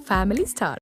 Family Star.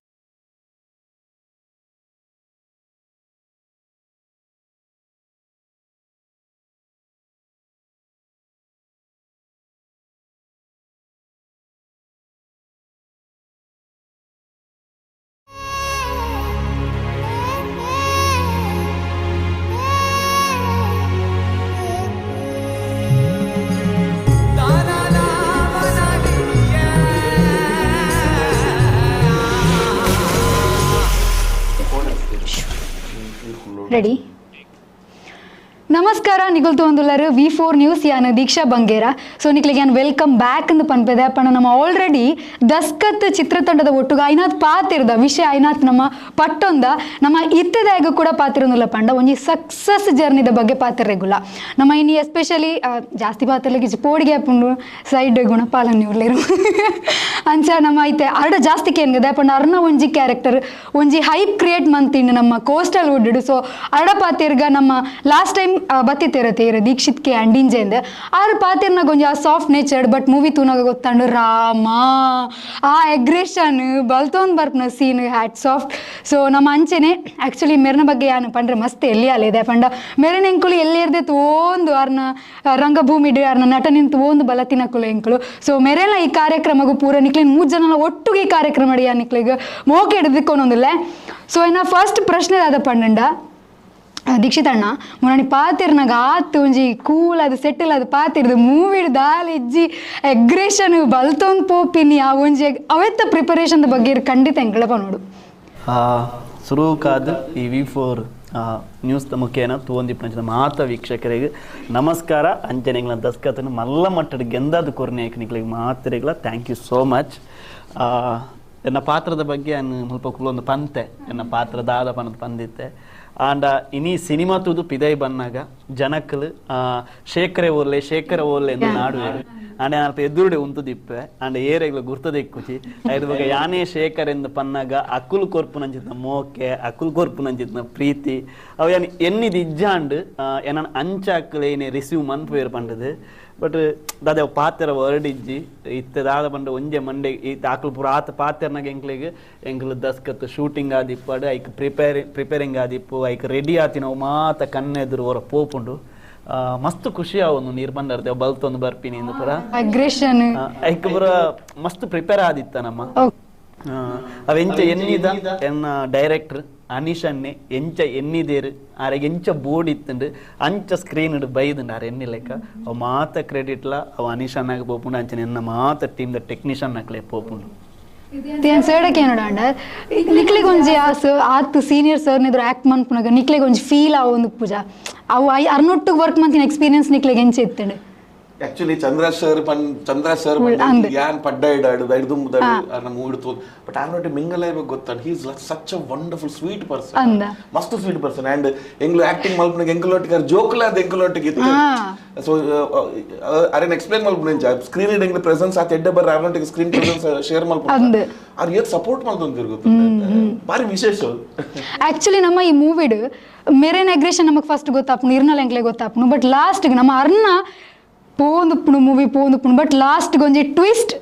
Ready ನಮಸ್ಕಾರ ನಿಗುಲ್ತು ಒಂದುಲ್ಲರು V4NEWS ಯಾನ ದೀಕ್ಷಾ Bangera so ನಿಕ್ಲಿಗೆ ಯಾನ್ ವೆಲ್ಕಮ್ ಬ್ಯಾಕ್ ಅಂತ ಪನ್ಪೆದೆ ಅಪ್ಪನ ನಮ್ಮ ಆಲ್ರೆಡಿ ದಸ್ಕತ್ ಚಿತ್ರತಂಡದ ಒಟ್ಟುಗ ಐನಾತ್ ಪಾತಿರ್ದ ವಿಷಯ ಐನಾತ್ ನಮ್ಮ ಪಟ್ಟೊಂದ ನಮ್ಮ ಇತ್ತದಾಗ ಕೂಡ ಪಾತಿರೋದಿಲ್ಲ ಪಂಡ ಒಂಜಿ ಸಕ್ಸಸ್ ಜರ್ನಿದ ಬಗ್ಗೆ ಪಾತಿರ್ರೆಗುಲ ನಮ್ಮ ಇನ್ನು ಎಸ್ಪೆಷಲಿ ಜಾಸ್ತಿ ಪಾತಿರ್ಲಿಕ್ಕೆ ಪೋಡಿಗೆ ಹಾಕೊಂಡು ಸೈಡ್ ಗುಣಪಾಲನೆ ಇರ್ಲಿರು ಅಂಚ ನಮ್ಮ ಐತೆ ಅರ್ಡ ಜಾಸ್ತಿ ಕೇನ್ಗದೆ ಪಂಡ ಅರ್ನ ಒಂಜಿ ಕ್ಯಾರೆಕ್ಟರ್ ಒಂಜಿ ಹೈಪ್ ಕ್ರಿಯೇಟ್ ಮಂತಿಂಡು ನಮ್ಮ ಕೋಸ್ಟಲ್ ವುಡ್ ಸೊ ಅರ್ಡ ಪಾತಿರ್ಗ ನಮ್ಮ ಲಾಸ್ಟ್ ಟೈಮ್ ಬತ್ತಿತ್ತಿರತ್ತೆ ದೀಕ್ಷಿತ್ ಕೆ ಅಂಡಿಂಜೆಂದೆ ಆರು ಪಾತಿರ್ನ ಕೊಂಚ ಸಾಫ್ಟ್ ನೇಚರ್ಡ್ ಬಟ್ ಮೂವಿ ತೂನಾಗ ಗೊತ್ತಾಂಡು ರಾಮ ಆ ಅಗ್ರೆಷನ್ ಬಲ್ತೊಂದು ಬರ್ಪನ ಸೀನ್ ಹ್ಯಾಟ್ ಸಾಫ್ಟ್ ಸೊ ನಮ್ಮ ಅಂಚೆನೆ ಆ್ಯಕ್ಚುಲಿ ಮೆರನ ಬಗ್ಗೆ ಯಾನು ಪಂಡ್ರೆ ಮಸ್ತ್ ಎಲ್ಲಿ ಅಲ್ಲಿದೆ ಪಂಡ ಮೆರನ ಎಂಕುಲು ಎಲ್ಲಿ ಇರ್ದೆ ತೋಂದು ಅವ್ರನ್ನ ರಂಗಭೂಮಿ ಅವ್ರನ್ನ ನಟನಿನ್ ತೋಂದು ಬಲತಿನ ಕುಲು ಎಂಕುಲು ಸೊ ಮೆರೆನ ಈ ಕಾರ್ಯಕ್ರಮಗೂ ಪೂರ ನಿಕ್ಲಿನ 3 ಜನ ಒಟ್ಟಿಗೆ ಈ ಕಾರ್ಯಕ್ರಮ ಅಡಿಯ ನಿಕ್ಲಿಗೆ ಮೋಕೆ ಹಿಡಿದುಕೊಂಡೊಂದಿಲ್ಲ ಸೊ ಇನ್ನು ಫಸ್ಟ್ ಪ್ರಶ್ನೆ ಅದ ಪಂಡ ದೀಕ್ಷಿತ್ ಅಣ್ಣ ಮುರಾಣಿ ಪಾತಿರ್ನಾಗ ಆತು ಒಂಜಿ ಕೂಲ್ ಅದು ಸೆಟಲ್ ಅದು ಪಾತಿರ್ದು ಮೂವಿಡ್ ದಾಲ್ ಇಜ್ಜಿ ಅಗ್ರೆಷನ್ ಬಲ್ತೊಂದು ಪೋಪಿನಿ ಆ ಒಂಜಿ ಅವೆತ್ತ ಪ್ರಿಪರೇಷನ್ ಬಗ್ಗೆ ಖಂಡಿತ ಎಂಗಳಪ್ಪ ನೋಡು ಸುರೂಕಾದ ಈ V4 ನ್ಯೂಸ್ ಮುಖೇನ ತೂಂದಿಪ್ಪನ ಮಾತ ವೀಕ್ಷಕರಿಗೆ ನಮಸ್ಕಾರ ಅಂಚನೆಗಳ ದಸ್ಕತನ ಮಲ್ಲ ಮಟ್ಟದ ಗೆಂದಾದ ಕೊರ್ನೇಕನಿಗಳಿಗೆ ಮಾತ್ರೆಗಳ ಥ್ಯಾಂಕ್ ಯು ಸೋ ಮಚ್ ಎನ್ನ ಪಾತ್ರದ ಬಗ್ಗೆ ನಾನು ಸ್ವಲ್ಪ ಕುಲೊಂದು ಪಂತೆ ಎನ್ನ ಪಾತ್ರದಾದ ಪನದ ಪಂದಿತ್ತೆ ಆಂಡ ಇನಿ ಸಿನಿಮಾ ತೂದು ಪಿದೈ ಬನ್ನಾಗ ಜನಕ್ಕಲು ಶೇಖರ ಓರ್ಲೆ ಎಂದು ನಾಡುವೆ ಆಂಡ ನಾನು ಎದುರುಡೆ ಉಂತುದಿಪ್ಪೆ ಆಂಡ ಏರೆಗ್ಲು ಗುರ್ತದೆಕ್ಕುಚಿ ಐದು ಬಗ್ಗೆ ಯಾನೇ ಶೇಖರ್ ಎಂದು ಪನ್ನಾಗ ಅಕುಲ್ ಕೊರ್ಪು ನಂಚಿದ್ನ ಮೋಕೆ ಅಕುಲ್ ಕೊರ್ಪು ನಂಚಿದ್ನ ಪ್ರೀತಿ ಅವು ಯಾನು ಎನ್ನಿದು ಇಜ್ಜಾಂಡು ಏನಾನು ಅಂಚಾಕಲು ಏನೇ ರಿಸೀವ್ ಮನ್ಪುವೇರು ಪಂಡದು ಬಟ್ ದಾದ ಪಾತ್ರ ಹೊರಡಿಜ್ಜಿ ಇತ್ತದಾದ ಪಂಡ ಒಂಜೆ ಮಂಡೆ ಈ ಆಕಲು ಪೂರ ಆತ ಪಾತ್ರನಾಗ ಎಂಕ್ಲು ದಸ್ಕತ್ ಶೂಟಿಂಗ್ ಆದಿಪ್ಪಡು ಐಕ್ ಪ್ರಿಪೇರಿಂಗ್ ಆದಿಪ್ಪು ಐಕ್ ರೆಡಿ ಆತಿನವು ಮಾತ ಕಣ್ಣೆದುರು ಅವರ ಪೋಪುಂಡು ಮಸ್ತ್ ಖುಷಿ ಅವನು ನೀರು ಬಂದರ್ದೆ ಬಲ್ತೊಂದು ಬರ್ಪಿನಿ ಎಂದು ಪುರ ಅಗ್ರೆಷನ್ ಐಕ್ ಪುರ ಮಸ್ತ್ ಪ್ರಿಪೇರ್ ಆದಿತ್ತ ನಮ್ಮ ಅವೆಂಚ ಎನ್ನಿದ ಎನ್ನ ಡೈರೆಕ್ಟರ್ ಅನಿಶನ್ನೆ ಎಂಚ ಎನ್ನಿದೇರು ಆರೆಗೆ ಎಂಚ ಬೋರ್ಡ್ ಇತ್ತಂಡು ಅಂಚ ಸ್ಕ್ರೀನ್ ಇಡು ಬೈದುಂಡು ಆರು ಎನ್ನಿ ಲೆಕ್ಕ ಅವು ಮಾತ ಕ್ರೆಡಿಟ್ಲ ಅವು ಅನಿಶನ್ನಾಗ ಪೋಪುಂಡು ಅಂಚನೆ ಎನ್ನ ಮಾತ ಟೀಮ್ದ ಟೆಕ್ನಿಷಿಯನ್ ನಕ್ಲೆ ಪೋಪುಂಡು ಸೇಡಕ್ಕೆ ಏನೋಡ ನಿಕ್ಲಿಗೆ ಒಂಜಿ ಆತು ಸೀನಿಯರ್ ಸರ್ನ ಇದ್ರು ಆ್ಯಕ್ಟ್ ಮನ್ಪುನಾಗ ನಿಕ್ಲಿಗೆ ಒಂಜಿ ಫೀಲ್ ಆ ಒಂದು ಪೂಜಾ ಅವು ಅರ್ನೊಟ್ಟಿಗೆ ವರ್ಕ್ ಮಂತಿನ ಎಕ್ಸ್ಪೀರಿಯನ್ಸ್ ನಿಕ್ಲಿಗೆ ಎಂಚ ಇತ್ತಂಡು ಆಕ್ಚುಲಿ ಚಂದ್ರ ಸರ್ ಯಾನ್ ಪಡ್ಡ ಇಡಾಡು ಬೈದು ಮುದ್ದಾಡು ಮೂಡ್ತು ಬಟ್ ಆರ್ ನಾಟ್ ಮಿಂಗಲ್ ಆಯ್ಬೇಕು ಗೊತ್ತಾಡು he is such a wonderful sweet person ಮಸ್ತ್ ಸ್ವೀಟ್ ಪರ್ಸನ್ ಅಂಡ್ ಎಂಗ್ಲು ಆಕ್ಟಿಂಗ್ ಮಲ್ಪನಾಗ ಎಂಗ್ಲೊಟ್ಟಿಗೆ ಜೋಕ್ಲ ಅದು ಎಂಗ್ಲೊಟ್ಟಿಗೆ ಇತ್ತು ಸೊ ಅರೇನ್ ಎಕ್ಸ್ಪ್ಲೇನ್ ಮಲ್ಪನ ಸ್ಕ್ರೀನ್ ಎಂಗ್ಲ ಪ್ರೆಸೆನ್ಸ್ ಆತ ಎಡ್ಡೆ ಬರ್ರ ಆರ್ನೊಟ್ಟಿಗೆ ಸ್ಕ್ರೀನ್ ಪ್ರೆಸೆನ್ಸ್ ಶೇರ್ ಮಲ್ಪನ ಅವ್ರು ಏತ್ ಸಪೋರ್ಟ್ ಮಾಡ್ತಂತ ಗೊತ್ತು ಭಾರಿ ವಿಶೇಷ ಆಕ್ಚುಲಿ ನಮ್ಮ ಈ ಮೂವಿಡ್ ಮೆರೇನ್ ಅಗ್ರೆಷನ್ ನಮಗೆ ಫಸ್ಟ್ ಗೊತ್ತಾಪ್ನು ಇರ್ನಲ್ ಎಂಗ್ಲೆ ಗೊತ್ತಾಪ್ನು ಬಟ್ ಲಾಸ್ಟ್ಗೆ ನಮ್ಮ ಅರ್ನ போந்துப்புணு மூவி போந்துப்புணு பட் லாஸ்ட் கொஞ்சம் ட்விஸ்ட்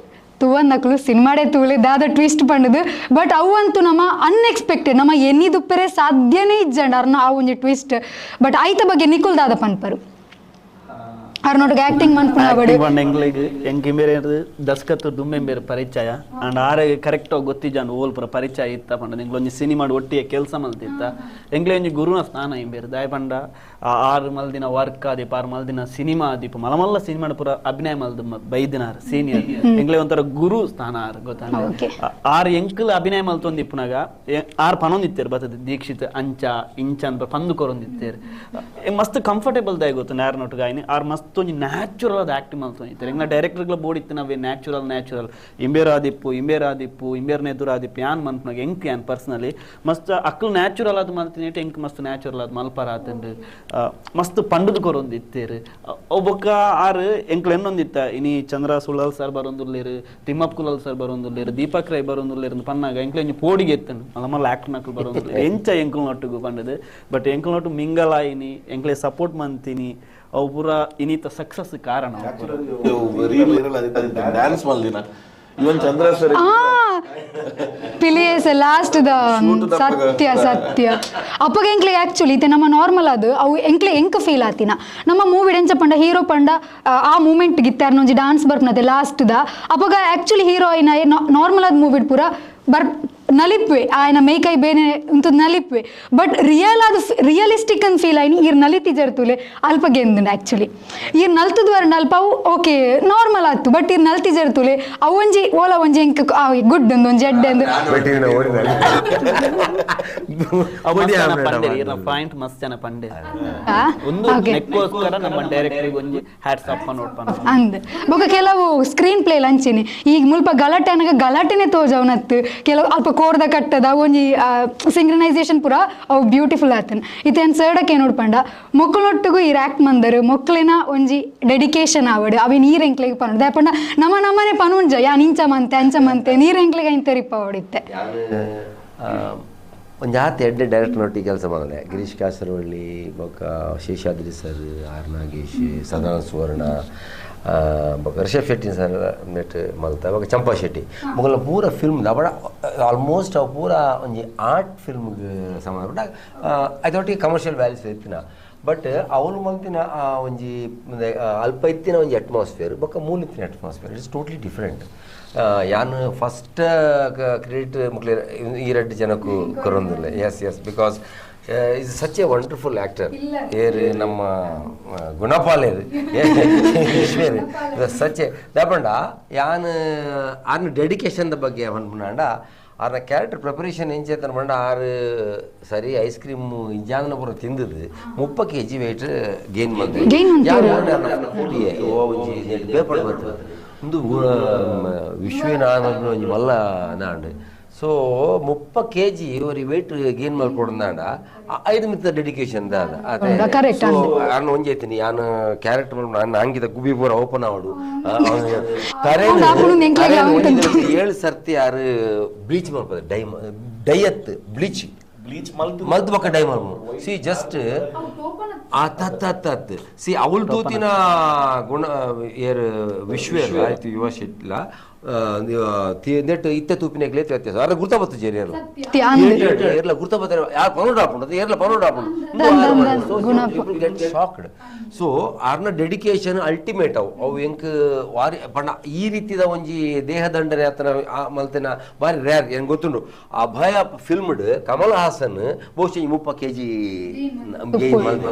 ತೂವನ್ನಕ್ಕಲು ಸಿನಿಮಾಡೆ ತೂಲೆ ದಾದ ಟ್ವಿಸ್ಟ್ ಪಂಡದು ಬಟ್ ಅವಂತೂ ನಮ್ಮ ಅನ್ಎಕ್ಸ್ಪೆಕ್ಟೆಡ್ ನಮ್ಮ ಎನ್ನಿದುಪ್ಪರೆ ಸಾಧ್ಯನೇ ಇಜ್ಜಂಡ ಅರ್ನ ಆ ಒಂಜಿ ಟ್ವಿಸ್ಟ್ ಬಟ್ ಐತ ಬಗ್ಗೆ ನಿಕುಲ್ ದಾದ ಪನ್ಪರು ಅರ್ನೊಟ್ಟಿಗೆ ಆಕ್ಟಿಂಗ್ ಮನ್ಪುಣಾಬಡು ಎಂಗ್ಲಿಗೆ ಎಂಗಿಂಬೇರೆ ದಸ್ಕತ್ ದುಮ್ಮೆಂಬೇರೆ ಪರಿಚಯ ಅಂಡ್ ಆರೆಗೆ ಕರೆಕ್ಟ್ ಆಗಿ ಗೊತ್ತಿಜ್ಜಂಡು ಓಲ್ ಪುರ ಪರಿಚಯ ಇತ್ತ ಪಂಡ ಎಂಗ್ಲೊಂಜಿ ಸಿನಿಮಾಡ್ ಒಟ್ಟಿಗೆ ಕೆಲಸ ಮಲ್ತಿತ್ತ ಎಂಗ್ಲೆ ಒಂಜಿ ಗುರುನ ಸ್ಥಾನ ಇಂಬೇರು ದಾಯ ಪಂಡ 6 ಮಲ್ದಿನ ವರ್ಕ್ ಆದಿಪ್ಪ 6 ಮಲ್ದಿನ ಸಿನಿಮಾ ಆದಿಪ್ಪ ಮಲಮಲ್ಲ ಸಿನಿಮಾಡ್ ಪುರ ಅಭಿನಯ ಮಲ್ದು ಬೈದಿನಾರ ಸೀನಿಯರ್ ಎಂಗ್ಲೆ ಒಂಥರ ಗುರು ಸ್ಥಾನ ಆರ್ ಗೊತ್ತಾನ 6 ಎಂಕಲ್ ಅಭಿನಯ ಮಲ್ತೊಂದಿಪ್ಪುನಾಗ 6 ಪನೊಂದಿತ್ತೇರು ಬರ್ತದೆ ದೀಕ್ಷಿತ್ ಅಂಚ ಇಂಚ ಅಂತ ಪಂದು ಕೊರೊಂದಿತ್ತೇರು ಮಸ್ತ್ ಕಂಫರ್ಟೇಬಲ್ ದಾಯ ಗೊತ್ತು ನ್ಯಾರ್ನೊಟ್ಟಿಗೆ ಆಯ್ನಿ ಆರ್ ಮಸ್ತ್ ಒಂಜಿ ನ್ಯಾಚುರಲ್ ಆದ ಆಕ್ಟಿಂಗ್ ಮಲ್ತೊಂದಿತ್ತೇರು ಎಂಗ್ಲ ಡೈರೆಕ್ಟರ್ಗಳ ಬೋರ್ಡ್ ಇತ್ತು ನಾವೇ ನ್ಯಾಚುರಲ್ ಇಂಬೇರ್ ಇಂಬೇರ್ನ ಎದುರು ಆದಿಪ್ಪು ಯಾನ್ ಮನ್ಪನಾಗ ಎಂಕ್ ಯಾನ್ ಪರ್ಸನಲಿ ಮಸ್ತ್ ಅಕ್ಕಲು ನ್ಯಾಚುರಲ್ ಆದ ಮಲ್ತೀನಿ ಎಂಕ್ ಮಸ್ತ್ ನ್ಯಾಚುರಲ್ ಆದ ಮಲ್ಪರ ಆತಂಡು ಮಸ್ತ್ ಪಂಡದು ಕೊರೊಂದಿತ್ತೇರು ಒಬ್ಬೊಕ್ಕ ಆರು ಎಂಕ್ಲು ಎನ್ನೊಂದಿತ್ತ ಇನಿ ಚಂದ್ರ ಸುಳಲ್ ಸರ್ ಬರೊಂದುಲ್ಲೇರು ತಿಮ್ಮಪ್ಪ ಕುಲಲ್ ಸರ್ ಬರೊಂದುಲ್ಲೇರು ದೀಪಕ್ ರೈ ಬರೊಂದುಲ್ಲೇರು ಪನ್ನಾಗ ಎಂಕ್ಲು ಎಂಜಿ ಪೋಡಿಗೆ ಎತ್ತಂಡು ಮಲಮಲ್ಲ ಆಕ್ಟರ್ ನಕ್ಲು ಬರೊಂದುಲ್ಲೇರು ಎಂಚ ಎಂಕ್ಲು ನೊಟ್ಟಿಗೂ ಪಂಡದು ಬಟ್ ಎಂಕ್ಲು ನೊಟ್ಟು ಮಿಂಗಲ್ ಆಯಿನಿ ಎಂಕ್ಲೆ ಸಪೋರ್ಟ್ ಮಂತೀನಿ ಅವು ಪೂರ ಇನಿತ ಸಕ್ಸಸ್ ಕಾರಣ ಡ್ಯಾನ್ಸ್ ಮಲ್ದಿನ ಇವನ್ ಚಂದ್ರ ಸರ್ ಪಿಲಿಯಸ್ ಲಾಸ್ಟ್ ದ ಸತ್ಯ ಸತ್ಯ ಅಪ್ಪಗೆ ಎಂಕ್ಲೆ ಆಕ್ಚುಲಿ ಇತ್ತೆ ನಮ್ಮ ನಾರ್ಮಲ್ ಅದು ಅವು ಎಂಕ್ಲೆ ಎಂಕ್ ಫೀಲ್ ಆತಿನ ನಮ್ಮ ಮೂವಿ ಎಂಚ ಪಂಡ ಹೀರೋ ಪಂಡ ಆ ಮೂಮೆಂಟ್ ಗಿತ್ತಾರ ಒಂಜಿ ಡಾನ್ಸ್ ಬರ್ಪನದೆ ಲಾಸ್ಟ್ ದ ಅಪ್ಪಗ ಆಕ್ಚುಲಿ ಹೀರೋಯಿನ್ ನಾರ್ಮಲ್ ಆದ ಮೂವಿ ಪೂರ ಬರ್ ನಲಿಪ್ವೆ ఆయన ಮೇಕೈ ಬೇನೆ ಇಂತು ನಲಿಪ್ವೆ ಬಟ್ ರಿಯಲಿಸ್ಟಿಕ್ ಅಂತ ಫೀಲ್ ಆಯ್ನಿ ಈರ್ ನಲಿತಿ ಜರ್ತುಲೆ ಅಲ್ಪ ಗೆಂದುಂಡು ಆಕ್ಚುಲಿ ಈರ್ ನಲ್ತದ ವರಣ ಅಲ್ಪ ಅವು ಓಕೆ ನಾರ್ಮಲ್ ಆಯ್ತು ಬಟ್ ಈರ್ ನಲ್ತಿ ಜರ್ತುಲೆ ಅವು ಒಂಜಿ ಓಲ ಒಂಜಿ ಎಂಕ್ ಗುಡ್ ಒಂದು ಒಂಜಿ ಎಡ್ಡೆ ಅಂದು ಪಾಯಿಂಟ್ ಮಸ್ತ್ ಜನ ಪಂಡೆ ಒಂದು ನೆಕ್ಕೋಸ್ಕರ ನಮ್ಮ ಡೈರೆಕ್ಟರ್ ಒಂಜಿ ಹ್ಯಾಟ್ಸ್ ಆಫ್ ನೋಡ್ಪಾನ ಅಂದ್ ಬೊಕ ಕೆಲವು ಸ್ಕ್ರೀನ್ ಪ್ಲೇ ಲಂಚಿನಿ ಈಗ ಮುಲ್ಪ ಗಲಾಟೆ ಅನಗ ಗಲಾಟೆನೆ ತೋಜವನತ್ತು ಕೆಲವು ಅಲ್ಪ ಕೋರ್ದ ಕಟ್ಟದ ಒಂಜಿ ಸಿಂಕ್ರನೈಸೇಷನ್ ಪೂರ ಅವು ಬ್ಯೂಟಿಫುಲ್ ಆತನ್ ಇತ್ತೇನು ಸರ್ಡಕ್ಕೆ ನೋಡ್ಪಂಡ ಮೊಕ್ಕಳೊಟ್ಟಿಗೂ ಈ ಆ್ಯಕ್ಟ್ ಮಂದರು ಮೊಕ್ಕಳಿನ ಒಂಜಿ ಡೆಡಿಕೇಶನ್ ಆವಡು ಅವೆ ನೀರು ಎಂಕ್ಲೆಗೆ ಪನ ದಯಪಂಡ ನಮ್ಮನೆ ಪನುಂಜ ಯಾನ್ ಇಂಚ ಮಂತೆ ಅಂಚ ಮಂತೆ ನೀರು ಎಂಕ್ಲೆಗೆ ಇಂತರಿಪ್ಪ ಹೊಡಿತ್ತೆ ಒಂದು ಜಾತಿ ಎಡ್ಡೆ ಡೈರೆಕ್ಟರ್ನೊಟ್ಟಿಗೆ ಕೆಲಸ ಮಾಡಿದೆ ಗಿರೀಶ್ ಕಾಸರವಳ್ಳಿ ಬೊಕ್ಕ ಶೇಷಾದ್ರಿ ಸರ್ ಆರ್ ನಾಗೇಶ್ ಸದಾನಂದ ಸುವರ್ಣ ರಿಷಬ್ ಶೆಟ್ಟಿ ಸರ್ ನೆಟ್ ಮಲ್ತ ಇವಾಗ ಚಂಪಾ ಶೆಟ್ಟಿ ಮೊದಲ ಪೂರ ಫಿಲ್ಮ್ ಅವಡ ಆಲ್ಮೋಸ್ಟ್ ಅವು ಪೂರ ಒಂಜಿ ಆರ್ಟ್ ಫಿಲ್ಮ್ಗೆ ಸಂಬಂಧಪಟ್ಟ ಅದೊಟ್ಟಿಗೆ ಕಮರ್ಷಿಯಲ್ ವ್ಯಾಲ್ಯೂಸ್ ಇತ್ತಿನ ಬಟ್ ಅವಳು ಮಲ್ತಿನ ಒಂಜಿ ಅಲ್ಪ ಇತ್ತಿನ ಒಂಜಿ ಅಟ್ಮಾಸ್ಫಿಯರ್ ಬೊಕ್ಕ ಮೂಲಿತ್ತಿನ ಅಟ್ಮಾಸ್ಫಿಯರ್ ಇಟ್ಸ್ ಟೋಟ್ಲಿ ಡಿಫ್ರೆಂಟ್ ಯಾನು ಫಸ್ಟ್ ಕ್ರೆಡಿಟ್ ಮುಕ್ಲಿ ಈ ಎರಡು ಜನಕ್ಕೂ ಕೊರೊಂದಿಲ್ಲ yes because is such a wonderful actor ಏರು ನಮ್ಮ ಗುಣಪಾಲೇರು ಈಶ್ವೇರ್ ಸಚ್ ಎ ದಾಪಂಡ ಯಾನ್ ಆರ್ನ ಡೆಡಿಕೇಶನ್ ಬಗ್ಗೆ ಅನ್ಪುಂಡ ಆರ್ನ ಕ್ಯಾರೆಕ್ಟರ್ ಪ್ರಿಪರೇಷನ್ ಏನ್ ಚೇತನ ಪಂಡ ಆರು ಸರಿ ಐಸ್ ಕ್ರೀಮ್ ಇಜ್ಜಾನ ಪೂರ ತಿಂದದು 30 kg ವೆಯ್ಟ್ ಗೇನ್ ಮಾಡ್ತೀವಿ ಪೇಪರ್ ಬರ್ತದೆ ಒಂದು ವಿಶ್ವೇನಾದ ಒಂಜಿ ಮಲ್ಲ ನಾಂಡು ಸೊ 30 kg ஒரு weight ಗೇನ್ ಮಾಡ್ಕೊಡಂದಾಂಡ 5 ಮಿತ್ತ ಡೆಡಿಕೇಶನ್ ದಾದ ಅದೇ ಸೊ ನಾನು ಒಂಜಿ ಐತೀನಿ ನಾನು ಕ್ಯಾರೆಕ್ಟರ್ ನಾನು ಹಂಗಿದ ಗುಬಿ ಪೂರ ಓಪನ್ ಆವಡು ಏಳು ಸರ್ತಿ ಯಾರು ಬ್ಲೀಚ್ ಮಾಡ್ಬೋದು ಡೈಯತ್ ಬ್ಲೀಚ್ ಮಲ್ತ್ ಬಕ್ಕ ಡೈ ಮಾಡ್ಬೋದು ಸಿ ಜಸ್ಟ್ ತತ್ ಸಿ ಅವಳು ತೂತಿನ ಗುಣ ಏರ್ ವಿಶ್ವೇರ್ ಆಯ್ತು ಯುವ ಶೆಟ್ಲ ನೆಟ್ ಇತ್ತೆ ತೂಪಿನಾಗ್ಲೇ ವ್ಯತ್ಯಾಸ ಅದ್ರ ಗುರ್ತಾಬತ್ತು ಜೇರಿ ಏರ್ಲ ಗುರ್ತಾಬತ್ತಾರೆ ಯಾರು ಪನೋಡ್ ಹಾಕೊಂಡು ಏರ್ಲ ಪನೋಡ್ ಹಾಕೊಂಡು ಶಾಕ್ಡ್ ಸೊ ಆರ್ನ ಡೆಡಿಕೇಶನ್ ಅಲ್ಟಿಮೇಟ್ ಅವು ಎಂಕ್ ವಾರಿ ಪಂಡ ಈ ರೀತಿದ ಒಂಜಿ ದೇಹದಂಡನೆ ಆತನ ಮಲ್ತಿನ ಬಾರಿ ರೇರ್ ಏನ್ ಗೊತ್ತುಂಡು ಆ ಭಯ ಫಿಲ್ಮ್ಡ್ ಕಮಲ್ ಹಾಸನ್ ಬಹುಶಃ 30 kg ಗೇನ್ ಮಲ್ತ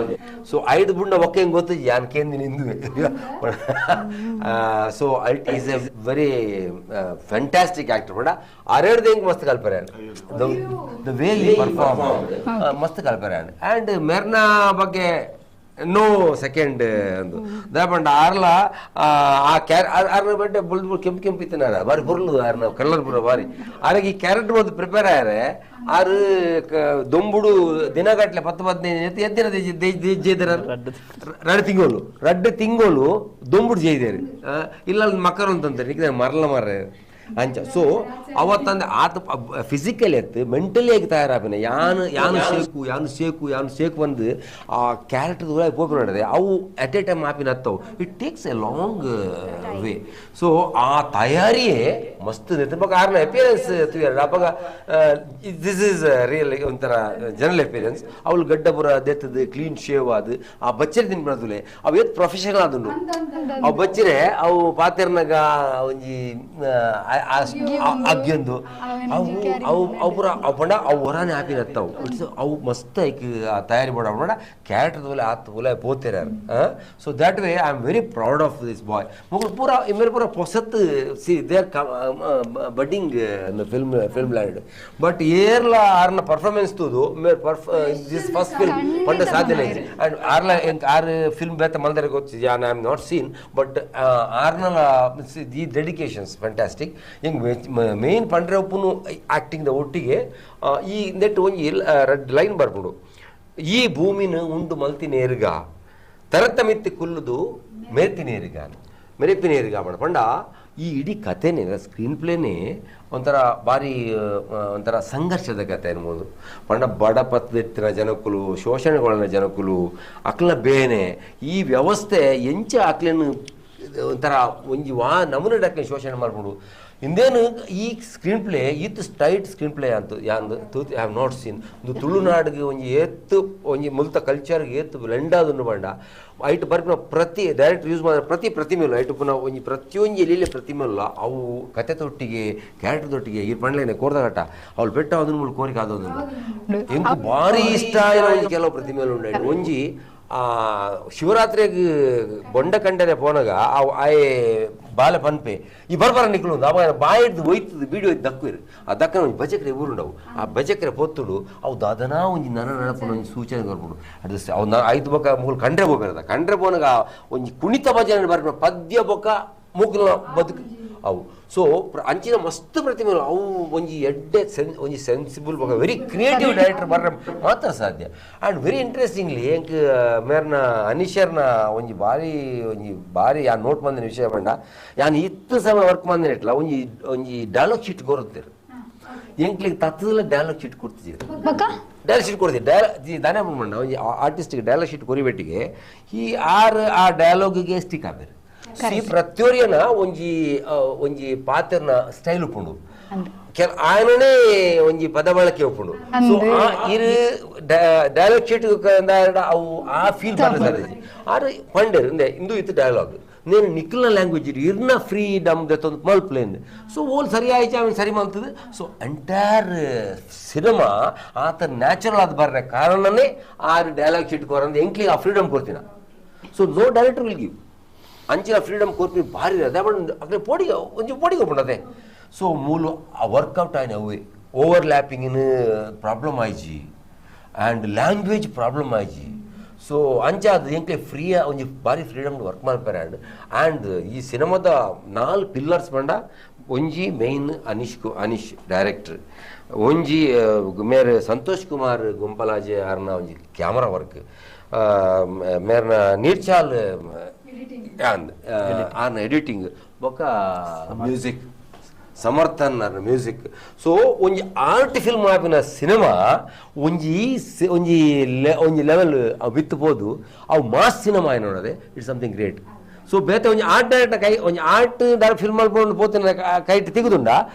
ಸೊ 5 ಬುಂಡ ಒಕ್ಕ ಹೆಂಗ್ ಗೊತ್ತು ಯಾನ್ ಕೇಂದಿ ನಿಂದು ಸೊ ಅಲ್ಟ್ is a very fantastic actor bada arerde eng mast kalparan the way he perform mast kalparan and merna bagge no second andu dabanda arla ಆ arna bade bulbul ಕೆಂಪು ಇತ್ತನಾರ ಬಾರಿ ಬುರ್ಲು arna ಕಲರ್ ಬುರ ಬಾರಿ ಆರೆಗೆ ಕ್ಯಾರೆಕ್ಟರ್ ಒಂದು prepare ಆರೆ ಆರು ದೊಂಬುಡು ದಿನಗಟ್ಲೆ 10-15 ಎದ್ದಿನ ಜೇದರ ರಡ್ಡು ತಿಂಗಳು ದೊಂಬುಡು ಜೈದೇರಿ ಇಲ್ಲ ಮಕ್ಕರು ಅಂತಂತಾರೆ ಮರಲ ಮರ ಅಂಚ ಸೊ ಅವತ್ತಂದ್ರೆ ಆತ ಫಿಸಿಕಲಿ ಎತ್ತು ಮೆಂಟಲಿ ಆಗಿ ತಯಾರಾಪಿನ ಯಾನು ಸೇಕು ಬಂದು ಆ ಕ್ಯಾರೆಕ್ಟರ್ ಪೋಪಿ ನೋಡಿದೆ ಅವು ಅಟ್ ಎ ಟೈಮ್ ಆಪಿನ ಹತ್ತವು it takes a long way so ಆ ತಯಾರಿಯೇ ಮಸ್ತ್ ನಿಂತಿರ್ಬೇಕು ಆರ್ನ ಅಪಿಯರೆನ್ಸ್ ಅವಾಗ ದಿಸ್ ಈಸ್ ರಿಯಲ್ ಒಂಥರ ಜನರಲ್ ಅಪಿಯರೆನ್ಸ್ ಅವಳು ಗಡ್ಡಪುರ ದೆತ್ತದು ಕ್ಲೀನ್ ಶೇವ್ ಅದು ಆ ಬಚ್ಚರೆ ತಿನ್ಬಿಡೋದುಲೆ ಅವು ಏತ್ ಪ್ರೊಫೆಷನಲ್ ಆದನು ಅವು ಬಚ್ಚರೆ ಅವು ಪಾತೆರ್ನಾಗ ಒಂಜಿ ಅಗ್ಯಂದು ಅವು ಪೂರ ಅವು ಪಂಡ ಅವು ಹೊರಾನೆ ಹಾಪಿನತ್ತವು ಇಟ್ಸ್ ಅವು ಮಸ್ತ್ ಐಕ್ ತಯಾರಿ ಮಾಡೋಣ ಕ್ಯಾರೆಕ್ಟರ್ ತೋಲೆ ಆತ ತೋಲೆ ಪೋತೆರ so that way I am very proud of this boy ಮಗಳು ಪೂರ ಇಮೇಲೆ ಪೂರ ಪೊಸತ್ see there budding film land but ಏರ್ಲ ಆರ್ನ ಪರ್ಫಾರ್ಮೆನ್ಸ್ ತೂದು ದಿಸ್ ಫಸ್ಟ್ ಫಿಲ್ಮ್ ಪಂಡ ಸಾಧ್ಯನೇ ಇದೆ ಅಂಡ್ ಆರ್ಲ ಆರ್ ಫಿಲ್ಮ್ ಬೇತ ಮಲ್ದರೆ ಗೊತ್ತಿದೆ I am not seen but ಆರ್ನ ದಿ ಡೆಡಿಕೇಶನ್ಸ್ ಫ್ಯಾಂಟಾಸ್ಟಿಕ್ ಹಿಂಗೆ ಮೇನ್ ಪಂಡ್ರೆ ಒಪ್ಪನು ಆ್ಯಕ್ಟಿಂಗ್ದ ಒಟ್ಟಿಗೆ ಈ ನೆಟ್ ಒಂಜಿ ರೆಡ್ ಲೈನ್ ಬರ್ಬಿಡು ಈ ಭೂಮಿನ ಉಂಡು ಮಲ್ತಿನೇರ್ಗ ತರತ ಮಿತ್ತಿ ಕುಲ್ಲುದು ಮೆರೆಪಿನೇರ್ಗ ಬಣ ಪಂಡ ಈ ಇಡೀ ಕಥೆನೇ ಸ್ಕ್ರೀನ್ ಪ್ಲೇನೇ ಒಂಥರ ಭಾರಿ ಒಂಥರ ಸಂಘರ್ಷದ ಕಥೆ ಅನ್ಬೋದು ಪಂಡ ಬಡಪತ್ತಿನ ಜನಕ್ಕುಲು ಶೋಷಣೆಗೊಳನ ಜನಕ್ಕುಲು ಅಕ್ಲ ಬೇನೆ ಈ ವ್ಯವಸ್ಥೆ ಎಂಚ ಅಕ್ಲೇನು ಒಂಥರ ಒಂಜಿ ನಮೂನೆ ಡಕ್ಕೆ ಶೋಷಣೆ ಮಾಡ್ಬಿಡು ಇಂದೇನು ಈ ಸ್ಕ್ರೀನ್ ಪ್ಲೇ ಇತ್ತು ಸ್ಟೈಟ್ ಸ್ಕ್ರೀನ್ ಪ್ಲೇ ಅಂತ ಯಾಂದು ಐ ಹ್ಯಾವ್ ನಾಟ್ ಸೀನ್ ಒಂದು ತುಳುನಾಡಿಗೆ ಒಂಜಿ ಏತ್ತು ಒಂಜಿ ಮುಲ್ತ ಕಲ್ಚರ್ಗೆ ಏತ್ತು ಲೆಂಡಾದುಂಡು ಬಂಡ ಐಟ್ ಬರ್ಪಿನ ಪ್ರತಿ ಡೈರೆಕ್ಟ್ ಯೂಸ್ ಮಾಡಿದ ಪ್ರತಿಮೆಲ್ಲ ಐಟು ಪುನಃ ಒಂಜಿ ಪ್ರತಿಯೊಂದು ಎಲ್ಲಿ ಪ್ರತಿಮೆಲ್ಲ ಅವು ಕತೆ ತೊಟ್ಟಿಗೆ ಕ್ಯಾರೆಕ್ಟರ್ ತೊಟ್ಟಿಗೆ ಈ ಪಂಡ್ಲೇನೆ ಕೋರ್ದಗಟ್ಟ ಅವಳು ಬೆಟ್ಟ ಅದನ್ನ ಮುಳ್ಳು ಕೋರಿಕೆ ಅದೊಂದು ಎಂಕು ಭಾರಿ ಇಷ್ಟ ಆಗಿರೋ ಒಂಜಿ ಕೆಲವು ಪ್ರತಿಮೆಲ್ಲ ಉಂಡು ಒಂಜಿ ಶಿವರಾತ್ರಿಗೆ ಬೊಂಡ ಕಂಡನೆ ಪೋನಾಗ ಅವು ಆಯೆ ಬಾಲ ಪನ್ಪೆ ಈ ಬರ್ಬರ ನಿಕ್ಲು ಅವ ಬಾಯಿ ಹಿಡ್ದು ಒಯ್ತದ ಬೀಡಿ ಒಯ್ದು ದಕ್ಕಿರು ಆ ದಕ್ಕನ ಒಂದು ಬಜಕ್ರೆ ಊರುಂಡವು ಆ ಬಜಕ್ರೆ ಪೊತ್ತುಡು ಅವು ದಾದನಾ ಒಂಜಿ ನೆನಪುನ ಒಂದು ಸೂಚನೆ ಬರ್ಬಿಡು ಅದು ಅವು 5 ಬೊಕ್ಕ ಮೂಲ ಕಂಡ್ರೆ ಹೋಗ್ಬೇಕದ ಕಂಡ್ರೆ ಪೋನಾಗ ಒಂಜಿ ಕುಣಿತ ಭಜನೆ ಬರ್ಬಿಡ ಪದ್ಯ ಬೊಕ್ಕ ಮೂಗ್ಲ ಬದುಕು ಅವು ಸೊ ಅಂಚಿನ ಮಸ್ತ್ ಪ್ರತಿಮೆ ಅವು ಒಂಜಿ ಎಡ್ಡೆ ಒಂಜಿ ಸೆನ್ಸಿಬಲ್ ವೆರಿ ಕ್ರಿಯೇಟಿವ್ ಡೈರೆಕ್ಟರ್ ಬರ್ರೆ ಮಾತ್ರ ಸಾಧ್ಯ ಆ್ಯಂಡ್ ವೆರಿ ಇಂಟ್ರೆಸ್ಟಿಂಗ್ಲಿ ಎಂಕ್ ಮೇರ್ನ ಅನೀಶರ್ನ ಒಂಜಿ ಭಾರಿ ಯಾನ್ ನೋಟ್ ಬಂದಿನ ವಿಷಯ ಬಂಡ ಯಾನ್ ಇತ್ತು ಸಮಯ ವರ್ಕ್ ಬಂದಿನ ಇಟ್ಲ ಒಂಜಿ ಡೈಲಾಗ್ ಶೀಟ್ ಕೊರುತ್ತೇರು ಎಂಕ್ಲಿಗೆ ತತ್ತದಲ್ಲ ಡೈಲಾಗ್ ಶೀಟ್ ಕೊಡ್ತಿದ್ದೀರಿ ಡೈಲಾಗ್ ಶೀಟ್ ಕೊಡ್ತೀವಿ ದಾನೆ ಬಂಡ ಒಂಜಿ ಆರ್ಟಿಸ್ಟ್ಗೆ ಡೈಲಾಗ್ ಶೀಟ್ ಕೊರಿಬೇಟಿಗೆ ಆ ಡೈಲಾಗ್ಗೆ ಸ್ಟಿಕ್ ಆಬೇರು ಸಿ ಪ್ರತ್ಯೋರ್ಯನ ಒಂಜಿ ಪಾತ್ರನ ಸ್ಟೈಲ್ ಉಪ್ಪುಂಡು ఆయననే ಒಂಜಿ ಪದ ಬಳಕೆ ಉಪ್ಪುಂಡು ಸೊ ಇರು ಡೈಲಾಗ್ ಶೀಟ್ ಅವು ಆ ಫೀಲ್ ಬರ್ತದೆ ಆದ್ರೆ ಪಂಡರ್ ಇಂದು ಇತ್ತು ಡೈಲಾಗ್ నేను నిఖిల లాంగ్వేజ్ ఇర్న ఫ్రీడమ్ దొంದು ಮಲ್ಪ್ಲೇನ್ ಸೊ ಓಲ್ ಸರಿ ಆಯ್ತು ಅವನು ಸರಿ ಮಾಡ್ತದೆ ಸೊ ಎಂಟೈರ್ ಸಿನಿಮಾ ಆತ ನ್ಯಾಚುರಲ್ ಆದ ಬರ್ರೆ ಕಾರಣನೇ ಆ ಡೈಲಾಗ್ ಶೀಟ್ ಕೊರಂದು ಎಂಕ್ಲಿಗೆ ಆ ಫ್ರೀಡಮ್ ಕೊಡ್ತೀನ so no director will give ಅಂಚಿನ ಫ್ರೀಡಮ್ ಕೊರ್ಪಿ ಭಾರಿ ಅದೇ ಅక్కడ ಪೋಡಿಗೆ ಒಂಚೂರು ಪೋಡಿಗೆ ಹೋಗ್ಬಿಡದೆ ಸೊ ಮೂಲು ಆ ವರ್ಕೌಟ್ ಆಯ್ನ ಅವೇ ಓವರ್ಲ್ಯಾಪಿಂಗಿನ ಪ್ರಾಬ್ಲಮ್ ಆಯ್ಜಿ ಆ್ಯಂಡ್ ಲ್ಯಾಂಗ್ವೇಜ್ ಪ್ರಾಬ್ಲಮ್ ಆಯ್ಜಿ ಸೊ ಅಂಚ ಅದು ಎಂಕ್ಲೆ ಫ್ರೀಯ ಒಂಜಿ ಭಾರಿ ಫ್ರೀಡಮ್ ವರ್ಕ್ ಮಾಡ್ತಾರೆ ಆ್ಯಂಡ್ ಈ ಸಿನಿಮಾದ 4 ಪಿಲ್ಲರ್ಸ್ ಬಂಡ ಒಂಜಿ ಮೇಯ್ನ್ ಅನೀಶ್ ಡೈರೆಕ್ಟರ್ ಒಂಜಿ ಮೇರೆ ಸಂತೋಷ್ ಕುಮಾರ್ ಗುಂಪಲಾಜೆ ಆರ್ನ ಒಂಜಿ ಕ್ಯಾಮರಾ ವರ್ಕ್ ಮೇರ್ನ ನೀರ್ಚಾಲ್ ಆರ್ನ ಎಡಿಟಿಂಗ್ ಬೊಕ್ಕ ಮ್ಯೂಸಿಕ್ ಸಮರ್ಥನ್ ಮ್ಯೂಸಿಕ್ ಸೊ ಒಂಜಿ ಆರ್ಟ್ ಫಿಲ್ಮ್ ಆಪಿನ ಸಿನಿಮಾ ಒಂಜಿ ಲೆವೆಲ್ ಬಿತ್ತಬೋದು ಅವು ಮಾಸ್ ಸಿನಿಮಾ ನೋಡದೆ ಇಟ್ಸ್ ಸಮಥಿಂಗ್ ಗ್ರೇಟ್ ಸೊ ಬೇತೆ ಒಂಜಿ ಆರ್ಟ್ ಡೈರೆಕ್ಟ್ ಒಂಜಿ ಆರ್ಟ್ ಡೈರೆಕ್ಟ್ ಫಿಲ್ಮ್ ಮಾಡ್ಕೊಂಡು ಪೋತಿನ ಕೈಟ್ ತೆಗೆದುಂಡ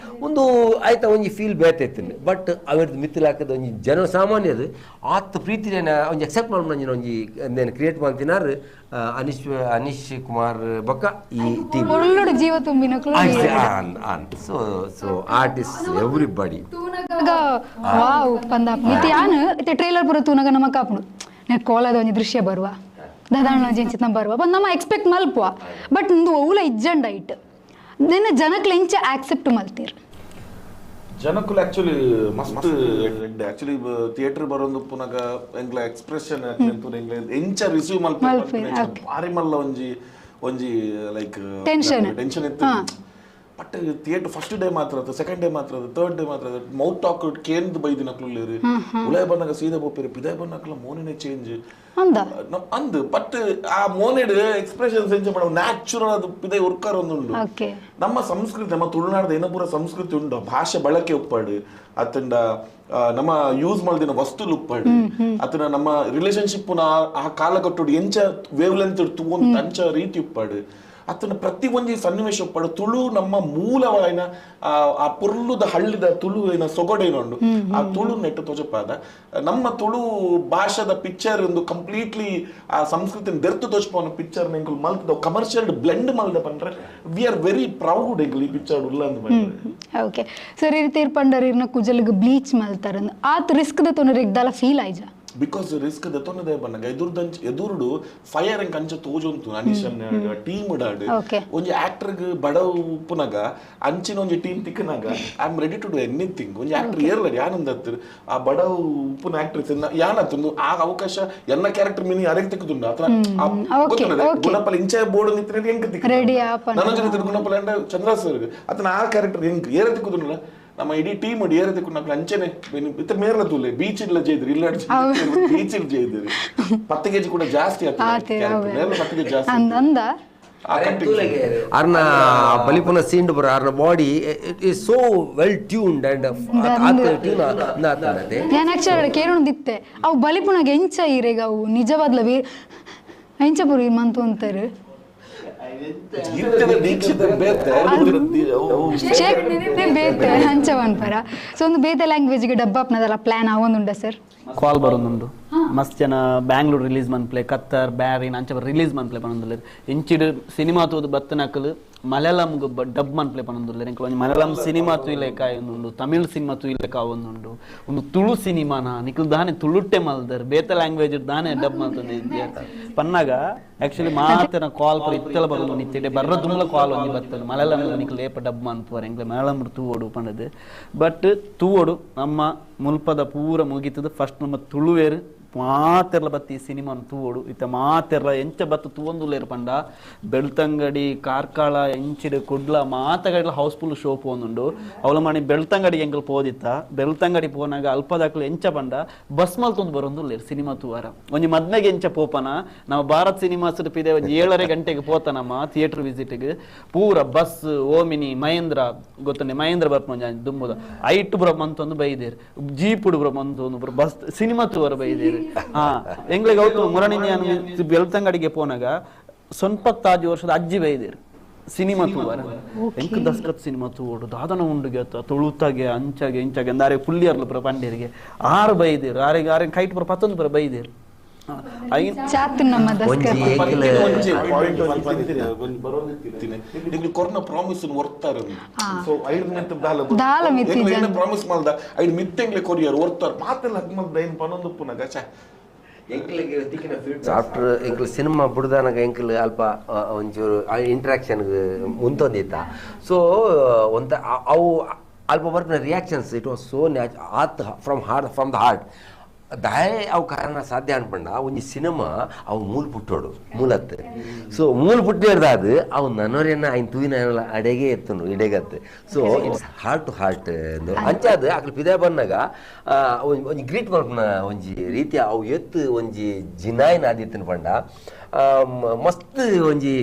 ಒಂದು ಆಯ್ತಾ ಒಂಜಿ ಫೀಲ್ ಬೇತೆ ಇತ್ತಿನ ಬಟ್ ಅವಿರ್ದು ಮಿತ್ತಲು ಹಾಕಿದ ಒಂಜಿ ಜನ ಸಾಮಾನ್ಯದು ಆತ್ ಪ್ರೀತಿನ ಒಂಜಿ ಎಕ್ಸೆಪ್ಟ್ ಮಾಡ್ಕೊಂಡು ಒಂಜಿ ನೇನು ಕ್ರಿಯೇಟ್ ಮಾಡ್ತಿನಾರು ಅನೀಶ್ ಕುಮಾರ್ ಬೊಕ್ಕ ಈ ಟೀಮ್ ಜೀವ ತುಂಬಿನ ಸೊ ಆರ್ಟಿಸ್ಟ್ ಎವ್ರಿಬಡಿ ವಾವ್ ಪಂದಾಪ್ ಮಿತಿ ಯಾನು ಟ್ರೈಲರ್ ಪೂರ ತೂನಗ ನಮ್ಮ ಕಾಪುಡು ನೆ ಕೋಲದ ಒಂಜಿ ದೃಶ್ಯ ಬರುವ ದಾದಾಣ ಜೆಂಚಿತ ಬರುವ ಬಂದು ನಮ್ಮ expect ಮಲ್ಪುವ but into Ola ಇಜ್ಜಂಡ it ನಿನ್ನ ಜನಕ್ಲೆ ಎಂಚ ಆಕ್ಸೆಪ್ಟ್ ಮಲ್ತೀರ್ ಜನಕ್ಕೂ ಆಕ್ಚುಲಿ ಮಸ್ತ್ ಆಕ್ಚುಲಿ ಥಿಯೇಟರ್ ಬರೋದು ಪುನಗ ಎಂಗ್ಲ ಎಕ್ಸ್ಪ್ರೆಷನ್ ಎಂಚ ರಿಸೀವ್ ಮಲ್ಪ ಭಾರಿ ಮಲ್ಲ ಒಂಜಿ ಲೈಕ್ ಟೆನ್ಷನ್ ಇತ್ತು ಬಟ್ ಥಿಯೇಟರ್ ಫಸ್ಟ್ ಡೇ ಮಾತ್ರ ಸೆಕೆಂಡ್ ಡೇ ಮಾತ್ರ ಥರ್ಡ್ ಡೇ ಮಾತ್ರ ಮೌತ್ ಟಾಕ್ ಕೇಂದ್ರ ಬೈದಿನ ಕ್ಲೂಲೇರಿ ಉಲಯ ಬನ್ನಗ ಸೀದಾ ಬೋಪಿರಿ ಪಿದಾಯ ಬನ್ನಕಲ ಮೋನಿನೇ ಚೇಂಜ್ ಅಂದ್ ಬಟ್ ಆ ಮೋನೆಡ್ ಎಕ್ಸ್ಪ್ರೆಷನ್ಸ್ ಎಂಚ ಮಾಡೋ ನ್ಯಾಚುರಲ್ ಅದು ಪಿದಾಯ ಉರ್ಕಾರ ಒಂದುಂಡು ನಮ್ಮ ಸಂಸ್ಕೃತಿ ನಮ್ಮ ತುಳುನಾಡದ ಏನಪೂರ ಸಂಸ್ಕೃತಿ ಉಂಡು ಭಾಷೆ ಬಳಕೆ ಉಪ್ಪಾಡು ಅತ್ತಂಡ ನಮ್ಮ ಯೂಸ್ ಮಾಡಿದ ವಸ್ತುಲು ಉಪ್ಪಾಡು ಅತನ ನಮ್ಮ ರಿಲೇಶನ್ಶಿಪ್ ಆ ಕಾಲಘಟ್ಟೋಡು ಎಂಚ ವೇವ್ ಲೆಂತ್ ತೂಂತ ಅಂಚ ರೀತಿ ಉಪ್ಪಾಡು ಅತನ ಪ್ರತಿ ಒಂಜಿ ಸನ್ನಿವೇಶ ಉಪ್ಪಾಡು ತುಳು ನಮ್ಮ ಮೂಲವಾಯಿನ ಆ ಪುರ್ಲುದ ಹಳ್ಳಿದ ತುಳು ಏನ ಸೊಗಡೇನುಂಡು ಆ ತುಳು ನೆಟ್ಟು ತೋಜಪಾದ ನಮ್ಮ ತುಳು ಭಾಷಾದ ಪಿಕ್ಚರ್ ಒಂದು ಕಂಪ್ಲೀಟ್ಲಿ ಆ ಸಂಸ್ಕೃತಿ ದೆರ್ತು ತೋಜಪೋನ ಪಿಕ್ಚರ್ ಎಂಕುಲು ಮಲ್ತದ ಕಮರ್ಷಿಯಲ್ ಬ್ಲೆಂಡ್ ಮಲ್ದ ಪಂಡ್ರೆ ವಿ ಆರ್ ವೆರಿ ಪ್ರೌಡ್ ಎಂಕುಲು ಈ ಪಿಕ್ಚರ್ ಉಲ್ಲ ಅಂದ್ ಬಂದ್ರೆ ಓಕೆ ಸರ್ ಇರ್ತೀರ್ ಪಂಡರಿರ್ನ ಕುಜಲ್ಗ ಬ್ಲೀಚ್ ಮಲ್ತಾರಂದ್ ಆತ್ ರಿಸ್ಕ್ ದ ತೊನರಿಗೆ ದಲ ಫೀಲ್ ಆಯ್ಜ ಬಿಕಾಸ್ ರಿಸ್ಕ್ ದತ್ತೊಂದೇ ಬನ್ನಗ ಎದುರುಡು ಫೈರ್ ಎಂಕ್ ಅಂಚ ತೋಜೊಂತು ಅನೀಶನ್ ಟೀಮ್ ಡಾಡ್ ಒಂಜಿ ಆಕ್ಟರ್ಗ್ ಬಡವ್ ಉಪ್ಪುನಗ ಅಂಚಿನ ಒಂಜಿ ಟೀಮ್ ತಿಕ್ಕನಾಗ I am ready to do anything ಒಂಜಿ ಆಕ್ಟರ್ ಏರ್ಲ ಯಾನಂದತ್ತು ಆ ಬಡವ್ ಉಪ್ಪುನ ಆಕ್ಟ್ರೆಸ್ ಯಾನತ್ತು ಆ ಅವಕಾಶ ಎನ್ನ ಕ್ಯಾರೆಕ್ಟರ್ ಮಿನಿ ಅರೆಗ್ ತಿಕ್ಕುದುಂಡ ಗುಣಪಲ ಇಂಚೆ ಬೋರ್ಡ್ ನಿಂತ ಹೆಂಗ್ ತಿಕ್ಕ ನನ್ನ ಜೊತೆ ಗುಣಪಲ ಚಂದ್ರ ಸರ್ ಅತನ ಆ ಕ್ಯಾರೆಕ್ಟರ್ ಹೆಂಗ್ ಏರ ತಿಕ್ಕುದುಂಡ ನಮ್ಮ ಇಡೀ ಟೀಮ್ ಏರದಕ್ಕೆ ನಾವು ಅಂಚನೆ ಇತ್ತ ಮೇರ್ಲ ತೂಲೆ ಬೀಚ್ ಇಲ್ಲ ಜೈದ್ರಿ ಇಲ್ಲ ಬೀಚ್ ಇಲ್ಲ ಜೈದ್ರಿ 10 kg ಕೂಡ ಜಾಸ್ತಿ ಆಗ್ತದೆ 10 kg ಜಾಸ್ತಿ ಅರ್ನ ಬಲಿಪುನ ಸೀಂಡ್ ಬರ ಅರ್ನ body it is so well tuned and ನಾನು ಆಕ್ಚುಲಿ ಕೇಳೋದಿತ್ತೆ ಅವು ಬಲಿಪುನಗೆ ಎಂಚ ಇರೇಗ ಅವು ನಿಜವಾದ್ಲ ಎಂಚ ಪುರಿ ಮಂತು ಅಂತಾರೆ ಬೇತೆ ಹಂಚ ಅನ್ಪರ ಸೊ ಒಂದು ಬೇತೆ ಲ್ಯಾಂಗ್ವೇಜ್ಗೆ ಡಬ್ಬ ಅಪ್ನದಲ್ಲ ಪ್ಲಾನ್ ಆವೊಂದುಂಡ ಸರ್ ಕಾಲ್ ಬರೋದುಂಡು ಮಸ್ತ್ ಜನ ಬ್ಯಾಂಗ್ಳೂರ್ ರಿಲೀಸ್ ಮನ್ಪ್ಲೆ ಕತ್ತರ್ ಬ್ಯಾರಿನ್ ಅಂಚ ರಿಲೀಸ್ ಮನ್ಪ್ಲೆ ಪನೊಂದುಲ್ಲೆರ್ ಇಂಚಿಡ್ ಸಿನಿಮಾ ತೂದು ಬತ್ತನಕಲ್ ಮಲಯಾಳಂಗ್ ಡಬ್ ಮನ್ಪ್ಲೆ ಪನೊಂದುಲ್ಲೆರ್ ಎಂಕ್ ಒಂಜಿ ಮಲಯಾಳಂ ಸಿನಿಮಾ ತೂಯಿಲೆಕ ಆವೊಂದುಂಡು ತಮಿಳ್ ಸಿನಿಮಾ ತೂಯಿಲೆಕ ಆವೊಂದುಂಡು ಒಂದು ತುಳು ಸಿನಿಮಾನ ನಿಕಲ್ ದಾನೆ ತುಳುಟ್ಟೆ ಮಲ್ದರ್ ಬೇತೆ ಲ್ಯಾಂಗ್ವೇಜ್ ದಾನೆ ಡಬ್ ಮಲ್ತೊಂದು ಪನ್ನಾಗ ಆಕ್ಚುಲಿ ಮಾತನ ಕಾಲ್ ಪರ ಇತ್ತಲ ಬರೋದು ನಿತ್ತಿಡೆ ಬರ್ರ ದುಮ್ಲ ಕಾಲ್ ಒಂಜಿ ಬರ್ತದೆ ಮಲಯಾಳಂ ನಿಕಲ್ ಏಪ ಡಬ್ ಮನ್ಪುವರ್ ಎಂಕ್ಲೆ ಮಲಯಾಳಂ ತೂವೋಡು ಪಂಡದು ಬಟ್ ತೂವೋಡು ನಮ್ಮ ಮುಲ್ಪದ ಪೂರ ಮುಗಿತದ ಫಸ್ಟ್ ನಮ್ಮ ತುಳುವೇರು ಮಾತೆರ್ಲ ಬತ್ತಿ ಸಿನಿಮಾನ್ ತೂವೋಡು ಇತ್ತ ಮಾತೆರ್ಲ ಎಂಚ ಬತ್ತು ತೂವೊಂದುಲ್ಲೇರ್ ಪಂಡ ಬೆಳ್ತಂಗಡಿ ಕಾರ್ಕಳ ಎಂಚಿಡು ಕುಡ್ಲ ಮಾತಗಡ್ಲ ಹೌಸ್ಫುಲ್ ಶೋ ಪೋನುಂಡು ಅವಳ ಮಣಿ ಬೆಳ್ತಂಗಡಿ ಎಂಕಲ್ ಪೋದಿತ್ತ ಬೆಳ್ತಂಗಡಿ ಪೋನಾಗ ಅಲ್ಪದಾಕ್ಲು ಎಂಚ ಪಂಡ ಬಸ್ ಮಲ್ತೊಂದು ಬರೊಂದುಲ್ಲೇರ್ ಸಿನಿಮಾ ತೂವಾರ ಒಂಜಿ ಮದ್ಮೆಗೆ ಎಂಚ ಪೋಪನ ನಾವು ಭಾರತ್ ಸಿನಿಮಾಸ್ ಪಿದೆ ಒಂಜಿ 7:30 ಗಂಟೆಗೆ ಪೋತನಮ್ಮ ಥಿಯೇಟರ್ ವಿಸಿಟ್ಗೆ ಪೂರ ಬಸ್ ಓಮಿನಿ ಮಹೇಂದ್ರ ಗೊತ್ತನೆ ಮಹೇಂದ್ರ ಬರ್ಪಂಜ ದುಂಬುದ ಐಟ್ ಬುರ ಮಂತೊಂದು ಬೈದೇರ್ ಜೀಪ್ ಬುರ ಮಂತೊಂದು ಬಸ್ ಸಿನಿಮಾ ತೂವರ ಬೈದೇರ್ ಎಂಗ್ಲಿಗೆ ಅವತ್ತು ಮುರಣಿನ ಬೆಳ್ತಂಗಡಿಗೆ ಪೋನಾಗ ಸೊನ್ಪತ್ತಾಜು ವರ್ಷದ ಅಜ್ಜಿ ಬೈದೇರು ಸಿನಿಮಾ ತೂವಾರ ಎಂಕ್ ದಸ್ಕತ್ ಸಿನಿಮಾ ತೂವೋಡು ದಾದನ ಉಂಡುಗೆ ತೊಳುತ್ತಾಗೆ ಅಂಚಾಗೆ ಇಂಚಾಗೆ ಅಂದಾರೆ ಪುಲ್ಲಿಯರ್ಲು ಪುರ ಪಂಡೇರಿಗೆ ಆರು ಬೈದೇರು ಆರೆ ಕೈಟ್ ಪುರ ಪತ್ತೊಂದು ಪುರ ಬೈದೇರು ಕೊರೋನಾ ಪ್ರಾಮಿಸ್ ವರ್ತಾರ ಸೊ ಪ್ರಾಮಿಸ್ ಮಾಡ್ದ ಐದು ಮಿತ್ತೆಂಗ್ಲೆ ಕೊರಿಯರ್ ವರ್ತಾರ ಮಾತೆಲ್ಲ ಹಗ್ಮದ್ ಏನ್ ಪನೊಂದು ಪುನಗ ಆಫ್ಟರ್ ಎಂಕಲ್ ಸಿನಿಮಾ ಬಿಡ್ದಾನಾಗ ಎಂಕಲ್ ಅಲ್ಪ ಒಂಚೂರು ಇಂಟ್ರಾಕ್ಷನ್ ಮುಂತೊಂದಿತ್ತ ಸೊ ಒಂತ ಅವು ಅಲ್ಪ ಬರ್ಪಿನ ರಿಯಾಕ್ಷನ್ಸ್ ಇಟ್ ವಾಸ್ ಸೋ ಆತ್ ಫ್ರಮ್ ದ ಹಾರ್ಟ್ ದಾಯ ಅವು ಕಾರಣ ಸಾಧ್ಯ ಅನ್ಪಂಡ ಒಂಜಿ ಸಿನಿಮಾ ಅವು ಮೂಲ್ ಪುಟ್ಟೋಡು ಮೂಲತ್ ಸೊ ಮೂಲ್ ಪುಟ್ಟಿರ್ದಾದ ಅವು ನನ್ನೋರೇನ ಆಯ್ನ ತೂಯಿನ ಅಡೆಗೆ ಎತ್ತನು ಇಡೆಗತ್ತೆ so it's heart to heart ಅಂಚಾದ ಅಕ್ಲು ಪಿದೆ ಬಂದಾಗ ಒಂಜಿ ಗ್ರೀಟ್ ಮಾಡ್ಪನ ಒಂಜಿ ರೀತಿ ಅವು ಎತ್ತು ಒಂಜಿ ಜಿನಾಯಿನ ಆದಿತ್ತನ ಪಂಡ ಮಸ್ತ್ ಒಂಜಿ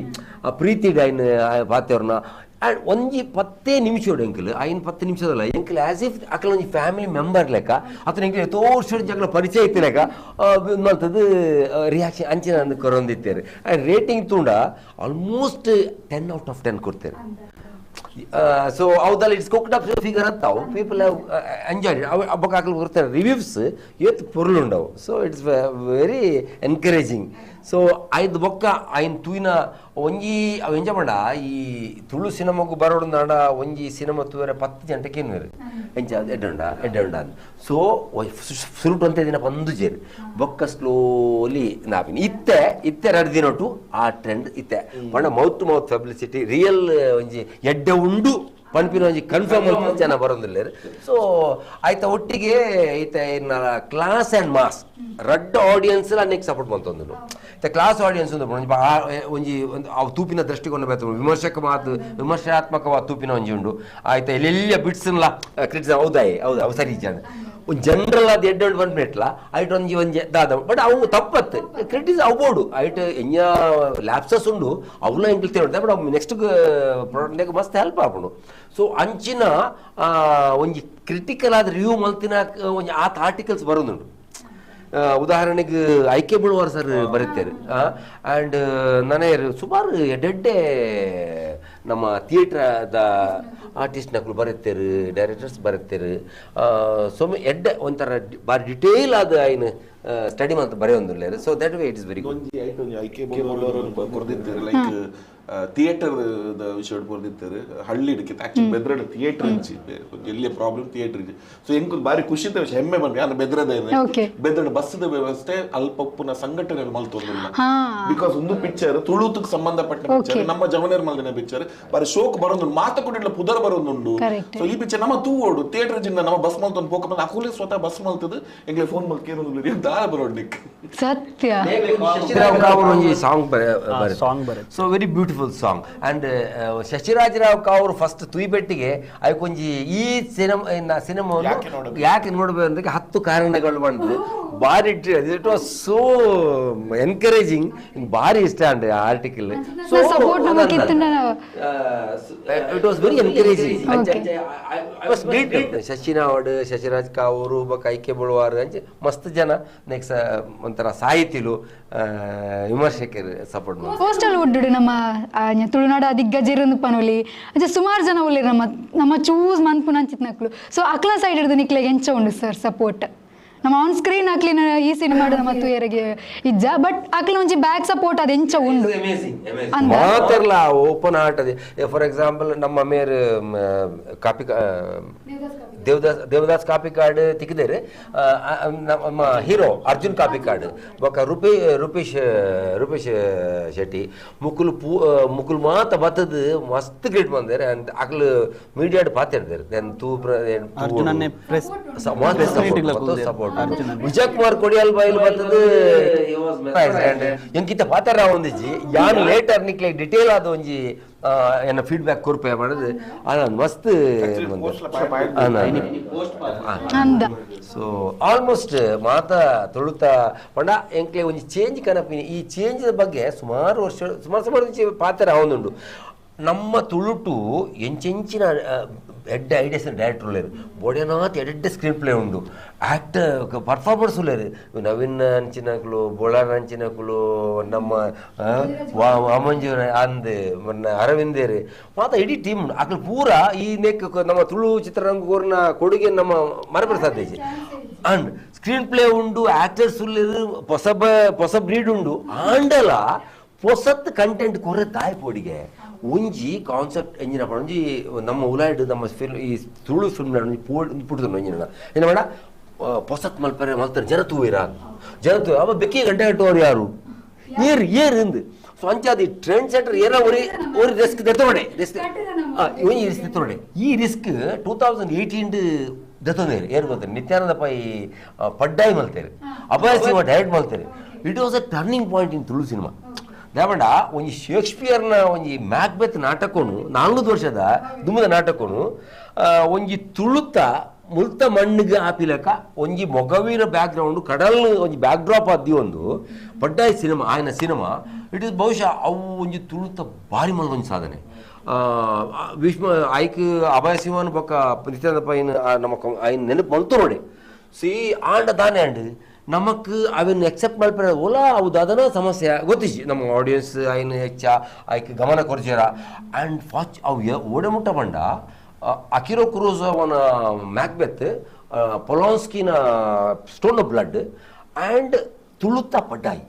ಪ್ರೀತಿಗೆ ಆಯ್ನ ಪಾತೆಯವ್ರನ್ನ ಒಂಜಿ 10 ನಿಮಿಷ ಎಂಕಲ್ ಐನ್ 10 ನಿಮಿಷದಲ್ಲ ಎಂಕಲ್ ಆಸ್ ಇಫ್ ಅಕಲ್ ಒಂಜಿ ಫ್ಯಾಮಿಲಿ ಮೆಂಬರ್ ಲೆಕ್ಕ ಅಥವಾ ಎಂಕಲ್ ತೋರ್ಸೋಡ್ ಜಗಳ ಪರಿಚಯ ಇತ್ತು ಲೆಕ್ಕ ಮಲ್ತದ್ದು ರಿಯಾಕ್ಷನ್ ಅಂಚಿನ ಅಂದು ಕೊರೊಂದಿತ್ತೇರು ರೇಟಿಂಗ್ ತೂಂಡ ಆಲ್ಮೋಸ್ಟ್ 10/10 ಕೊಡ್ತೇವೆ ಸೊ ಅವದಲ್ಲಿ ಇಟ್ಸ್ ಕುಕ್ಡ್ ಅಪ್ ಫಿಗರ್ ಅಂತಾವು ಪೀಪಲ್ ಹ್ಯಾವ್ ಎಂಜಾಯ್ಡ್ ಹಬ್ಬಕ್ಕೆ ಹಾಕಲು ಬರ್ತಾರೆ ರಿವ್ಯೂಸ್ ಇವತ್ತು ಪೊರ್ಲುಂಡವು so it's very encouraging so ಐದು ಬೊಕ್ಕ ಐನ್ ತೂಯಿನ ಒಂಜಿ ಅವು ಎಂಜ ಮಾಡ ಈ ತುಳು ಸಿನಿಮಾಗೂ ಬರೋಡು ನಾಡ ಒಂಜಿ ಸಿನಿಮಾ ತೂವರೆ 10 ಗಂಟೆಗೆ ಏನುವೇರು ಎಂಚ ಎಡ್ಡ ಸೊ ಸುರುಟು ಅಂತ ದಿನ ಬಂದು ಜೇರು ಬೊಕ್ಕ ಸ್ಲೋಲಿ ನಾಪಿನ ಇತ್ತೆ 2 ದಿನ ಒಟ್ಟು ಆ ಟ್ರೆಂಡ್ ಇತ್ತೆ ಪಂಡ mouth to mouth publicity real ಒಂಜಿ ಎಡ್ಡ ಉಂಡು ಪನ್ಪಿನ ಒಂಜಿ ಕನ್ಫರ್ಮ್ ಜನ ಬರೋದಿಲ್ಲ ಸೊ ಆಯ್ತಾ ಒಟ್ಟಿಗೆ ಈತ ಇನ್ನ ಕ್ಲಾಸ್ ಆ್ಯಂಡ್ ಮಾಸ್ ರಡ್ಡ ಆಡಿಯನ್ಸ್ ಅನ್ನಕ್ಕೆ ಸಪೋರ್ಟ್ ಬಂತಂದು ಕ್ಲಾಸ್ ಆಡಿಯನ್ಸ್ ಒಂಜಿ ಅವು ತೂಪಿನ ದೃಷ್ಟಿಕೋನ ಬೇತ ವಿಮರ್ಶಾತ್ಮಕವಾದ ತೂಪಿನ ಒಂಜಿ ಉಂಡು ಆಯ್ತಾ ಎಲ್ಲೆಲ್ಲ ಬಿಟ್ಸ್ನಲ್ಲ ಕ್ರಿಟಿಸಮ್ ಹೌದು ಸರಿ ಜನ ಒಂದು ಜನರಲ್ ಅದು ಎಡ್ಡು ಬಂದ್ಬಿಟ್ಲ ಐಟ್ ಒಂಜಿ ದಾದ ಬಟ್ ಅವು ತಪ್ಪತ್ತು ಕ್ರಿಟಿಸ್ ಅವ್ಬೋಡು ಐಟ್ ಎಂಜ ಲ್ಯಾಪ್ಸಸ್ ಉಂಡು ಅವನ್ನ ಎಂಕ್ಲಿ ತಿಳ್ದೆ ಬಟ್ ಅವು ನೆಕ್ಸ್ಟ್ ಪ್ರಾಡಕ್ಟ್ನಾಗ ಮಸ್ತ್ ಹೆಲ್ಪ್ ಆಪುಂಡು ಸೊ ಅಂಚಿನ ಒಂಜಿ ಕ್ರಿಟಿಕಲ್ ಆದ ರಿವ್ಯೂ ಮಲ್ತಿನ ಒಂಜಿ ಆತ ಆರ್ಟಿಕಲ್ಸ್ ಬರೋದುಂಡು ಉದಾಹರಣೆಗೆ ಐಕೆ ಬೀಳುವಾರ ಸರ್ ಬರೀತಾರೆ ಆ್ಯಂಡ್ ನಾನೇ ಸುಮಾರು ಎಡ್ಡೆ ನಮ್ಮ ಥಿಯೇಟ್ರದ ಆರ್ಟಿಸ್ಟ್ನಕ್ಳು ಬರೀತಾರೆ ಡೈರೆಕ್ಟರ್ಸ್ ಬರೀತಾರೆ ಸೊಮ್ಮೆ ಎಡ್ಡೆ ಒಂಥರ ಬಾರಿ ಡಿಟೇಲ್ ಆದ ಐನು ಸ್ಟಡಿ ಅಂತ ಬರೆಯೊಂದಿಲ್ಲ so that way it is very good ಐಕೆ ಬೀಳುವಾರ ಲೈಕ್ ಥಿಯೇಟರ್ ವಿಷಯ ಬರ್ದಿರ್ತಾರೆ ಹಳ್ಳಿ ಇಡಕ್ಕೆ ಆಕ್ಚುಲಿ ಬೆದ್ರಡ ಥಿಯೇಟರ್ ಇಂಚಿ ಎಲ್ಲಿ ಪ್ರಾಬ್ಲಮ್ ಥಿಯೇಟರ್ ಇಂಚಿ ಸೊ ಎಂಕ್ ಬಾರಿ ಖುಷಿತ ವಿಷಯ ಹೆಮ್ಮೆ ಬಂದ್ವಿ ಅಂದ್ರೆ ಬೆದ್ರಡ ಬಸ್ಸದ ವ್ಯವಸ್ಥೆ ಅಲ್ಪಪ್ಪನ ಸಂಘಟನೆ ಮಲ್ತೊಂದಿಲ್ಲ ಬಿಕಾಸ್ ಒಂದು ಪಿಕ್ಚರ್ ತುಳುತಕ್ಕೆ ಸಂಬಂಧಪಟ್ಟ ಪಿಕ್ಚರ್ ನಮ್ಮ ಜವನೇರ್ ಮಲ್ದಿನ ಪಿಕ್ಚರ್ ಬಾರಿ ಶೋಕ್ ಬರೋದು ಮಾತ ಕೊಟ್ಟಿಲ್ಲ ಪುದರ್ ಬರೋದುಂಡು ಸೊ ಈ ಪಿಕ್ಚರ್ ನಮ್ಮ ತೂವೋಡು ಥಿಯೇಟರ್ ಜಿಂದ ನಮ್ಮ ಬಸ್ ಮಲ್ತೊಂದು ಪೋಕ ಬಂದು ಅಕುಲೇ ಸ್ವತಃ ಬಸ್ ಮಲ್ತದ ಎಂಗ್ಲೆ ಫೋನ್ ಮಲ್ ಕೇಳೋದಿಲ್ಲ ದಾರ ಬರೋಡ್ಲಿಕ್ಕೆ ಸತ್ಯ ಸಾಂಗ್ ಬರುತ್ತೆ so very beautiful song and Shashiraj Rao Kavoor first ತುಯ್ಬೆಟ್ಟಿಗೆ ಅದಕ್ಕೊಂಜಿ ಈ ಸಿನಿಮಾ ಯಾಕೆ ನೋಡ್ಬೇಕು ಅಂದ್ರೆ 10 ಕಾರಣಗಳು ಬಂದು ಬಾರಿ ಇಟ್ ವಾಸ್ ಸೋ ಎನ್ಕರೇಜಿಂಗ್ ಬಾರಿ ಇಷ್ಟ and article so it was very encouraging ಶಶಿನಾವಡ್ ಶಶಿರಾಜ್ ಕಾವ್ರು ಐಕೆ ಬೀಳುವಾರ ಅಂಚೆ ಮಸ್ತ್ ಜನ ನೆಕ್ಸ್ಟ್ ಒಂಥರ ಸಾಹಿತಿಲು ವಿಮರ್ಶಕರು ಸಪೋರ್ಟ್ ಪೋಸ್ಟಲ್ ಉಡ್ಡು ನಮ್ಮ ತುಳುನಾಡ ದಿಗ್ಗಜರು ಪನೊಲಿ ಅಂಚ ಸುಮಾರು ಜನ ಉಳ್ಳಿ ನಮ್ಮ ಚೂಸ್ ಮನ್ಪುನ ಅಂಚಿತ್ನಕ್ಲು ಸೊ ಅಕ್ಲ ಸೈಡ್ ಹಿಡಿದು ನಿಕ್ಲೆಗೆ ಎಂಚ ಉಂಡು ಸರ್ ಸಪೋರ್ಟ್ ನಮ್ಮ ಆನ್ ಸ್ಕ್ರೀನ್ ಅಕ್ಲಿನ ಈ ಸಿನಿಮಾ ನಮ್ಮ ತೂಯರಿಗೆ ಇಜ್ಜ ಬಟ್ ಅಕ್ಲ ಒಂಜಿ ಬ್ಯಾಕ್ ಸಪೋರ್ಟ್ ಅದು ಎಂಚ ಉಂಡು ಮಾತಾಡ್ಲ ಓಪನ್ ಆರ್ಟ್ ಅದೇ ಫಾರ್ ಎಕ್ಸಾಂಪಲ್ ನಮ್ಮ ಮೇರ್ ಕಾಪಿ ದೇವದಾಸ್ ಕಾಪಿ ಕಾರ್ಡ್ ತಿಕ್ಕಿದೇರೆ ನಮ್ಮ ಹೀರೋ ಅರ್ಜುನ್ ಕಾಪಿ ಕಾರ್ಡ್ ಬೊಕ್ಕ ರೂಪೇಶ್ ಶೆಟ್ಟಿ ಮುಕುಲ್ ಮಾತ ಬತ್ತದ ಮಸ್ತ್ ಗ್ರೇಟ್ ಬಂದೇರೆ ಅಂಡ್ ಅಕ್ಲು ಮೀಡಿಯಾಡ್ ಪಾತಿರ್ದೇರೆ then support Vijay Kumar Kodialbail ಬತ್ತದ ಎಂಕಿತ ಪಾತ್ರ ಒಂದಿಜ್ಜಿ ಯಾನ್ ಲೇಟರ್ ನಿಕ್ಲೆ ಡಿಟೇಲ್ ಆದ ಒಂಜಿ ಏನ ಫೀಡ್ಬ್ಯಾಕ್ ಕೊರ್ಪೆ ಮಾಡೋದು ಅದೊಂದು ಮಸ್ತ್ ಸೊ ಆಲ್ಮೋಸ್ಟ್ ಮಾತಾ ತೊಳುತ್ತಾ ಪಂಡ ಎಂಕ್ಲೆ ಒಂಜಿ ಚೇಂಜ್ ಕನಪಿನಿ ಈ ಚೇಂಜ್ ಬಗ್ಗೆ ಸುಮಾರು ಪಾತ್ರ ಅವನುಂಡು ನಮ್ಮ ತುಳುಟು ಎಂಚೆಂಚಿನ ಎಡ್ಡ ಐಡಿಯಾಸ್ ಡೈರೆಕ್ಟರ್ ಉಳ್ಳೇರು ಬೋಡೆನಾತ್ ಎಡ್ಡ ಸ್ಕ್ರೀನ್ ಪ್ಲೇ ಉಂಡು ಆಕ್ಟರ್ ಪರ್ಫಾರ್ಮೆನ್ಸ್ ಉಳ್ಳೇರು ನವೀನ್ ಅಂಚಿನಕ್ಲು ಬೊಳಾರ್ ಅಂಚಿನಕ್ಲು ನಮ್ಮ ವಾಮಂಜು ಅಂದ್ ಅರವಿಂದೇರು ಮಾತ ಇಡೀ ಟೀಮ್ ಉಂಡು ಅಕ್ಲು ಪೂರ ಈ ನೆಕ್ ನಮ್ಮ ತುಳು ಚಿತ್ರರಂಗನ ಕೊಡುಗೆ ನಮ್ಮ ಮರಪಡಿಸಾದೇಜಿ ಅಂಡ್ ಸ್ಕ್ರೀನ್ ಪ್ಲೇ ಉಂಡು ಆಕ್ಟರ್ಸ್ ಉಳ್ಳೇರು ಹೊಸ ಬ್ರೀಡ್ ಉಂಡು ಆಂಡಲ ಹೊಸತ್ ಕಂಟೆಂಟ್ ಕೊರೆ ತಾಯಿ ಪೋಡಿಗೆ ಒಂಜಿ ಕಾನ್ಸೆಪ್ಟ್ ಎಂಜಿನ ಒಂಜಿ ನಮ್ಮ ಉಲಾಯ್ಡ್ ನಮ್ಮ ಫಿಲ್ಮ್ ಈ ತುಳು ಫಿಲ್ಮ್ ಪುಡ್ತು ಎಂಜಿನ ಏನ ಮಾಡ ಹೊಸತ್ ಮಲ್ತಾರೆ ಜನ ತೂವಿರ ಅವ ಬೆಕ್ಕಿ ಗಂಟೆ ಕಟ್ಟುವವರು ಯಾರು ಏರು ಸೊ ಅಂಚಾದ ಟ್ರೆಂಡ್ ಸೆಂಟರ್ ಏನೋ ஒரு ರಿಸ್ಕ್ ತೆತ್ತೋಡೆ ಈ ರಿಸ್ಕ್ 2018 ದತ್ತೋದೇರು ಏನು ಗೊತ್ತಾರೆ ನಿತ್ಯಾನಂದ ಪೈ ಪಡ್ಡಾಯಿ ಮಲ್ತೇರಿ ಅಭಯ ಸಿಂಹ ಡೈರೆಕ್ಟ್ ಮಲ್ತೇರಿ it was a turning point in Tulu cinema ದಾಬಂಡ ಒಂಜಿ ಶೇಕ್ಸ್ಪಿಯರ್ನ ಒಂಜಿ ಮ್ಯಾಕ್ಬೆತ್ ನಾಟಕನು 400 ವರ್ಷದ ದುಮ್ಮದ ನಾಟಕನು ಒಂಜಿ ತುಳುತ್ತ ಮುಲ್ತ ಮಣ್ಣಿಗೆ ಆಪಿಲಕ ಒಂಜಿ ಮೊಗವೀರ ಬ್ಯಾಕ್ಗ್ರೌಂಡ್ ಕಡಲ್ ಒಂಜಿ ಬ್ಯಾಕ್ ಡ್ರಾಪ್ ಆದಿ ಒಂದು ಪಡ್ಡಾಯಿ ಸಿನಿಮಾ ಆಯ್ನ ಸಿನಿಮಾ ಇಟ್ ಇಸ್ ಬಹುಶಃ ಅವು ಒಂಜಿ ತುಳುತ್ತ ಭಾರಿ ಮಲ್ ಒಂಜಿ ಸಾಧನೆ ವಿಶ್ವ ಆಯ್ಕ ಅಭಯ ಸಿಂಹನ ಪಕ್ಕ ನಿತ್ಯಾನಂದ ಪೈನ ನಮ್ಮ ಆಯ್ನ ನೆನಪು ಮಲ್ತು ನೋಡಿ ಸಿ ಆಂಡ ದಾನೆ ಅಂಡ್ ನಮಕ್ ಅವನ್ನ ಎಕ್ಸೆಪ್ಟ್ ಮಾಡ್ತಾರೆ ಓಲಾ ಹೌದು ಅದನ್ನ ಸಮಸ್ಯೆ ಗೊತ್ತಿಸಿ ನಮ್ಮ ಆಡಿಯನ್ಸ್ ಆಯ್ನ ಹೆಚ್ಚ ಆಯ್ಕೆ ಗಮನ ಕೊರ್ಜಾರ ಆ್ಯಂಡ್ ಫಾಚ್ ಅವು ಓಡಮುಟ್ಟ ಬಂಡ ಅಕಿರೋ ಕ್ರೂಸ್ ಅವನ ಮ್ಯಾಕ್ಬೆತ್ ಪೊಲಾನ್ಸ್ಕಿನ ಸ್ಟೋನ್ ಆಫ್ ಬ್ಲಡ್ ಆ್ಯಂಡ್ ತುಳುತ್ತ ಪಡ್ಡಾಯಿ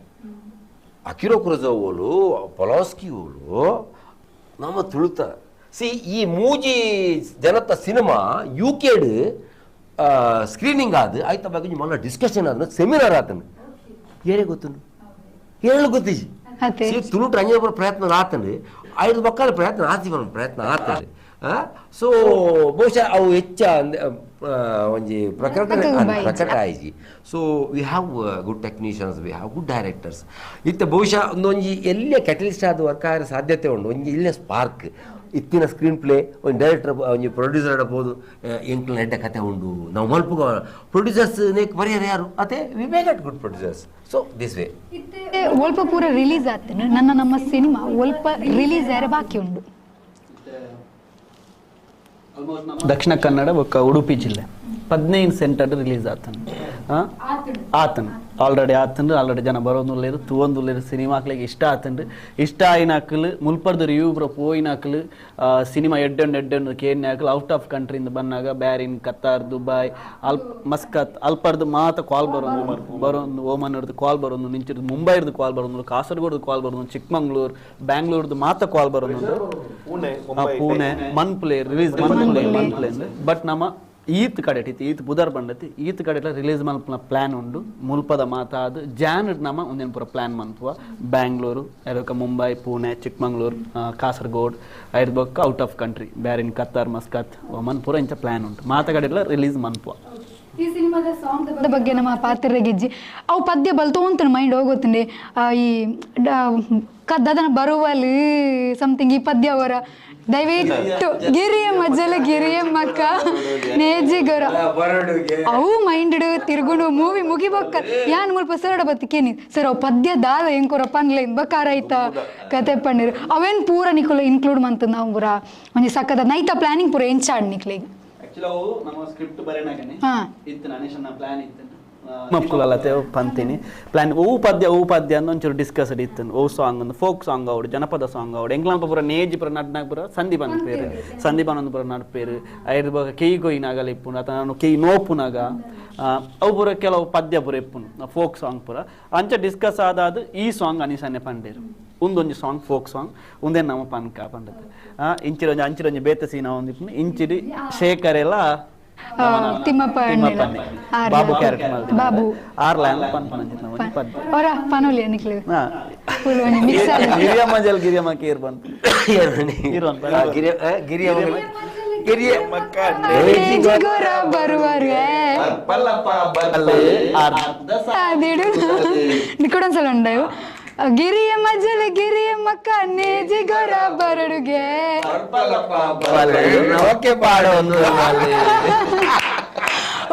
ಅಕಿರೋ ಕ್ರೂಸ್ ಓಲು ಪೊಲಾನ್ಸ್ಕಿ ಓಲು ನಮ್ಮ ತುಳುತ್ತ ಸಿ ಈ ಮೂಜಿ ಜನತ ಸಿನಿಮಾ ಯುಕೆಡ್ ಸ್ಕ್ರೀನಿಂಗ್ ಆದ ಆಯ್ತ ಬಗ್ಗೆ ಮಲ್ಲ ಡಿಸ್ಕಷನ್ ಆದ ಸೆಮಿನಾರ್ ಆತನು ಏನೇ ಗೊತ್ತನು ಹೇಳು ಗೊತ್ತಿಸಿ ತುಳುಟು ಅಂಜನಪುರ ಪ್ರಯತ್ನ ಆತಂದ್ರೆ ಐದು ಮಕ್ಕಳ ಪ್ರಯತ್ನ ಆತಂದ್ರೆ ಸೊ ಬಹುಶಃ ಅವು ಹೆಚ್ಚ ಒಂಜಿ ಪ್ರಕಟ ಆಯ್ಜಿ so we have good technicians we have good directors ಇತ್ತ ಬಹುಶಃ ಒಂದೊಂಜಿ ಎಲ್ಲೇ ಕ್ಯಾಟಲಿಸ್ಟ್ ಆದ ವರ್ಕ್ ಆಗ ಸಾಧ್ಯತೆ ಉಂಡು ಒಂಜಿ ಇಲ್ಲೇ ಸ್ಪಾರ್ಕ್ ಇತ್ತಿನ ಸ್ಕ್ರೀನ್ ಪ್ಲೇ ಒಂದು ಡೈರೆಕ್ಟರ್ ಒಂಜಿ ಪ್ರೊಡ್ಯೂಸರ್ ಆಡಬಹುದು ಎಂಕ್ಲ ಎಡ್ಡ ಕತೆ ಉಂಡು ನಾವು ಮಲ್ಪುಗ ಪ್ರೊಡ್ಯೂಸರ್ಸ್ ನೇಕ್ ಬರೆಯರು ಯಾರು ಅದೇ we make it good producers so this way ಒಲ್ಪ ಪೂರ ರಿಲೀಸ್ ಆಗ್ತೇನೆ ನಮ್ಮ ಸಿನಿಮಾ ಒಲ್ಪ ರಿಲೀಸ್ ಯಾರೇ ಬಾಕಿ ಉಂಡು ದಕ್ಷಿಣ ಕನ್ನಡ ಒಕ್ಕ ಉಡುಪಿ ಜಿಲ್ಲೆ 15 ಸೆಂಟರ್ ರಿಲೀಸ್ ಆತನು ಆಲ್ರೆಡಿ ಜನ ಬರೋದು ತೂವೊಂದು ಸಿನಿಮಾಕ್ಲಿಗೆ ಇಷ್ಟ ಆತಂಡು ಇಷ್ಟ ಆಯ್ನಾಕಲು ಮುಲ್ಪರ್ದು ರಿವ್ಯೂ ಬ್ರೋ ಪೋಯಿನಾಕಲು ಸಿನಿಮಾ ಎಡ್ಡೊಂಡು ಕೇನ್ನೆ ಹಾಕಲು ಔಟ್ ಆಫ್ ಕಂಟ್ರಿಯಿಂದ ಬಂದಾಗ ಬ್ಯಾರಿನ್ ಕತ್ತಾರ್ ದುಬಾಯ್ ಮಸ್ಕತ್ ಅಲ್ಪರ್ದು ಮಾತ ಕಾಲ್ ಬರೋದು ಓಮನ್ನರ್ದು ಕಾಲ್ ಬರೋದು ನಿಂಚಿರ್ದು ಮುಂಬೈರ್ದು ಕಾಲ್ ಬರೋದು ಕಾಸರಗೋಡ್ದು ಕಾಲ್ ಬರೋದು ಚಿಕ್ಕಮಂಗ್ಳೂರು ಬ್ಯಾಂಗ್ಳೂರ್ದು ಮಾತ ಕಾಲ್ ಬರೋದು ಪೂಣೆ ಮನ್ಪ್ಲೇ ರಿಲೀಸ್ ಮನ್ಪ್ಲೇ ಬಟ್ ನಮ್ಮ ಈತ್ ಕಡೆಟಿತ್ತು ಈತ್ ಬುಧರ್ ಬಂಡತಿ ಈತ್ ಕಡೆ ರಿಲೀಸ್ ಮಲ್ಪನ ಪ್ಲಾನ್ ಉಂಡು ಮುಲ್ಪದ ಮಾತಾದ ಜಾನ್ ನಮ್ಮ ಒಂದೇನು ಪೂರ ಪ್ಲಾನ್ ಮನ್ಪುವ ಬ್ಯಾಂಗ್ಳೂರು ಅದಕ್ಕೆ ಮುಂಬೈ ಪುಣೆ ಚಿಕ್ಕಮಂಗ್ಳೂರು ಕಾಸರಗೋಡ್ ಐದು ಬೊಕ್ಕ out of country Bahrain ಕತ್ತಾರ್ Muscat Oman ಪೂರ ಇಂಚ ಪ್ಲಾನ್ ಉಂಟು ಮಾತಾಗಡೆಲ್ಲ ರಿಲೀಸ್ ಮನ್ಪುವ ಈ ಸಿನಿಮಾದ ಸಾಂಗ್ ಬಗ್ಗೆ ನಮ್ಮ ಪಾತ್ರಗಿಜ್ಜಿ ಅವು ಪದ್ಯ ಬಲ್ತೋಂತ ಮೈಂಡ್ ಹೋಗುತ್ತಂಡೆ ಈ ಕದ್ದದನ ಬರುವಲ್ಲಿ ಸಮಥಿಂಗ್ ಈ ಪದ್ಯ ಅವರ ದಯವಿಟ್ಟು ಗಿರಿಯ ಮಜ್ಜಲ ಗಿರಿಯ ಮಕ್ಕ ನೇಜಿಗರ ಅವು ಮೈಂಡ್ ತಿರ್ಗುಂಡು ಮೂವಿ ಮುಗಿಬೇಕ ಯಾನ್ ಮುಲ್ಪ ಸರಡ ಬತ್ತಿಕೇನಿ ಸರ್ ಅವು ಪದ್ಯ ದಾದ ಹೆಂಕೊರ ಪನ್ಲೆ ಬಕಾರ ಆಯ್ತಾ ಕತೆ ಪಂಡಿರು ಅವೇನ್ ಪೂರ ನಿಕುಲು ಇನ್ಕ್ಲೂಡ್ ಮಂತ ನಾವು ಪೂರ ಒಂಜಿ ಸಕ್ಕದ ನೈತ ಪ್ಲಾನಿಂಗ್ ಪೂರ ಎಂಚಾಡ್ ನಿಕ್ಲಿಗೆ ಆಕ್ಚುಲಿ ಅವು ನಮ್ಮ ಸ್ಕ್ರಿಪ್ಟ್ ಬರೆನಾಗನೆ ಇತ್ತು ನಾನೇಶನ ಪ್ಲಾನ್ ಇತ್ತು ಮಕ್ಕಳಲ್ಲತೆ ಪಂತೀನಿ ಪ್ಲಾನ್ ಓ ಪದ್ಯ ಅಂತ ಒಂಚೂರು ಡಿಸ್ಕಸ್ಡ್ ಇತ್ತು ಓ ಸಾಂಗ್ ಒಂದು ಫೋಕ್ ಸಾಂಗ್ ಅವಡು ಜನಪದ ಸಾಂಗ್ ಅವಡು ಎಂಗ್ಲಾಂಪ ಪೂರ ನೇಜಿ ಪೂರ ನಡ್ನಾಗ ಪೂರ ಸಂದೀಪನ್ ಪೇರು ಸಂದೀಪನ್ ಪೂರ ನಡ್ಪೇರು ಐದು ಬಾಗ ಕೆಯಿ ಕೊಯ್ನಾಗಲ ಇಪ್ಪುನು ಅಥವಾ ನಾನು ಕೆಯಿ ನೋಪುನಾಗ ಅವು ಪೂರ ಕೆಲವು ಪದ್ಯ ಪೂರ ಇಪ್ಪುನು ಫೋಕ್ ಸಾಂಗ್ ಪೂರ ಅಂಚ ಡಿಸ್ಕಸ್ ಆದಾದ ಈ ಸಾಂಗ್ ಅನಿಸನ್ನೆ ಪಂಡೇರು ಒಂದೊಂದು ಸಾಂಗ್ ಫೋಕ್ ಸಾಂಗ್ ಒಂದೇ ನಮ್ಮ ಪನ್ಕ ಪಂಡತೆ ಅಂಚಿರೊಂಜಿ ಬೇತೆ ಸೀನ ಒಂದಿಪ್ಪು ಇಂಚಿಡಿ ಶೇಖರ್ ಎಲ್ಲ ಬಾಬು ಕ್ಯಾರೆಕ್ಟರ್ ಬಾಬು ಆರ್ಲ್ಯಾಂಡ್ ಪನ್ಪನ ಅವರ ಪನೋಲಿಯ ನಿಕ್ಲೆ ಗಿರಿಯಮ್ಮ ಜಲ್ ಗಿರಿಯಮ್ಮ ಕೇರ್ ಬಂತು ನಿಕ್ಕೊಡೊಂದ್ಸಲ ಉಂಡವು ಗಿರಿಯ ಮಜಲ ಗಿರಿಯ ಮಕ್ಕ ನೇಜಿ ಗೊರ ಬರಡುಗೆ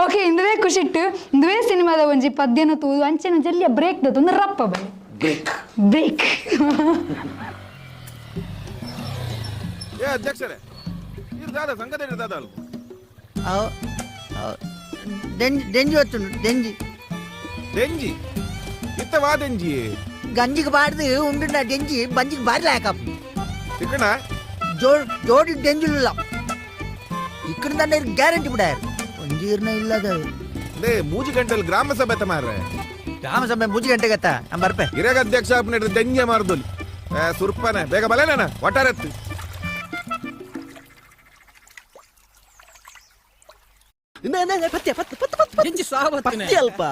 ಓಕೆ ಇಂದುವೇ ಖುಷಿಟ್ಟು ಇಂದುವೇ ಸಿನಿಮಾದ ಒಂಜಿ ಪದ್ಯನ ತೂದು ಅಂಚೆನ ಜಲ್ಲಿಯ ಬ್ರೇಕ್ ದತ್ತು ಒಂದು ರಪ್ಪ ಬೈ ಬ್ರೇಕ್ ಅಧ್ಯಕ್ಷರೇ ಸಂಗತಿ ಡೆಂಜಿ ಹೊತ್ತು ಡೆಂಜಿ ಇತ್ತವಾ ಡೆಂಜಿ ಗಂಜಿಗೆ ಬಾಡ್ದು ಉಂಡುನ ಡೆಂಜಿ ಬಂಜಿಗೆ ಬಾರಿ ಲಾಕಪ್ಪ ಇಕ್ಕಣ ಜೋಡಿ ಡೆಂಜಿಲ್ಲ ಇಕ್ಕಡ ದಂಡ ಗ್ಯಾರಂಟಿ ಬಿಡಾರು ಒಂಜೀರ್ನ ಇಲ್ಲದ ಮೂಜಿ ಗಂಟೆಲಿ ಗ್ರಾಮ ಸಭೆ ಮಾರ್ರೆ ಗ್ರಾಮ ಸಭೆ ಮೂಜಿ ಗಂಟೆಗೆ ಬರ್ಪೆ ಇರಾಗ ಅಧ್ಯಕ್ಷ ಡೆಂಜಿ ಮಾರ್ದೋಲಿ ಸುರ್ಪನೆ ಬೇಗ ಬಲೇನ ಒಟ್ಟಾರತ್ತು ಅಲ್ಪ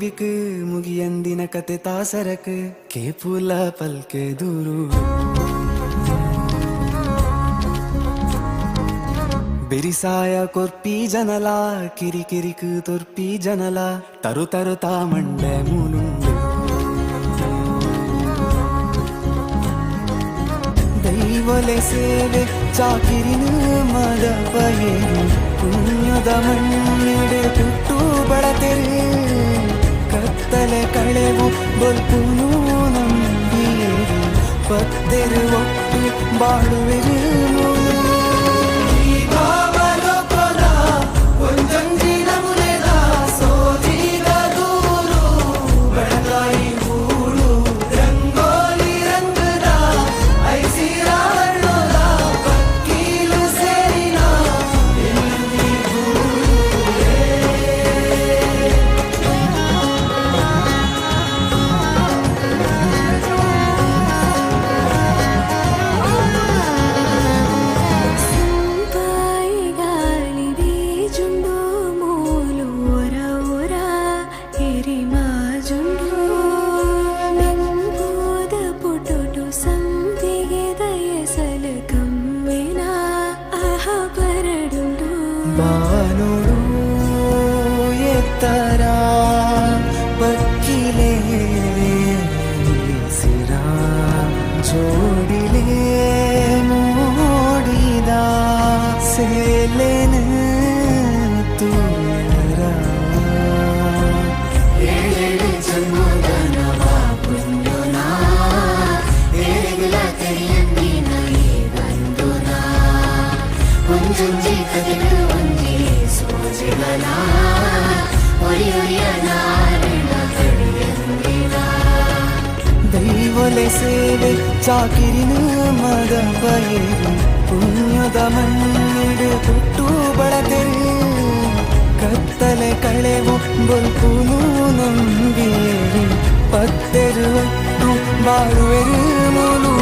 ಬಿಕ್ ಮುಗಿಯಂದಿನ ಕತೆ ತಾಸರಕ್ ಕೇಪುಲ ಪಲ್ಕೆ ದೂರು ಬೆರಿಸಾಯ ಕೊರ್ಪಿ ಜನಲ ಕಿರಿಕಿರಿಕ್ ತೊರ್ಪಿ ಜನಲ ತರು ತರು ತಾ ಮಂಡೆ ಮೂನುಂಡು ದೈವಲೆ ಸೇವೆ ಚಾಕಿರಿನ ಮದ ಪಯೇರು ಪುಣ್ಯದ ಮಣ್ಣಿಡೆ ಪುಟ್ಟು ಬಡತೆರೆ ಕತ್ತಲೆ ಕಳೆವು ಬಲ್ಪುನು ನಂಬಿಯೇರು ಪತ್ತೆರು ಒಟ್ಟು ಬಾಳುವೆರು ಬಾನುಡು ಎತ್ತರ ಪಕ್ಕಿಲೆ ಸಿರ ಜೋಡಿಲೆ ಮೂಡಿದ ಸೇಲೆನ ತೂರ ಏಳು ಜನ್ಮದನವ ಪುಣ್ಯನ ಏಳುಗಳ ಕರಿಯಂದಿನ ಬಂದುನ ಒಂಜೊಂಜಿ ಕದಿಲು ದೈವಲೆ ಸೇವೆ ಚಾಕಿರಿನ ಮದ ಬಯರು ಪುಣ್ಯದ ಮಣ್ಣಿಡು ಪುಟ್ಟು ಬಳತೆರು ಕತ್ತಲೆ ಕಳೆವು ಬಲ್ಪುನು ನಂಬಿಯೇರು ಪತ್ತೆರು ಒಟ್ಟು ಬಾಳುವೆರು ಮೂಲು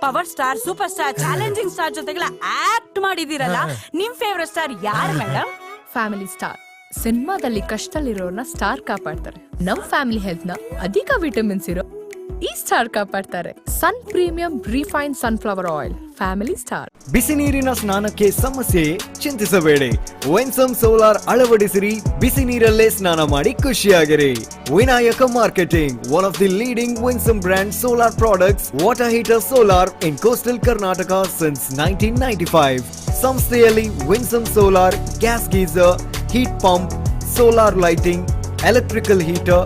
power star, super star, challenging star ಜೊತೆಗೆಲ್ಲ ಆಕ್ಟ್ ಮಾಡಿದಿರಲ್ಲ, ನಿಮ್ ಫೇವರೆಟ್ ಸ್ಟಾರ್ ಯಾರು ಮೇಡಮ್? Family star. ಸಿನಿಮಾದಲ್ಲಿ ಕಷ್ಟದಲ್ಲಿರೋರ್ನ ಸ್ಟಾರ್ ಕಾಪಾಡ್ತಾರೆ. ನಮ್ ಫ್ಯಾಮಿಲಿ ಹೆಲ್ತ್ ನ ಅಧಿಕ ವಿಟಮಿನ್ಸ್ ಇರೋ ಈ ಸ್ಟಾರ್ ಕಾಪಾಡ್ತಾರೆ. Sun premium refine sunflower oil. Family star. ಬಿಸಿ ನೀರಿನ ಸ್ನಾನಕ್ಕೆ ಸಮಸ್ಯೆ ಚಿಂತಿಸಬೇಡಿ. ವಿನ್ಸಮ್ ಸೋಲಾರ್ ಅಳವಡಿಸಿರಿ, ಬಿಸಿ ನೀರಲ್ಲೇ ಸ್ನಾನ ಮಾಡಿ ಖುಷಿಯಾಗಿರಿ. Vinayaka marketing, one of the leading winsome brand solar products, water heater solar in coastal Karnataka since 1995. ಸಂಸ್ಥೆಯಲ್ಲಿ winsome solar, gas geyser, heat pump, solar lighting, electrical heater,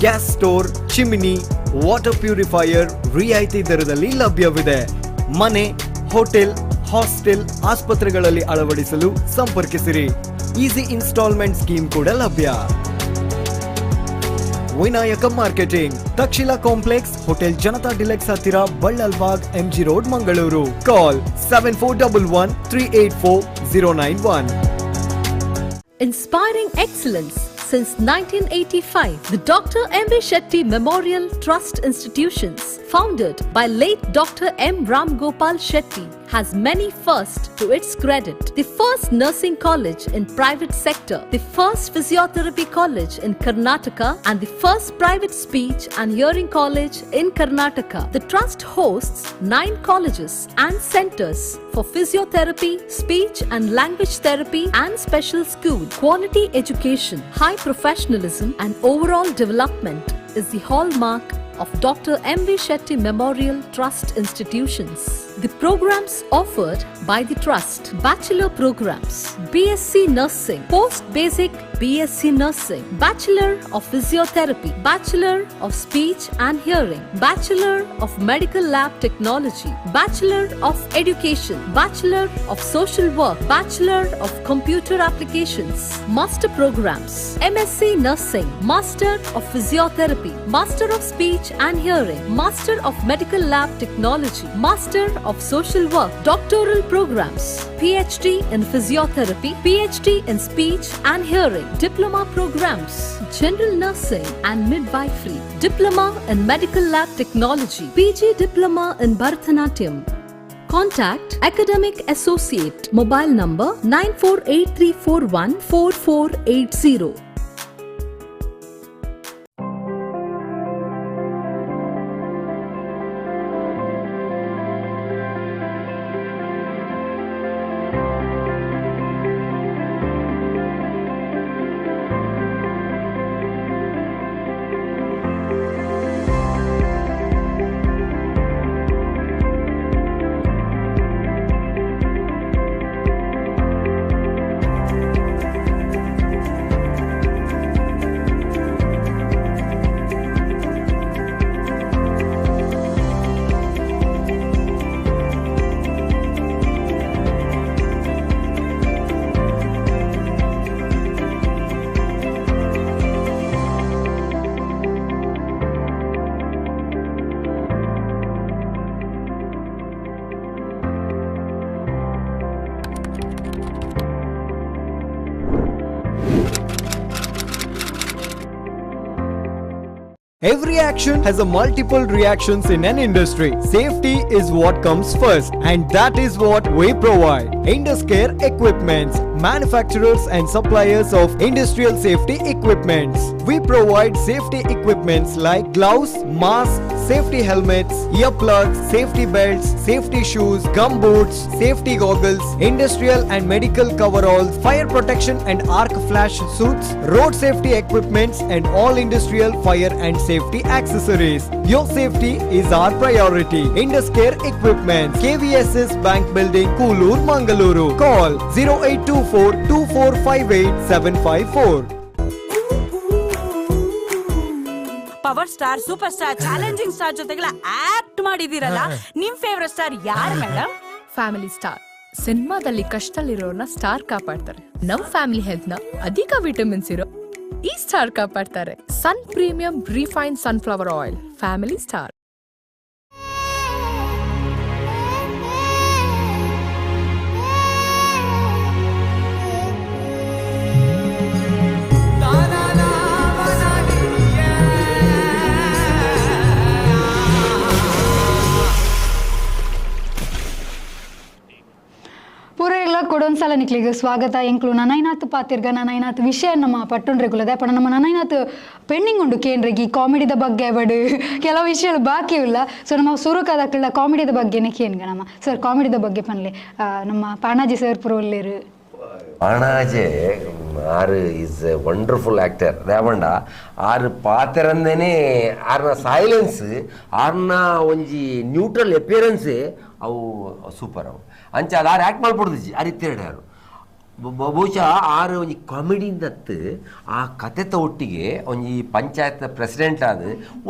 gas store, chimney, water purifier ರಿಯಾಯಿತಿ ದರದಲ್ಲಿ ಲಭ್ಯವಿದೆ. ಮನೆ, hotel, hostel, ಆಸ್ಪತ್ರೆಗಳಲ್ಲಿ ಅಳವಡಿಸಲು ಸಂಪರ್ಕಿಸಿರಿ. Easy instalment scheme ಕೂಡ ಲಭ್ಯ. Vinayaka marketing, Takshila complex, hotel Janata deluxe ಹತ್ತಿರ, Ballalbagh, MG road, Mangaluru. Call 7411 384 091. Inspiring excellence since 1985, the Dr. M.B. Shetty Memorial Trust Institutions, founded by late Dr. M. Ram Gopal Shetty, has many firsts to its credit. The first nursing college in private sector, the first physiotherapy college in Karnataka, and the first private speech and hearing college in Karnataka. The trust hosts 9 colleges and centers for physiotherapy, speech and language therapy and special school. Quality education, high professionalism and overall development is the hallmark of Dr. M.V. Shetty Memorial Trust Institutions. The programs offered by the Trust: Bachelor programs, BSc Nursing, Post Basic BSc Nursing, Bachelor of Physiotherapy, Bachelor of Speech and Hearing, Bachelor of Medical Lab Technology, Bachelor of Education, Bachelor of Social Work, Bachelor of Computer Applications, Master programs, MSc Nursing, Master of Physiotherapy, Master of Speech and Hearing, Master of Medical Lab Technology, Master of Social Work, Doctoral programs, PhD in Physiotherapy, PhD in Speech and Hearing, Diploma programs, General Nursing and Midwifery, Diploma in Medical Lab Technology, PG Diploma in Bharatanatyam. Contact Academic Associate. Mobile number 9483414480. Every action has a multiple reactions in an industry. Safety is what comes first, and that is what we provide. Induscare Equipments, manufacturers and suppliers of industrial safety equipments. We provide safety equipments like gloves, masks, safety helmets, earplugs, safety belts, safety shoes, gumboots, safety goggles, industrial and medical coveralls, fire protection and arc flash suits, road safety equipments, and all industrial fire and safety accessories. Your safety is our priority. Induscare Equipments, KVSS Bank Building, Koolur, Mangaluru. Call 0824 2458 754. Power star, super star, challenging star ಜೊತೆಗೆಲ್ಲ act ಮಾಡಿದಿರಲ್ಲ, ನಿಮ್ favourite star ಯಾರು madam? Family star. ಸಿನಿಮಾದಲ್ಲಿ ಕಷ್ಟದಲ್ಲಿರೋರ್ನ star ಕಾಪಾಡ್ತಾರೆ. ನಮ್ family health ನ ಅಧಿಕ vitamins ಇರೋ ಈ ಸ್ಟಾರ್ ಕಾಪಾಡ್ತಾರೆ. Sun premium refine sunflower oil. Family star. ಕಾರ್ಯಕ್ರಮಲ ನಿಕ್ಲಿಗೆ ಸ್ವಾಗತ. ಎಂಕ್ಲು ನನೈನಾತ್ ಪಾತಿರ್ಗ ನನೈನಾತ್ ವಿಷಯ ನಮ್ಮ ಪಟ್ಟೊಂಡ್ರೆಗುಲದೆ ಪಣ ನಮ್ಮ ನನೈನಾತ್ ಪೆಂಡಿಂಗ್ ಉಂಡು ಕೇಂದ್ರಗಿ ಕಾಮಿಡಿದ ಬಗ್ಗೆ ಬಡು ಕೆಲವು ವಿಷಯಗಳು ಬಾಕಿ ಇಲ್ಲ. ಸೊ ನಮ್ಮ ಸುರುಕದಕ್ಕಳ ಕಾಮಿಡಿದ ಬಗ್ಗೆನೇ ಕೇನ್ಗ ನಮ್ಮ ಸರ್ ಕಾಮಿಡಿದ ಬಗ್ಗೆ ಪನ್ಲೆ ನಮ್ಮ ಪಾಣಾಜಿ ಸರ್ ಪುರೋಲ್ಲೇರು. ಪಾಣಾಜೆ ಆರು ಈಸ್ ಎ ವಂಡರ್ಫುಲ್ ಆ್ಯಕ್ಟರ್ ರೇವಂಡ ಆರು ಪಾತೆರಂದೇನೆ ಆರ್ನ ಸೈಲೆನ್ಸ್ ಆರ್ನ ಒಂಜಿ ನ್ಯೂಟ್ರಲ್ ಅಪಿಯರೆನ್ಸ್ ಅವು ಸೂಪರ್ ಅವು ಅಂಚ ಅದು ಆರು ಆ್ಯಕ್ಟ್ ಮಾಡ್ಬಿಡ್ದಿಜ್ಜಿ ಆ ರೀತಿ ಯಾರು ಬಹುಶಃ ಆರು ಒಂಜಿ ಕಾಮಿಡಿಂದತ್ತು ಆ ಕಥೆತ ಒಟ್ಟಿಗೆ ಒಂಜಿ ಪಂಚಾಯತ್ ಪ್ರೆಸಿಡೆಂಟ್ ಆದ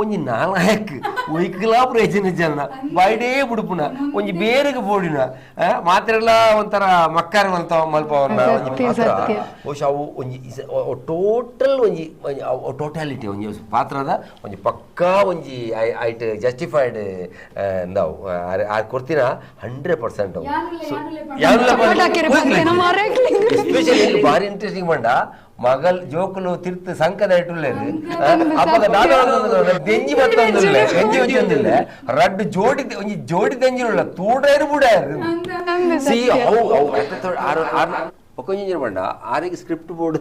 ಒಂಜಿ ನಾಲಾಯಕ್ ಒಯ್ಕಲಾಪುರ ಯಜನ ಜನ ಬೈಡೇ ಬುಡುಪುನ ಒಂಜಿ ಬೇರೆಗೆ ಬೋಡಿನ ಮಾತ್ರೆಲ್ಲ ಒಂಥರ ಮಕ್ಕಾರ ಮಲ್ಪವನ್ನ ಒಂಜಿ ಪಾತ್ರ ಬಹುಶಃ ಅವು ಒಂಜಿ ಟೋಟಲ್ ಒಂಜಿ ಟೋಟಾಲಿಟಿ ಒಂಜಿ ಪಾತ್ರದ ಒಂಜಿ ಪಕ್ಕಾ ಒಂಜಿ ಐಟ್ ಜಸ್ಟಿಫೈಡ್ ನಾವು ಆರು ಕೊಡ್ತೀನ 100% ಅವು ಎಸ್ಪೆಷಲಿ ಬಾರಿ ಇಂಟ್ರೆಸ್ಟಿಂಗ್ ಮಂಡ ಮಗಲ್ ಜೋಕುಲು ತಿರ್ತು ಸಂಕದ ಇಟ್ಟುಳ್ಳೇದು ಅಪ್ಪ ದೆಂಜಿ ಮತ್ತೊಂದಿಲ್ಲ ದೆಂಜಿ ಒಂದಿಲ್ಲ ರಡ್ಡು ಜೋಡಿ ದೆಂಜಿಲ್ಲ ತೂಡೇರು ಬುಡಾರು ಸಿ ಅವು ಒಕ್ಕೊಂಜಿ ಮಂಡ ಆರಿಗೆ ಸ್ಕ್ರಿಪ್ಟ್ ಬೋರ್ಡ್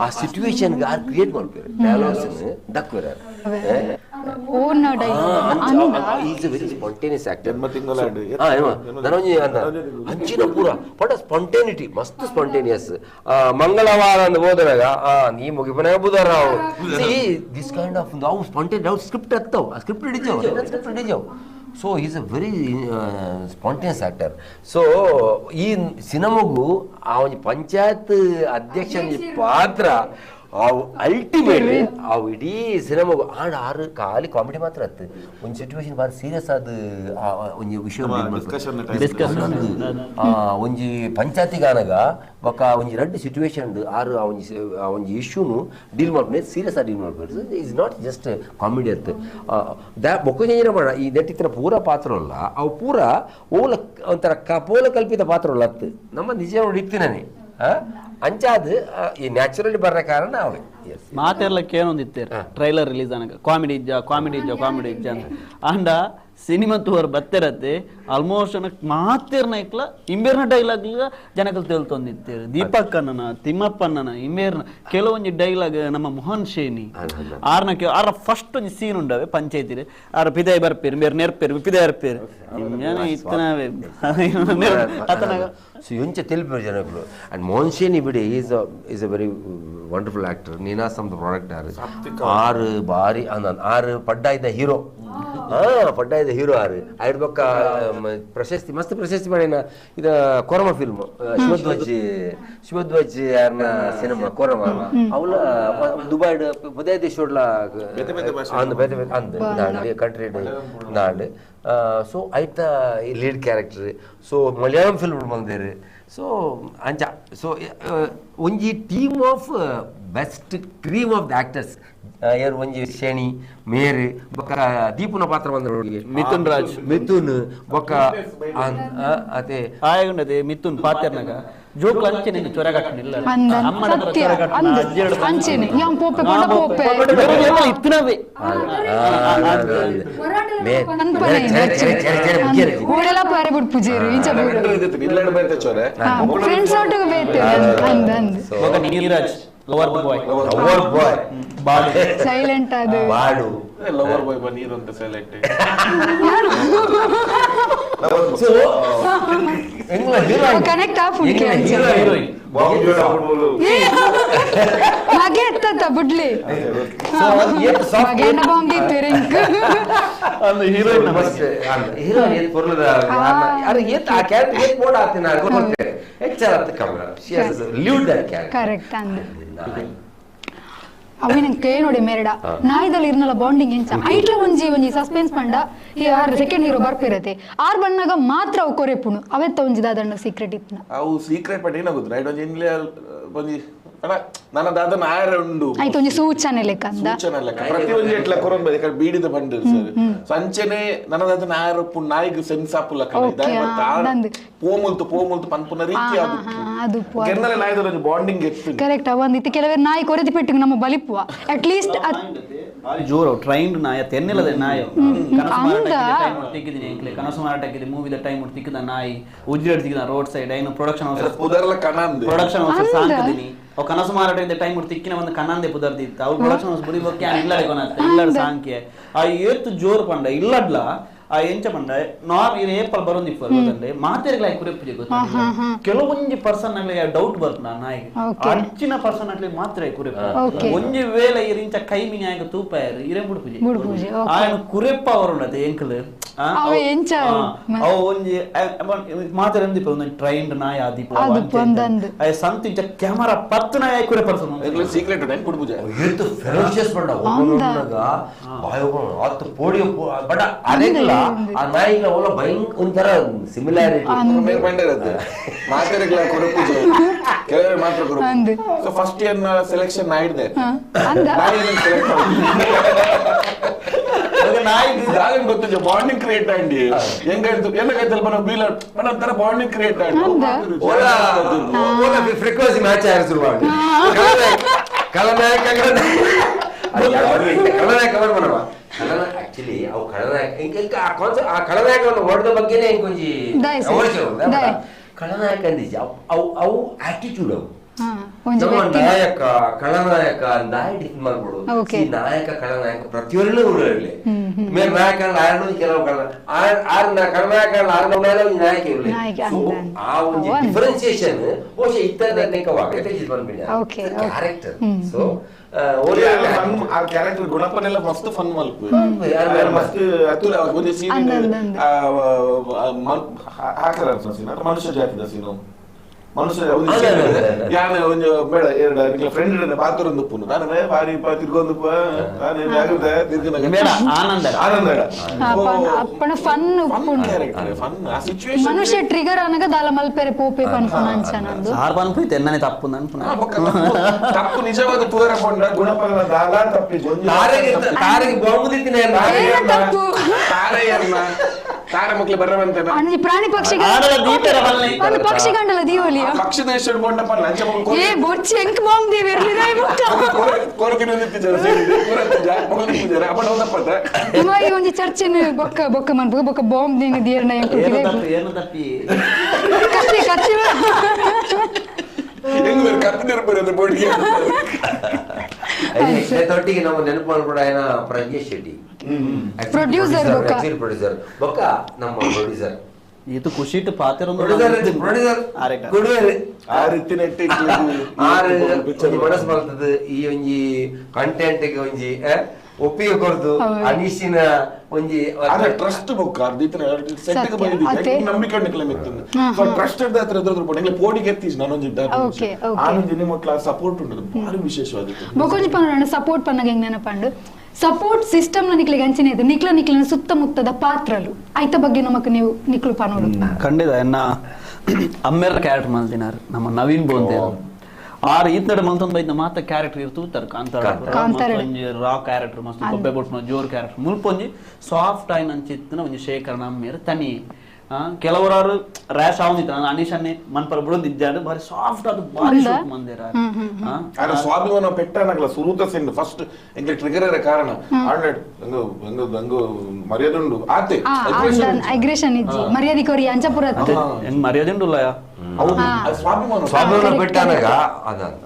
ಆ ಸಿಚುವೇಶನ್ ಆರ್ ಕ್ರಿಯೇಟ್ ಮಾಡ್ತಾರೆ ಡೈಲಾಗ್ಸ್ ದಕ್ಕುರ is a very spontaneous actor ಹಂಚಿನ ಪೂರ ಬಟ್ ಸ್ಪಾಂಟೇನಿಟಿ ಮಸ್ತ್ ಸ್ಪಾಂಟೇನಿಯಸ್ ಮಂಗಳವಾರ ಅಂತ ಹೋದಾಗ ನೀ ಮುಗಿಪನಾಗ ಬುಧವಾರ ದಿಸ್ ಕೈಂಡ್ ಆಫ್ ನಾವು ಸ್ಪಾಂಟೇನಿಯಸ್ ನಾವು ಸ್ಕ್ರಿಪ್ಟ್ ಹತ್ತವು ಆ ಸ್ಕ್ರಿಪ್ಟ್ ಹಿಡಿಜಾವ್ so is a very spontaneous actor. So ಈ ಸಿನಿಮಾಗೂ ಆ ಒಂದು ಪಂಚಾಯತ್ ಅಧ್ಯಕ್ಷನ ಪಾತ್ರ ಅವು ಅಲ್ಟಿಮೇಟ್ ಅವು ಇಡೀ ಸಿನಿಮಾಗೂ ಆರು ಖಾಲಿ ಕಾಮಿಡಿ ಮಾತ್ರ ಹತ್ತು ಒಂದು ಸಿಚುವೇಶನ್ ಬಾರಿ ಸೀರಿಯಸ್ ಆದ ಒಂದು ವಿಷಯ ಒಂಜಿ ಪಂಚಾಯತಿಗಾನಾಗ ಬೊಕ್ಕ ಒಂಜಿ ರಡ್ಡು ಸಿಚುವೇಶನ್ ಆರು ಒಂಜಿ ಇಶ್ಯೂನು ಡೀಲ್ ಮಾಡ್ಬೇಕು ಸೀರಿಯಸ್ ಆಗಿ ಡೀಲ್ ಮಾಡ್ಬೇಕು. ಇಸ್ ನಾಟ್ ಜಸ್ಟ್ ಕಾಮಿಡಿ ಅತ್ತು ಬೊಕ್ಕ ಮಾಡ ಈ ನೆಟ್ಟಿತ್ರ ಪೂರ ಪಾತ್ರ ಅಲ್ಲ ಅವು ಪೂರ ಓಲ ಒಂಥರ ಪೋಲ ಕಲ್ಪಿತ ಪಾತ್ರ ಅಲ್ಲ ಹತ್ತು ನಮ್ಮ ನಿಜ ಇಡ್ತೀನೇ ಅಂಚಾದ ಈ ನ್ಯಾಚುರಲಿ ಬರೋ ಕಾರಣ ಅವೇ ಮಾತೆಲ್ಲ ಕೇಳೊಂದಿತ್ತೇರು ಟ್ರೈಲರ್ ರಿಲೀಸ್ ಆನಾಗ ಕಾಮಿಡಿ ಇಜ್ಜ ಅಂತ ಅಂಡ ಸಿನಿಮಾ ತೂರ್ ಬತ್ತಿರತ್ತೆ ಆಲ್ಮೋಸ್ಟ್ ಮಾತೇರ್ನ ಇಕ್ಲ ಇಂಬೇರ್ನ ಡೈಲಾಗ್ ಜನಕಲ್ ತೇಳ್ತೊಂದಿತ್ತೇರು ದೀಪಕ್ ಅನ್ನನ ತಿಮ್ಮಪ್ಪಣ್ಣನ ಇಂಬೇರ್ನ ಕೆಲವೊಂದು ಡೈಲಾಗ್ ನಮ್ಮ ಮೋಹನ್ ಶೇನಿ ಆರ ಫಸ್ಟ್ ಒಂದು ಸೀನ್ ಉಂಡವೆ ಪಂಚಾಯತಿರಿ ಆರ ಪಿದಾಯ ಬರ್ಪೇರು ಮೇರ್ ನೆರ್ಪೇರು ಪಿದಾಯ ಬರ್ಪೇರು ಇತ್ತನವೇ ಎಂಚ ತಿಳಿಪೇರು ಜನಗಳು ಅಂಡ್ ಮೋಹನ್ ಶೇನಿ ಬಿಡಿ is a very wonderful actor Ninasam product ಆರು ಬಾರಿ ಆರು ಪಡ್ಡ ಇದ್ದ ಹೀರೋ ಆರು ಐಡ್ ಬೊಕ್ಕ ಪ್ರಶಸ್ತಿ ಮಸ್ತ್ ಪ್ರಶಸ್ತಿ ಪಡೆನ ಇದ ಕೊರಮ ಫಿಲ್ಮ್ ಶಿವಧ್ವಜ್ ಯಾರನ ಸಿನಿಮಾ ಕೊರಮ ಅವಳ ದುಬೈಡ್ ಪದೇ ದೇಶೋಡ್ಲ ಕಂಟ್ರಿ ನಾಡು ಸೊ ಐತ lead character so Malayalam film ಬಂದೇರು ಸೊ ಅಂಚ ಸೊ ಒಂಜಿ team of best cream of the actors ಯಾರು ಒಂಜಿ ಶೇಣಿ ಮೇರ್ ಬೊಕ್ಕ ದೀಪುನ ಪಾತ್ರ ಬಂದ ಮಿಥುನ್ ಬೊಕ್ಕ ಅದೇ ಆಯಗುಂಡದೆ ಮಿಥುನ್ ಪಾತ್ರನಾಗ ಜೋಕ್ಲ ಅಂಚೆನೆ ಚೊರಗಟ್ಟನಿಲ್ಲ ಇತ್ತನವೇ ನೀರಾಜ್ ಲವರ್ ಬಾಯ್ ಸೈಲೆಂಟ್ ಅದು ಬಾಡು ಲವರ್ ಬಾಯ್ ಬನ್ನೀರು ಅಂತ ಸೈಲೆಂಟ್ ಸೊ ಕನೆಕ್ಟ್ ಹೀರೋಯಿನ್ ಮಗೆ ಎತ್ತ ಬುಡ್ಲಿ ಮಗೇನ ಬಾಂಬಿ ತಿರಿಂಕ್ அந்த ஹீரோயின் ஹீரோயின் பொருளத யார் ஏத்த ಆ ಕ್ಯಾರೆಕ್ಟರ್ ಏತ್ ಬೋರ್ಡ್ ಆತಿನ ಗೊತ್ತೆ ಎಚ್ಚರತ್ತ Kamala she has lived that character correct ಅಂದ ಅವಿನ ಕೇಳೋಡಿ ಮೇರಡ ನಾಯಿದಲ್ಲಿ ಇರ್ನಲ್ಲ ಬಾಂಡಿಂಗ್ ಎಂಚ ಐಟ್ಲ ಒಂಜಿ ಸಸ್ಪೆನ್ಸ್ ಪಂಡ ಯಾರ್ ಸೆಕೆಂಡ್ ಹೀರೋ ಬರ್ಪಿರತ್ತೆ ಆರ್ ಬಣ್ಣಗ ಮಾತ್ರ ಅವು ಕೊರೆಪುಣು ಅವೆತ್ತ ಒಂಜಿ ದಾದಣ್ಣ ಸೀಕ್ರೆಟ್ ಇತ್ತು ಅವು ಸೀಕ್ರೆಟ್ ಪಟ್ಟ ಏನಾಗುದು ರೈಟ್ ಒಂಜಿ ಇನ್ಲೆ ಒಂಜಿ ಅಣ್ಣ ನನ್ನ ದಾದನ ಆಯರ ಉಂಡು ಆಯ್ತು ಒಂಜಿ ಸೂಚನೆ ಲೆಕ್ಕ ಅಂದ ಸೂಚನೆ ಲೆಕ್ಕ ಪ್ರತಿ ಒಂಜಿ ಎಟ್ಲ ಕೊರೊಂದು ಯಾಕಂದ್ರೆ ಬೀಡಿದ ಬಂಡು ಸರ್ ಸಂಚನೆ ನನ್ನ ದಾದನ ಆಯರ ಉಪ್ಪು ನಾಯಿಗೆ ಸೆನ್ಸ್ ಆಪುಲ್ಲ ಪೋಮುಲ್ತು ಪನ್ಪುನ ರೀತಿ ಅದು ಕೆರ್ನಲೆ ನಾಯಿದ ಒಂದು ಬಾಂಡಿಂಗ್ ಎತ್ತು ಕರೆಕ್ಟ್ ಒಂದಿತ್ತು ಕೆಲವೇ ನಾಯಿ ಕೊರೆದಿ ಪೆಟ್ಟಿಗೆ ನಮ್ಮ ಬಲಿಪುವ ಅಟ್ ಲೀಸ್ಟ್ ಜೋರು ಟ್ರೈನ್ಡ್ ನಾಯ ತೆನ್ನಿಲ್ಲದ ನಾಯ ಕನಸು ಮಾರಾಟಕ್ಕಿದೆ ಮೂವಿದ ಟೈಮ್ ತಿಕ್ಕಿದ ನಾಯಿ ಉಜ್ಜಿರ ತಿಕ್ಕಿದ ರೋಡ್ ಸೈಡ್ ಏನು ಪ್ರೊಡಕ್ಷನ್ ಹೌಸ್ ಸಾಂಕದಿನಿ ಅವು ಕನಸು ಮಾರಾಟ ಇದ್ದ ಟೈಮ್ ತಿಕ್ಕಿನ ಒಂದು ಕನ್ನಂದೆ ಪುದರ್ದಿತ್ತು ಅವ್ರು ಪ್ರೊಡಕ್ಷನ್ ಹೌಸ್ ಬುಡಿ ಬಗ್ಗೆ ಇಲ್ಲಡೆ ಕೊನತ್ತ ಇಲ್ಲಡ ಸಾಂಖ್ಯೆ ಆ ಏತ್ತು ಜೋರು ಪಂಡ ಇಲ್ಲಡ್ಲ ಆ ಎಂಚ ಪಂಡ ನಾರ್ ಇದು ಏಪಲ್ ಬರೋದು ಇಪ್ಪಂದ್ರೆ ಮಾತೆರ್ಗಳ ಕುರೆಪ್ಪುಜೆ ಗೊತ್ತ ಕೆಲವೊಂದು ಪರ್ಸನ್ ಆಗ್ಲಿ ಡೌಟ್ ಬರ್ತನ ನಾಯಿಗೆ ಅಂಚಿನ ಪರ್ಸನ್ ಆಗ್ಲಿ ಮಾತ್ರ ಕುರೆಪ್ಪ ಒಂಜಿ ವೇಳೆ ಇರಿಂಚ ಕೈ ಮಿನಿ ಆಗ ತೂಪ ಇರೇ ಬುಡ್ಪುಜೆ ఆయన ಕುರೆಪ್ಪ ಅವರುಂಡದೆ ಎಂಕಲ್ ಅವು ಒಂಜಿ ಮಾತ್ರ ಎಂದಿಪ್ಪ ಒಂದು ಟ್ರೈನ್ಡ್ ನಾಯ ಆದಿಪ್ಪ ಸಂತಿಂಚ ಕ್ಯಾಮರಾ ಪತ್ತು ನಾಯ ಕುರೆ ಪರ್ಸನ್ ಸೀಕ್ರೆಟ್ ಕುಡ್ಪುಜೆ ಇರ್ತು ಫೆರೋಷಿಯಸ್ ಪಂಡ ಒಮ್ಮೊಮ್ಮಗ ಬಾಯೋ ಆತ ಪೋಡಿ ಬಟ್ ಅದೇಲ್ಲ ಆ ನಾಯಿಗಳ ಒಳ ಭಯಂಕರ ಒಂಥರ ಸಿಮಿಲಾರಿಟಿ ಮಾತೆರೆಗಳ ಕುರುಪುಜೆ ಕೆಲವರು ಮಾತ್ರ ಕುರುಪು ಸೊ ಫಸ್ಟ್ ಇಯರ್ ನ ಸೆಲೆಕ್ಷನ್ ನಾಯಿದೆ ನಾಯಿ ಗೊತ್ತಿದೆ ಬಾಂಡಿಂಗ್ ಕ್ರಿಯೇಟ್ ಆಗಿ ಹೆಂಗಾಯ್ತು ಬರೋ ಬೀಲರ್ ಒಂಥರ ಬಾಂಡಿಂಗ್ ಕ್ರಿಯೇಟ್ ಆಗಿ ಫ್ರೀಕ್ವೆನ್ಸಿ ಮ್ಯಾಚ್ ಆಗಿ ಶುರು ಮಾಡಿ ಖಳನಾಯಕ ಬರವ ಆಕ್ಚುಲಿ ಅವು ಖಳನಾಯಕ ಆ ಖಳನಾಯಕವನ್ನು ಹೊಡೆದ ಬಗ್ಗೆನೇ ಕೊಂಚಿ ಖಳನಾಯಕ ಅಂದಿಸಿ ಅವು ಆಟಿಟ್ಯೂಡ್ ಅವು ನಮ್ಮ ನಾಯಕ ಖಳನಾಯಕ ನಾಯಿ ಮಾಡ್ಬಿಡು ಈ ನಾಯಕ ಖಳನಾಯಕ ಪ್ರತಿಯೊಂದು ಇರಲಿ ಮೇಲೆ ನಾಯಕ ಆರಣ ಕೆಲವು ಖಳನಾಯಕ ಆರಣ ನಾಯಕ ಇರಲಿ ಆ ಒಂದು ಡಿಫರೆನ್ಸಿಯೇಷನ್ ಬಹುಶಃ ಇತರ ಕ್ಯಾರೆಕ್ಟರ್ ಸೊ ಆ ಕ್ಯಾರೆಕ್ಟರ್ ಗುಣಪ್ಪನೆಲ್ಲ ಮಸ್ತ್ ಫನ್ ಮಲ್ಪು ಮಸ್ತ್ ಅತುಲ ಒಂದು ಸೀನ್ ಹಾಕರ ಮನುಷ್ಯ ಜಾತಿದ ಸೀನು ಮನುಷ್ಯ ಯಾನೆ ಒಂದು ಬೇಡ ಎರಡು ಫ್ರೆಂಡ್ ಬಾತೂರ್ ಒಂದು ಪುನು ನಾನು ಬಾರಿ ತಿರ್ಗೊಂದು ಮನುಷ್ಯ ಟ್ರಿಗರ್ అనగా దాల మల్పేరే పోపే పనుకున్నా అంచనందు సార్బాన్ పోయి తెన్ననే తప్పు అనుకున్నా తప్పు నిజవాದ ತೂರಕೊಂಡ ಗುಣಪಗಳ ದಾಲ ತಪ್ಪಿ ತಾರಿಗೆ ಬಾಂಬು ದಿತ್ತಿನ ತಪ್ಪು ತಾರ ಮಕ್ಕಳು ಬರವಂತ ಅನಿ ಪ್ರಾಣಿ ಪಕ್ಷಿ ಪಕ್ಷಿ ಗಂಡಲ ದೀವಲಿಯ ಪಕ್ಷಿ ದೇಶ ಬೋಂಡಪ್ಪ ಲಂಚ ಏ ಬೊಚ್ಚಿ ಎಂಕ ಬಾಂಬು ದೇ ವೆರ್ಲಿದೈ ಮುಟ್ಟ ಕೋರಕಿನ ನಿಂತಿದ್ದಾರೆ ಸರಿ ಕೋರತಿಜ ಮಗನ ನಿಂತಿದ್ದಾರೆ ಅಪ್ಪ ಹೋದಪ್ಪದ ಇವಾಗ ಒಂದು ಚರ್ಚೆನ ಬೊಕ್ಕ ಮನ್ಪು ಬೊಕ್ಕ ಬಾಂಬು ದೇನ ದಿಯರ್ನ ಎಂಕ ಏನು ತಪ್ಪಿ ಕಚ್ಚಿ ಹೆಂಗ್ ಬೇರೆ ಕತ್ತಿನ ಬರೋದು ಬೋಡಿಗೆ ತೊಟ್ಟಿಗೆ ನಾವು ನೆನಪು ಮಾಡ್ಬಿಡ ಏನ ಪ್ರಜ್ಞೇಶ್ ಶೆಟ್ಟಿ ಪ್ರೊಡ್ಯೂಸರ್ ಬೊಕ್ಕ ನಮ್ಮ ಪ್ರೊಡ್ಯೂಸರ್ ಇದು ಖುಷಿಟ್ಟು ಪಾತ್ರ ಪ್ರೊಡ್ಯೂಸರ್ ಆ ರೀತಿ ನೆಟ್ಟಿ ಮನಸ್ಸು ಬರ್ತದೆ ಈ ಒಂಜಿ ಕಂಟೆಂಟ್ ಒಂಜಿ ಒಪ್ಪಿಗೆ ಕೊಡ್ದು ಅನೀಶಿನ ಒಂಜಿ ಟ್ರಸ್ಟ್ ಬುಕ್ ಸೆಟ್ ಬಂದಿದ್ದೆ ನಂಬಿಕೆ ಟ್ರಸ್ಟ್ ಹತ್ರ ಎದುರು ಪೋಡಿಗೆ ಎತ್ತೀಸ್ ನಾನೊಂದು ಆನೊಂದು ನಿಮ್ಮ ಕ್ಲಾಸ್ ಸಪೋರ್ಟ್ ಉಂಟು ಭಾರಿ ವಿಶೇಷವಾದ ಬೊಕೊಂಜಿ ಪನ್ನ ಸಪೋರ್ಟ್ ಪನ್ನಗ ಹೆಂಗ್ ನೆನಪಂಡು ಸಪೋರ್ಟ್ ಸಿಸ್ಟಮ್ ನಿಕ್ಲಿಗೆ ಅಂಚನೆ ಇದೆ ನಿಕ್ಲಿನ ಸುತ್ತಮುತ್ತದ ಪಾತ್ರಲು ಐತ ಬಗ್ಗೆ ನಮಕ್ ನೀವು ನಿಕ್ಲು ಪನೋಡು ಖಂಡಿತ ಎನ್ನ ಅಮ್ಮೆರ ಕ್ಯಾರೆಕ್ಟರ್ ಮಲ್ತಿನಾರು ನಮ್ಮ ನವೀನ್ ಬೋಂದೆ ಆರು ಈತನಡೆ ಮಲ್ತೊಂದು ಬೈದ ಮಾತ ಕ್ಯಾರೆಕ್ಟರ್ ಇರ್ತೂತಾರೆ ಕಾಂತಾರ ರಾ ಕ್ಯಾರೆಕ್ಟರ್ ಮಸ್ತ್ ಕೊಬ್ಬೆ ಬೊಟ್ಟು ಜೋರ್ ಕ್ಯಾರೆಕ್ಟರ್ ಮುಲ್ಪೊಂಜಿ ಸಾಫ್ಟ್ ಆಯ್ನ ಅಂಚಿತ್ತಿನ ಒಂಜಿ ಶೇಖರಣ ಅಮ್ಮೇರು ತನಿ ಕೆಲವರಾರು ರ್ಯಾಶ್ ಆವಂದಿತ್ತ ಅನೀಶನ್ನೇ ಮನ್ಪರ ಬಿಡೋದಿದ್ದಾడు ಬಾರಿ ಸಾಫ್ಟ್ ಅದು ಬಾರಿ ಶೂಟ್ ಮಂದಿರ ಸ್ವಾಭಿಮಾನ ಪೆಟ್ಟನಗಲ ಸುರುತ ಸಿಂಡ್ ಫಸ್ಟ್ ಎಂಗೆ ಟ್ರಿಗರ್ ಇರ ಕಾರಣ ಆಲ್ರೆಡಿ ಅಂಗು ಮರ್ಯಾದೆ ಉಂಡು ಆತೆ ಅಗ್ರೆಷನ್ ಇಜ್ಜಿ ಮರ್ಯಾದೆ ಕೋರಿ ಅಂಚಪುರ ಎಂಗ್ ಮರ್ಯಾದೆ ಉಂಡುಲ್ಲಯ ಸ್ವಾಭಿಮಾನ ಪೆಟ್ಟನಗ ಅದಂತ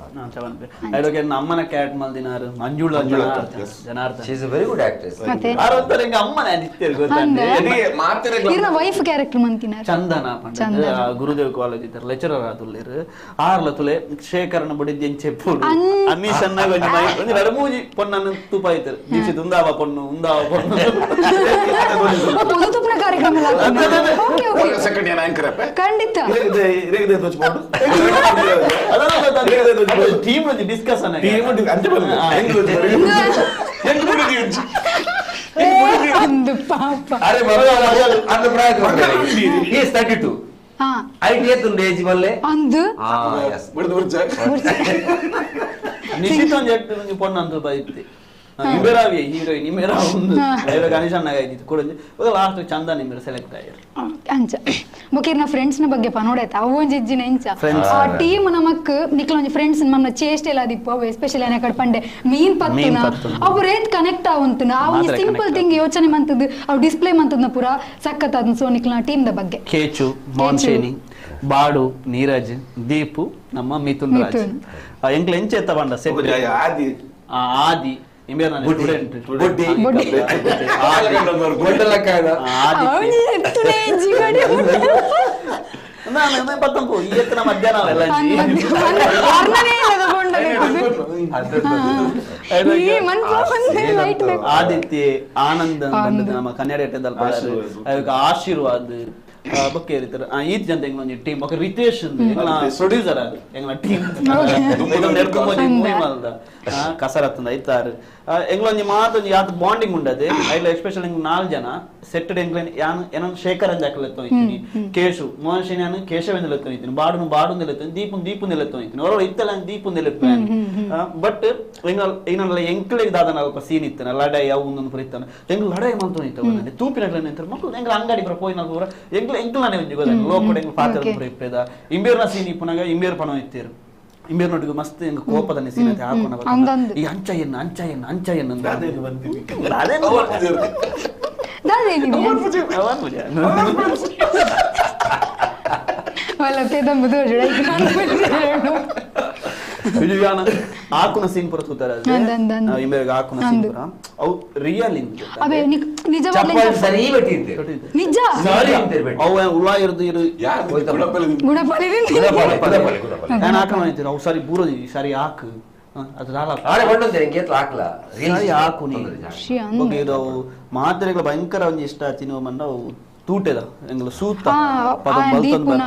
ಅಮ್ಮನ ಕ್ಯಾರೆಕ್ಟ್ ಮಲ್ದಿನಾರು Manjula Janardhan she is a very good actress ಆರಂತರ ಎಂಗ ಅಮ್ಮನ ನಿತ್ಯ ಗೊತ್ತಾಂದೆ ವೈಫ್ ಕ್ಯಾರೆಕ್ಟರ್ ಮಂತಿನಾರು ಚಂದನ ಪಂಡ ಗುರುದೇವ್ ಕಾಲೇಜ್ ಇದ್ದಾರೆ ಲೆಕ್ಚರರ್ ಆದುಲ್ಲೇರು ಆರ್ಲ ತುಲೆ ಶೇಖರನ ಬಡಿದ್ಯನ್ ಚೆಪ್ಪುಡು ಅನ್ನೀಶನ್ನ ಒಂಜಿ ನಡಮೂಜಿ ಪೊನ್ನನ್ನು ತುಪ ಐತರು ದೀಕ್ಷಿತ್ ಉಂದಾವ ಪೊನ್ನು ತುಪ್ಪನ ಕಾರ್ಯಕ್ರಮ ಸೆಕೆಂಡ್ ಏನ ಆಂಕರ್ ಖಂಡಿತ ಟೀಮ್ ಡಿಸ್ಕಷನ್ ಒಂದು ಪಾಪ ಅರೆ ಅಂದ ಪ್ರಾಯ ಈಸ್ 32 ಐಟಿ ಎತ್ತುಂಡು ಏಜ್ ಬಲ್ಲೆ ಅಂದು ನಿಶ್ಚಿತ ಒಂದು ಪೊನ್ನಂತ ಬೈತಿ ನಿಮ್ಮೆರಾವಿ ಹೀರೋಯಿನ್ ನಿಮ್ಮೆರಾ ಒಂದು ಗಣೇಶ್ ಅಣ್ಣಾಗ ಇದ್ದಿತ್ತು ಕೂಡ ಲಾಸ್ಟ್ ಚಂದ ನಿಮ್ಮೆರ ಸೆಲೆಕ್ಟ್ ಆಯ್ರು ಅಂಚ ಬೊಕಿರ್ನ ಫ್ರೆಂಡ್ಸ್ ನ ಬಗ್ಗೆ ಪನೋಡೈತ ಅವು ಒಂಜಿ ಇಜ್ಜಿನ ಇಂಚ ಆ ಟೀಮ್ ನಮಕ್ ನಿಕ್ಲ ಒಂಜಿ ಫ್ರೆಂಡ್ಸ್ ಮನ್ನ ಚೇಷ್ಟೆಲ ದಿಪ್ಪು ಅವು ಎಸ್ಪೆಷಲಿ ಅನೆ ಕಡ್ಪಂಡೆ ಮೀನ್ ಪತ್ತುನ ಅವು ರೇಟ್ ಕನೆಕ್ಟ್ ಆವಂತನ ಆ ಒಂಜಿ ಸಿಂಪಲ್ ಥಿಂಗ್ ಯೋಚನೆ ಮಂತದ್ದು ಅವು ಡಿಸ್ಪ್ಲೇ ಮಂತದ್ನ ಪೂರ ಸಖತ್ ಅದನ್ನ ಸೊ ನಿಕ್ಲ ಟೀಮ್ ದ ಬಗ್ಗೆ ಕೇಚು ಮಾನ್ಶೇನಿ ಬಾಡು ನೀರಜ್ ದೀಪು ನಮ್ಮ ಮಿಥುನ್ ರಾಜ್ ಎಂಕ್ಲ ಎಂಚೆ ತಗೊಂಡ ಸೆಟ್ ಆದಿ ಇಮೇರ್ ನನ್ನ ಸ್ಟೂಡೆಂಟ್ ಬುಡ್ಡಿ ನಾನು ಪತ್ತಂಪು ಈ ಎತ್ತನ ಮಧ್ಯಾಹ್ನ ಎಲ್ಲ ಆದಿತ್ಯ ಆನಂದ್ ನಮ್ಮ ಕನ್ನಡ ಎಟ್ಟದಲ್ಲಿ ಆಶೀರ್ವಾದ್ ಬಗ್ಗೆ ಇರ್ತಾರೆ ಈತ್ ಜನ ಎಂಗ್ಲೊಂಜಿ ಟೀಮ್ ಬೊಕ ರಿತೇಶ್ ಪ್ರೊಡ್ಯೂಸರ್ ಅದು ಎಂಗ್ಲ ಟೀಮ್ ಮೂವಿ ಮಲ್ದ ಕಸರತ್ತಂದ ಐತಾರು ಎಂಗ್ಲೊಂಜಿ ಮಾತೊಂಜಿ ಯಾತ್ ಬಾಂಡಿಂಗ್ ಉಂಡದೆ ಐಲ ಎಸ್ಪೆಷಲ್ ಎಂಗ್ 4 ಜನ ಸೆಟ್ ಎಂಗ್ಲ ಯಾನ್ ಏನನ್ ಶೇಖರ್ ಅಂಜ ಅಕಲೆತ್ತೋ ಇತ್ತೀನಿ ಕೇಶು ಮೋಹನ್ ಯಾನ್ ಕೇಶವೇಂದ್ರ ಲೆತ್ತೋ ಇತ್ತೀನಿ ಬಾಡುನು ಲೆತ್ತೋ ದೀಪು ಲೆತ್ತೋ ಇತ್ತೀನಿ ಅವರ ಇತ್ತಲ ದೀಪು ಲೆತ್ತೋ ಬಟ್ ಏನಲ್ಲ ಎಂಕ್ಲೆಗ್ ದಾದನ ಅಲ್ಪ ಸೀನ್ ಇತ್ತನ ಲಡೈ ಅವು ಒಂದೊಂದು ಪರಿತಾನ ಎಂಗ್ ಲಡೈ ಮಂತೋ ಇತ್ತವ ತೂಪಿನಗ್ಲ ನಿಂತರ ಮಕ್ಕಳು ಎಂಗ್ಲ ಅಂಗಡಿ ಬರ ಪೋಯಿನ ಪೂರ ಎಂಕ್ಲಾನೆ ಒಂಜಿ ಗೊತ್ತಾಗ ಲೋಕಡೆ ಪಾತ್ರ ಪೂರ ಇಪ್ಪೇದ ಇಂಬೇರ್ನ ಸೀನ್ ಇಪ್ಪನಾಗ ಇಂಬೇರ್ ಪಣ ಇತ್ತೀರು ಇಂಬೇರ್ ನೋಡಿಗೆ ಮಸ್ತ್ ಎಂಗ ಕೋಪದನೆ ಸೀನ್ ಅಂತ ಹಾಕೋಣ ಈ ಅಂಚ ಎನ್ನ ಆಕುನ ಸೀನ್ ಪುರ ತೂತಾರ ಇಂಬೇರ್ಗ ಆಕುನ ಸೀನ್ ಪುರ ಅವು ರಿಯಲ್ ಇಂತ ಅಬೆ ನಿಜವಾಗ್ಲೂ ಸರಿ ಬೆಟ್ಟಿದ್ದೆ ನಿಜ ಅವು ಉಳಾ ಇರ್ದು ಗುಣಪಲಿ ನಾನು ಆಕನ ಅಂತೀನಿ ಅವು ಸರಿ ಬೂರೋದಿ ಸರಿ ಆಕು ಅದು ಆರೆ ಬಂಡಂತೆ ಗೇತ್ ಹಾಕ್ಲ ರಿಯಲ್ ಆಕು ನೀ ಬಗೆದು ಮಾತ್ರೆಗಳ ಭಯಂಕರ ಒಂಜಿ ಇಷ್ಟ ಆತಿನೋ ಮನ್ನ ತೂಟೆದ ಎಂಗ್ಲ ಸೂತ ಪದ ಬಲ್ತನ್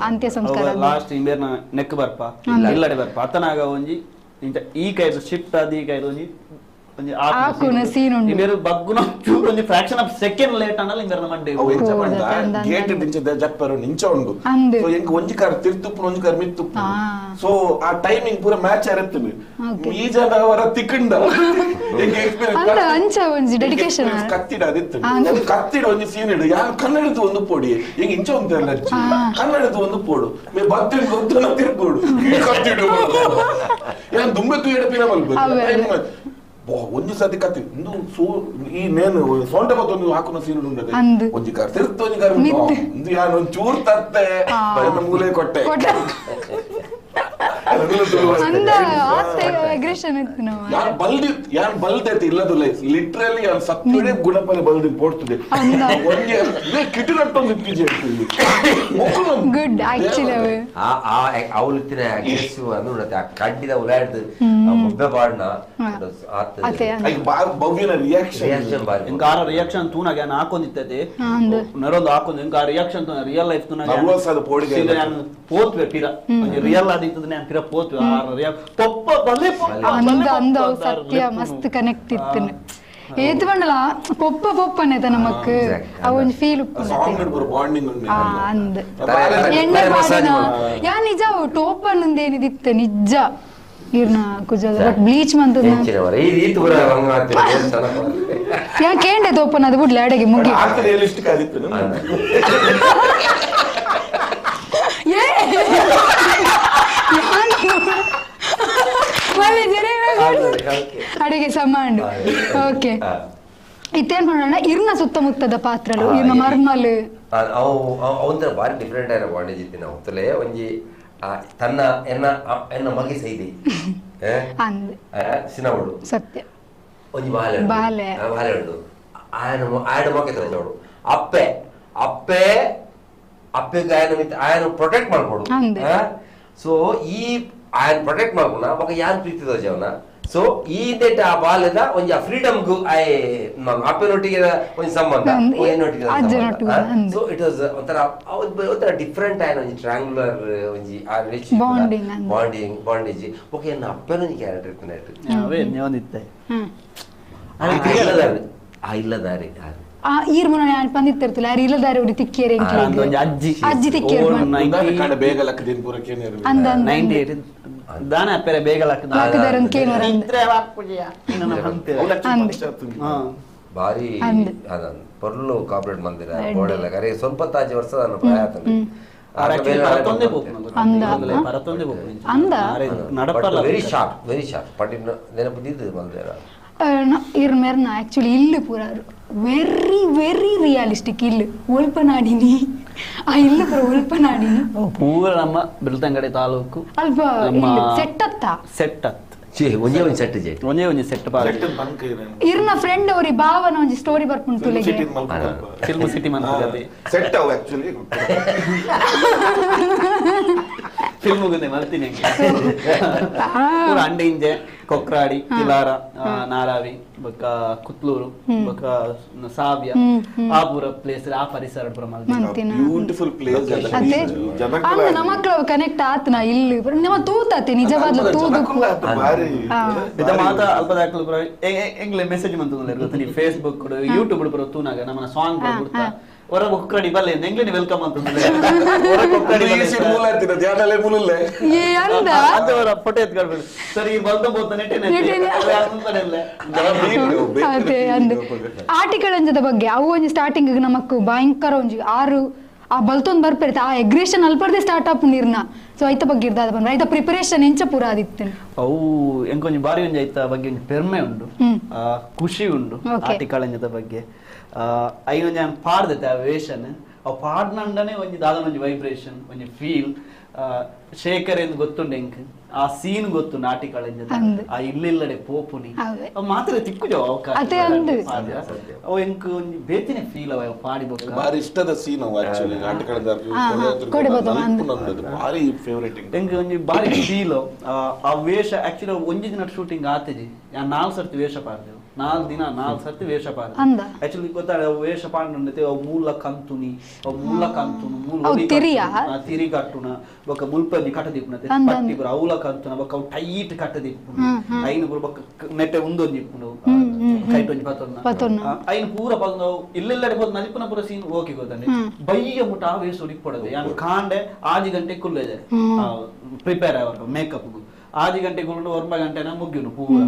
ಅಂತ್ಯ ಸಂಸ್ಕಾರ ಲಾಸ್ಟ್ ಇಂಬೇರ್ನ ನೆಕ್ ಬರ್ಪ ಇಲ್ಲಡೆ ಬರ್ಪ ಅತನಾಗ ಒಂಜಿ ಇಂತ ಈ ಕೈದು ಶಿಫ್ಟ್ ಆದಿ ಈ ಕೈದು ಒಂಜಿ ಆಕುನ ಸೀನ್ ಉಂಡು ಇಂಬೇರು ಬಗ್ಗುನ ಚೂರು ಒಂಜಿ ಫ್ರಾಕ್ಷನ್ ಆಫ್ ಸೆಕೆಂಡ್ ಲೇಟ್ ಅನ್ನಲ್ಲ ಇಂಬೇರ್ನ ಮಂಡೆ ಗೇಟ್ ದಿಂಚದ ಜಪ್ಪರು ನಿಂಚ ಉಂಡು ಸೊ ಎಂಕ್ ಒಂಜಿ ಕಾರ್ ತಿರ್ತುಪ್ಪು ಒಂಜಿ ಕಾರ್ ಮಿತ್ತುಪ್ಪು ಸೊ ಆ ಟೈಮಿಂಗ್ ಪೂರ ಮ್ಯಾಚ್ ಆರತ್ತುನು ಈ ಜನ ಅವರ ತಿಕ್ಕಂಡ ಎಂಕ್ ಎಕ್ಸ್ಪೀರಿಯನ್ಸ್ ಅಂಚ ಒಂಜಿ ಡೆಡಿಕೇಶನ್ ಕತ್ತಿಡ ಅದಿತ್ತು ಕತ್ತಿಡ ಒಂಜಿ ಸೀನ್ ಇಡು ಯಾನ್ ಕನ್ನಡದ ಒಂದು ಪೋಡಿ ಎಂಗ್ ಇಂಚ ಉಂಟಲ್ಲ ಕನ್ನಡದ ಒಂದು ಪೋಡು ಮೇ ಬತ್ತೆ ಗೊತ್ತನ ತಿರ್ಗೋಡು ಕತ್ತಿಡು ಯಾನ್ ದುಂಬೆತ್ತು ಎಡಪಿನ ಮಲ್ಬೋದು ಒಂಜಿ ಸತಿ ಕತ್ತಿ ಇಂದು ಈ ನೇನು ಸೊಂಟ ಮತ್ತೊಂದು ಹಾಕುನ ಸೀನ್ ಉಂಡದೆ ಒಂಜಿ ಕಾರ್ ತಿರುತ್ತ ಒಂಜಿ ಕಾರ್ ಇಂದು ಯಾನ್ ಒಂದ್ ಚೂರ್ ತತ್ತೆ ಮೂಲೆ ಕೊಟ್ಟೆ ಯಾನ್ ಬಲ್ದೈತಿ ಇಲ್ಲದು ಲೈಫ್ ಲಿಟ್ರಲಿ ಯಾನ್ ಸತ್ತುಡೆ ಗುಣಪಲೆ ಬಲ್ದಿ ಪೋಡ್ತದೆ ಒಂಜಿ ಕಿಟಿರಟ್ಟೊಂದು ಪಿಜಿ ಗುಡ್ ಆಕ್ಚುಲಿ ಅವಳಿತ್ತಿನ ಅಗ್ರೆಸಿವ್ ಅಂದ್ರೆ ಕಡ್ಡಿದ ಉಲಾಡ್ದು ಮುಬ್ಬೆ ಪಾಡ್ನ ಭವ್ಯನ ರಿಯಾಕ್ಷನ್ ಇಂಕಾರ ರಿಯಾಕ್ಷನ್ ತೂನಾಗ ಯಾನ್ ಹಾಕೊಂಡಿತ್ತತೆ ನರೊಂದು ಹಾಕೊಂಡ್ ಇಂಕಾರ ರಿಯಾಕ್ಷನ್ ತೂನ ರಿಯಲ್ ಲೈಫ್ ತೂನಾಗ ಪೋತ್ವೆ ಪಿರ ರಿಯಲ್ ಆದಿತ್ತದ ನಾನು ಪಿರ ಪೋತ್ವೆ ಆ ರಿಯಲ್ ಪೊಪ್ಪ ಬಲೆ ಅಂದ ಸತ್ಯ ಮಸ್ತ್ ಕನೆಕ್ಟ್ ಇತ್ತು ಏತ್ ಬಂಡಲ ಪೊಪ್ಪನೆ ನಮಕ್ ಅವನ್ ಫೀಲ್ ಬಾಂಡಿಂಗ್ ಅಂದ್ ಎಣ್ಣೆ ಪಾಡಿನ ಯಾ ನಿಜ ಟೋಪನ್ ಏನಿದಿತ್ತು ನಿಜ ಇರ್ನ ಕುಜದ ಬಟ್ ಬ್ಲೀಚ್ ಮಂತದ ಯಾ ಕೇಂಡೆ ತೋಪನ್ ಅದು ಬಿಡ್ಲ ಅಡೆಗೆ ಮುಗಿ ರಿಯಲಿಸ್ಟಿಕ್ ಆದಿತ್ತು ಅಡಿಗೆ ಸಮಾಂಡು ಓಕೆ ಇತ್ತೇನ್ ಮಾಡೋಣ ಇರ್ನ ಸುತ್ತಮುತ್ತದ ಪಾತ್ರಲು ಇರ್ನ ಮರ್ಮಲ್ ಅವಂತರ ಬಾರಿ ಡಿಫ್ರೆಂಟ್ ಆಯ್ನ ಬಾಂಡೇಜ್ ಇತ್ತಿನ ಅವತ್ತಲೇ ಒಂಜಿ ತನ್ನ ಎನ್ನ ಮಗೆ ಸೈದಿ ಸಿನವಡು ಸತ್ಯ ಒಂಜಿ ಬಾಲೆ ಉಂಡು ಆಯನ ಮಗೆ ತೋಡು ಅಪ್ಪೆಗೆ ఆయన ಪ್ರೊಟೆಕ್ಟ್ ಮಾಡ್ಕೊಡು ಸೊ ಈ ఆయన ಪ್ರೊಟೆಕ್ಟ್ ಮಾಡ್ಕೊಣ ಮಗ ಯಾರು ಪ್ರೀತಿದ ಜವನ ಸೊ ಈ ಡೇಟ್ ಆ ಬಾಲ್ಯದ ಒಂಜಿ ಫ್ರೀಡಮ್ ಗು ಅಪ್ಪನೊಟ್ಟಿಗೆ ಒಂಜಿ ಸಂಬಂಧ ಸೊ ಇಟ್ ವಾಸ್ ಒಂಥರ ಡಿಫ್ರೆಂಟ್ ಆಯ್ನ ಒಂಜಿ ಟ್ರ್ಯಾಂಗ್ಯುಲರ್ ಒಂಜಿ ಆ ರಿಲೇಶನ್ಶಿಪ್ ಬಾಂಡೇಜ್ ಓಕೆ ಎನ್ನ ಅಪ್ಪನ ಒಂಜಿ ಕ್ಯಾರೆಕ್ಟರ್ ಇತ್ತು ಅವೇ ನೇವಂದಿತ್ತೆ ಇಲ್ಲದಾರಿ ಈರ್ ಮುನ್ನ ನಾನು ಬಂದಿತ್ತಿರ್ತಿಲ್ಲ ಯಾರು ಇಲ್ಲದಾರೆ ಅವ್ರಿಗೆ ತಿಕ್ಕಿಯರೆ ಅಜ್ಜಿ ತಿಕ್ಕಿಯರು ಬೇಗ ಲಕ್ಕದಿನ ಪೂರಕ್ಕೆ ಅಂದ 98 ದಾನ ಅಪ್ಪರೆ ಬೇಗ ಲಕ್ಕದಾರೆ ಅಂತ ಕೇನೋರ ಭಾರಿ ಪೊರ್ಲು ಕಾರ್ಪೊರೇಟ್ ಮಂದಿರ ಗೋಡೆಲ್ಲ ಕರೆ ಸ್ವಲ್ಪ ತಾಜಿ ವರ್ಷ ನಾನು ಪ್ರಾಯ ವೆರಿ ಶಾರ್ಪ್ ಪಟ್ಟಿನ ನೆನಪಿದ್ದು ಮಂದಿರ ಇರ್ ಮೇರ್ನ ಆಕ್ಚುಲಿ ಇಲ್ಲಿ ಪೂರ ವೆರಿ ವೆರಿ ರಿಯಾಲಿಸ್ಟಿಕ್ ಇಲ್ಲಿ ಒಲ್ಪನಾಡಿನಿ ಆ ಇಲ್ಲಿ ಪೂರ ಒಲ್ಪನಾಡಿನಿ ಪೂರ ನಮ್ಮ ಬೆಳ್ತಂಗಡಿ ತಾಲೂಕು ಅಲ್ಪ ಸೆಟ್ ಒಂದೇ ಒಂದು ಸೆಟ್ ಸೆಟ್ ಇರ್ನ ಫ್ರೆಂಡ್ ಅವ್ರಿ ಭಾವನ ಒಂಜಿ ಸ್ಟೋರಿ ಬರ್ಕೊಂಡು ತುಲೆಗೆ ಫಿಲ್ಮ್ ಸಿಟಿ ಮಂದಿ ಸೆಟ್ ಅವು ಆಕ್ಚುಲಿ ಫಿಲ್ಮ್ ಮುಗಿದೆ ಮಲ್ತೀನಿ ಪೂರ ಅಂಡೆ ಇಂಜೆ ಕೊಕ್ರಾಡಿ ಕಿಲಾರ ನಾರಾವಿ ಬೊಕ್ಕ ಕುತ್ಲೂರು ಬೊಕ್ಕ ಸಾವ್ಯ ಆ ಪೂರ ಪ್ಲೇಸ್ ಆ ಪರಿಸರ ಪೂರ ಬ್ಯೂಟಿಫುಲ್ ಪ್ಲೇಸ್ ನಮಕ್ಳು ಕನೆಕ್ಟ್ ಆತ್ನ ಇಲ್ಲಿ ನಮ್ಮ ತೂತತೆ ನಿಜವಾದ ತೂದು ಇದ ಮಾತ ಅಲ್ಪದಾಕಲು ಪೂರ ಎಂಗ್ಲೆ ಮೆಸೇಜ್ ಮಂತುಲ್ಲ ಗೊತ್ತಾ ಫೇಸ್ಬುಕ್ ಯೂಟ್ಯೂಬ್ ಪೂರ ತೂನಾಗ ನಮ್ಮನ ಸಾಂಗ್ ಕೊಡ್ತಾ ಹೊರ ಕೊಕ್ರಾಡಿ ಬಲ್ಲೆ ಎಂಗ್ಲೇನೆ ವೆಲ್ಕಮ್ ಅಂತಂದ್ರೆ ಹೊರ ಕೊಕ್ರಾಡಿ ಮೂಲ ಅಂತಿನ ಧ್ಯಾನಲೆ ಮೂಲಲೆ ಅದವರ ಫೋಟೋ ಎತ್ಕೊಳ್ಬೇಕು ಸರಿ ಬಂದ ಬೋತ ನೆಟ್ಟೆ ಅದೇ ಅಂದೆ ಆರ್ಟಿಕಲ್ ಅಂಜದ ಬಗ್ಗೆ ಅವು ಒಂಜಿ ಸ್ಟಾರ್ಟಿಂಗ್ ನಮಕ್ ಭಯಂಕರ ಒಂಜಿ ಆರು ಆ ಬಲ್ತೊಂದು ಬರ್ಪಿರುತ್ತೆ ಆ ಎಗ್ರೇಷನ್ ಅಲ್ಪರ್ದೆ ಸ್ಟಾರ್ಟ್ ಆಪ್ ನೀರ್ನ ಸೊ ಐತ ಬಗ್ಗೆ ಇರ್ದಾದ ಬಂದ್ರೆ ಐತ ಪ್ರಿಪರೇಷನ್ ಎಂಚ ಪೂರ ಆದಿತ್ತು ಅವು ಎಂಕೊಂಜಿ ಬಾರಿ ಒಂಜಿ ಐತ ಬಗ್ಗೆ ಪೆರ್ಮೆ ಉಂಡು ಖುಷಿ ಉಂಡು ಆರ್ಟಿಕಲ್ ಅಂಜದ ಬಗ್ಗೆ ಐನೊಂಜಿ ನಾನು ಪಾಡ್ದೈತೆ ಆ ವೇಷನ್ ಅವು ಪಾಡ್ನಂಡನೆ ಒಂಜಿ ದಾದ ಒಂಜಿ ವೈಬ್ರೇಷನ್ ಒಂಜಿ ಫೀಲ್ ಶೇಖರ್ ಎಂದು ಗೊತ್ತುಂಡು ಎಂಕ್ ಆ ಸೀನ್ ಗೊತ್ತು ಆರ್ಟಿಕಲ್ ಅಂಜದ ಆ ಇಲ್ಲಿಲ್ಲಡೆ ಪೋಪುನಿ ಮಾತ್ರ ತಿಕ್ಕುಜೋ ಅವಕಾಶ ಅವು ಎಂಕ್ ಒಂಜಿ ಬೇತಿನ ಫೀಲ್ ಅವ ಪಾಡಿ ಬೊಕ್ಕ ಬಾರಿ ಇಷ್ಟದ ಸೀನ್ ಅವು ಆಕ್ಚುಲಿ ಆರ್ಟಿಕಲ್ ಬಾರಿ ಫೇವರೇಟ್ ಎಂಕ್ ಒಂಜಿ ಬಾರಿ ಫೀಲ್ ಆ ವೇಷ ಆಕ್ಚುಲಿ ಒಂಜಿ ದಿನ ಶೂಟಿಂಗ್ ಆತಜಿ ನಾನು 4 ಸರ್ತಿ ವೇಷ ಪಾಡ್ದೆವು 4 ದಿನ 4 ಸರ್ತಿ ವೇಷ ಪಾಡ್ದೆ ಆಕ್ಚುಲಿ ಗೊತ್ತಾಗ ವೇಷ ಪಾಡ್ನಂತೆ ಅವು ಮೂಲ ಕಂತುನಿ ಮೂಲ ತಿರಿ ಕಟ್ಟುನ ಬೊಕ್ಕ ಮುಲ್ಪನಿ ಕಟ್ಟದಿಪ್ಪುನತೆ ಪಟ್ಟಿ ಪುರ ಅವಲ ಕಂತುನ ಬೊಕ್ಕ ಅವು ಟೈಟ್ ಕಟ್ಟದಿಪ್ಪುನು ಐನು ಪುರ ಬೊಕ್ಕ ನೆಟ್ಟೆ ಉಂದೊಂದಿಪ್ಪುನು ಕೈಟ್ ಒಂಜಿ ಪತೊನ್ನ ಐನು ಪೂರ ಬಂದು ಇಲ್ಲೆಲ್ಲಡೆ ಬಂದು ನಲಿಪುನ ಪುರ ಸೀನ್ ಓಕೆ ಗೊತ್ತಂಡೆ ಬಯ್ಯ ಮುಟ್ಟ ಆ ವೇಷ ಉಡಿಪೊಡದೆ ಯಾನು ಕಾಂಡೆ 6 ಗಂಟೆ ಕುಲ್ಲೆದೆ ಪ್ರಿಪೇರ್ ಆವರ್ಗ ಮೇಕಪ್ 6 ಗಂಟೆಗೆ ಉಂಡು 9 ಗಂಟೆನ ಮುಗ್ಗಿನು ಪೂರ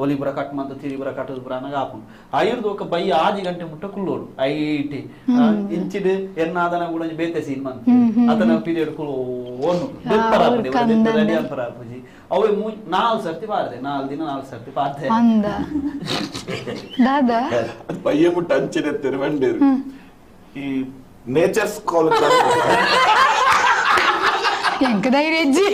ಒಲಿಪುರ ಕಟ್ ಮಂತ ತಿರಿಪುರ ಕಟ್ಟದ ಪುರ ಅನ್ನಗ ಆಪುನು ಐರ್ದು ಒಕ್ಕ ಬೈ 6 ಗಂಟೆ ಮುಟ್ಟ ಕುಲ್ಲೋಡು ಐಟಿ ಇಂಚಿಡ್ ಎನ್ನಾದನ ಕೂಡ ಬೇತೆ ಸೀನ್ ಮಂತ ಅದನ ಪೀರಿಯಡ್ ಕುಲ್ ಓನು ಬೆಪ್ಪರಾಪಡಿ ರೆಡಿ ಅನ್ಪರಾಪುಜಿ ಅವೇ 4 ಸರ್ತಿ ಪಾರ್ದೆ 4 ದಿನ 4 ಸರ್ತಿ ಪಾರ್ದೆ ಅಂದ ದಾದಾ ಬಯ್ಯ ಮುಟ್ಟ ಅಂಚಿನ ತೆರವಂಡೇರು ಈ ನೇಚರ್ಸ್ ಕಾಲ್ ಎಂಕ ಧೈರ್ಯ ಅಜ್ಜಿ